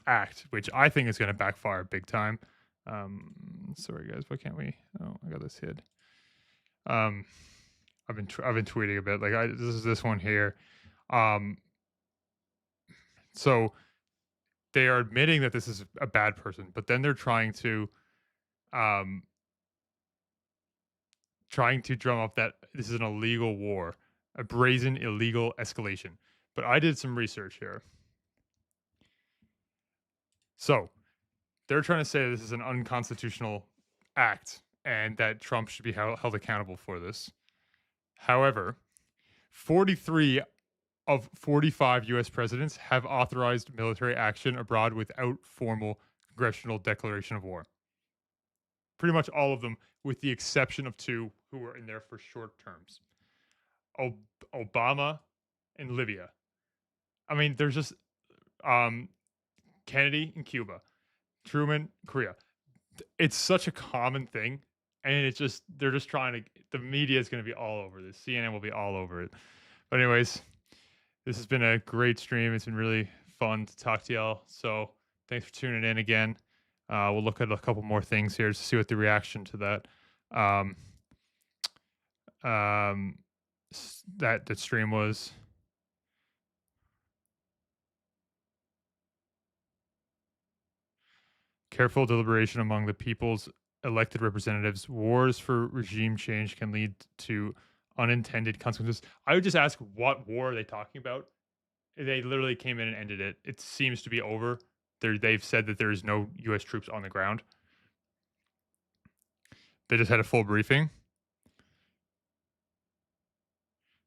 act, which I think is going to backfire big time. Sorry guys, why can't we? Oh, I got this hid. I've been tweeting a bit. Like this is this one here. So they are admitting that this is a bad person, but then they're trying to drum up that this is an illegal war, a brazen illegal escalation. But I did some research here. So they're trying to say this is an unconstitutional act and that Trump should be held accountable for this. However, 43 of 45 U.S. presidents have authorized military action abroad without formal congressional declaration of war. Pretty much all of them, with the exception of 2 who were in there for short terms. Obama and Libya. I mean, there's just Kennedy in Cuba, Truman, Korea. It's such a common thing, and it's just they're just trying to. The media is going to be all over this. CNN will be all over it. But anyways, this has been a great stream. It's been really fun to talk to y'all. So thanks for tuning in again. We'll look at a couple more things here to see what the reaction to that stream was. Careful deliberation among the people's elected representatives. Wars for regime change can lead to unintended consequences. I would just ask, what war are they talking about? They literally came in and ended it. It seems to be over. They've said that there is no U.S. troops on the ground. They just had a full briefing.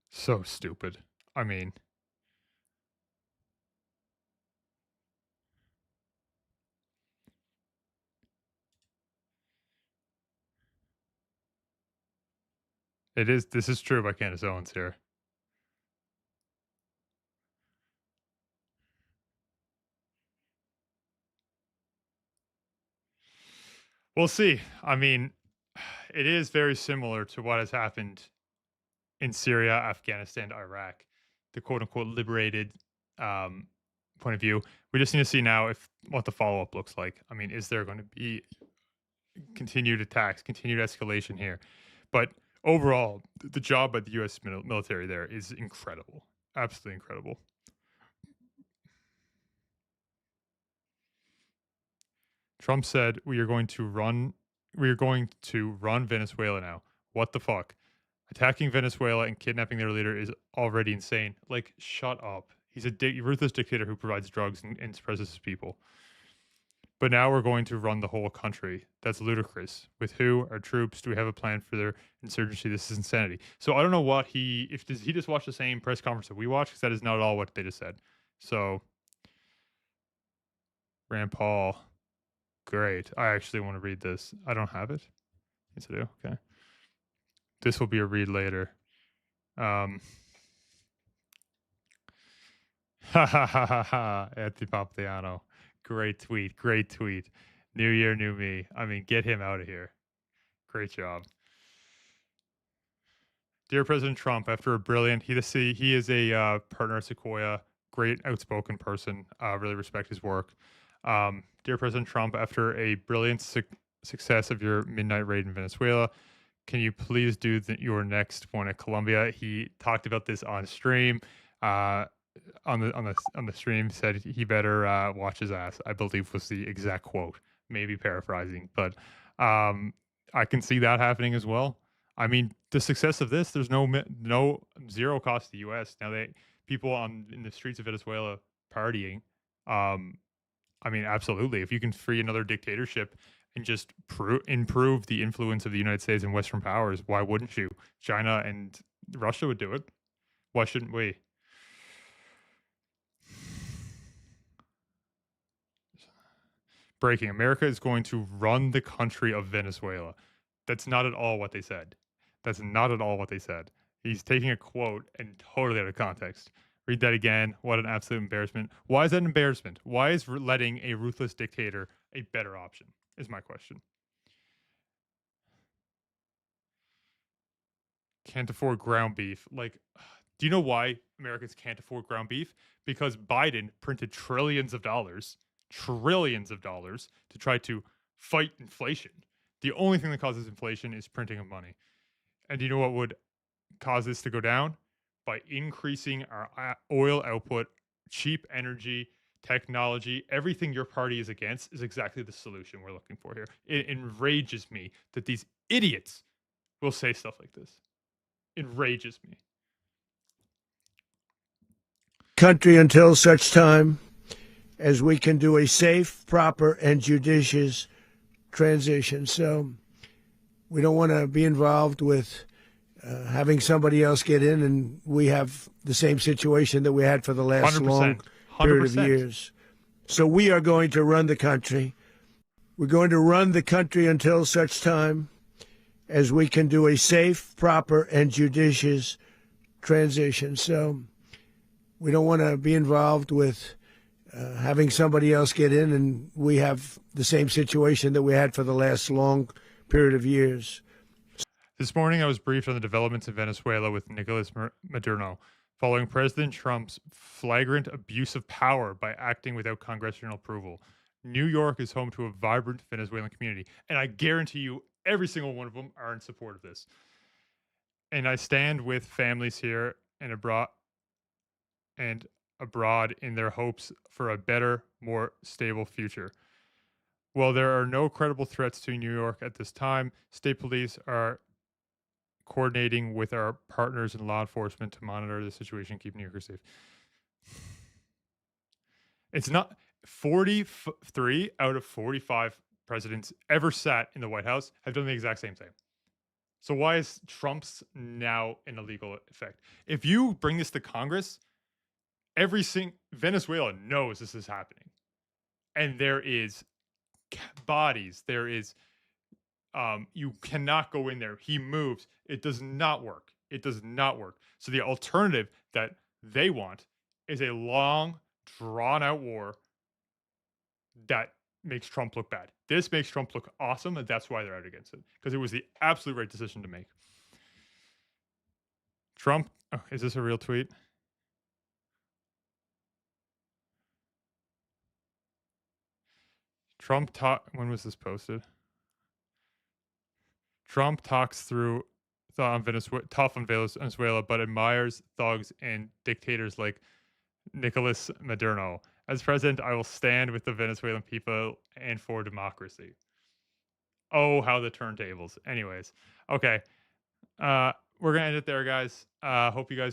So stupid. I mean, it is. This is true by Candace Owens here. We'll see. I mean, it is very similar to what has happened in Syria, Afghanistan, Iraq, the quote-unquote liberated point of view. We just need to see now what the follow-up looks like. I mean, is there going to be continued attacks, continued escalation here? But overall, the job by the U.S. military there is incredible, absolutely incredible. Trump said, we are going to run Venezuela now. What the fuck? Attacking Venezuela and kidnapping their leader is already insane. Like, shut up. He's a ruthless dictator who provides drugs and suppresses his people. But now we're going to run the whole country. That's ludicrous. With who? Our troops? Do we have a plan for their insurgency? This is insanity. So I don't know what does he just watch the same press conference that we watch? Because that is not at all what they just said. So, Rand Paul. Great. I actually want to read this. I don't have it. Yes, I do. Okay. This will be a read later. Ha ha ha ha ha. Antipapiano. Great tweet. Great tweet. New year, new me. I mean, get him out of here. Great job. Dear President Trump, after a brilliant, he is a partner at Sequoia, great outspoken person. Really respect his work. Dear President Trump, after a brilliant success of your midnight raid in Venezuela, can you please do your next one at Colombia? He talked about this on stream. On the stream, said he better watch his ass, I believe was the exact quote. Maybe paraphrasing, but I can see that happening as well. I mean, the success of this, there's no zero cost to the U.S. Now people in the streets of Venezuela partying. I mean, absolutely. If you can free another dictatorship and just improve the influence of the United States and Western powers, why wouldn't you? China and Russia would do it. Why shouldn't we? Breaking. America is going to run the country of Venezuela. That's not at all what they said. That's not at all what they said. He's taking a quote and totally out of context. Read that again. What an absolute embarrassment. Why is that an embarrassment? Why is letting a ruthless dictator a better option? Is my question. Can't afford ground beef. Like, do you know why Americans can't afford ground beef? Because Biden printed trillions of dollars to try to fight inflation. The only thing that causes inflation is printing of money. And do you know what would cause this to go down? By increasing our oil output, cheap energy, technology, everything your party is against is exactly the solution we're looking for here. It enrages me that these idiots will say stuff like this. Enrages me. Country until such time as we can do a safe, proper, and judicious transition. So we don't want to be involved with having somebody else get in, and we have the same situation that we had for the last 100%, long period of 100%. years. So we are going to run the country. We're going to run the country until such time as we can do a safe, proper, and judicious transition. So we don't want to be involved with having somebody else get in, and we have the same situation that we had for the last long period of years. This morning, I was briefed on the developments in Venezuela with Nicolás Maduro, following President Trump's flagrant abuse of power by acting without congressional approval. New York is home to a vibrant Venezuelan community, and I guarantee you every single one of them are in support of this. And I stand with families here and abroad in their hopes for a better, more stable future. While there are no credible threats to New York at this time, state police are coordinating with our partners in law enforcement to monitor the situation, keep New Yorkers safe. It's not 43 out of 45 presidents ever sat in the White House have done the exact same thing. So why is Trump's now in a legal effect? If you bring this to Congress, Venezuela knows this is happening. And there is bodies, there is you cannot go in there. He moves. It does not work. It does not work. So the alternative that they want is a long, drawn-out war that makes Trump look bad. This makes Trump look awesome, and that's why they're out against it. Because it was the absolute right decision to make. Trump, is this a real tweet? Trump when was this posted? Trump talks through tough on Venezuela, but admires thugs and dictators like Nicolás Maduro. As president, I will stand with the Venezuelan people and for democracy. Oh, how the turntables. Anyways, okay. We're going to end it there, guys. Hope you guys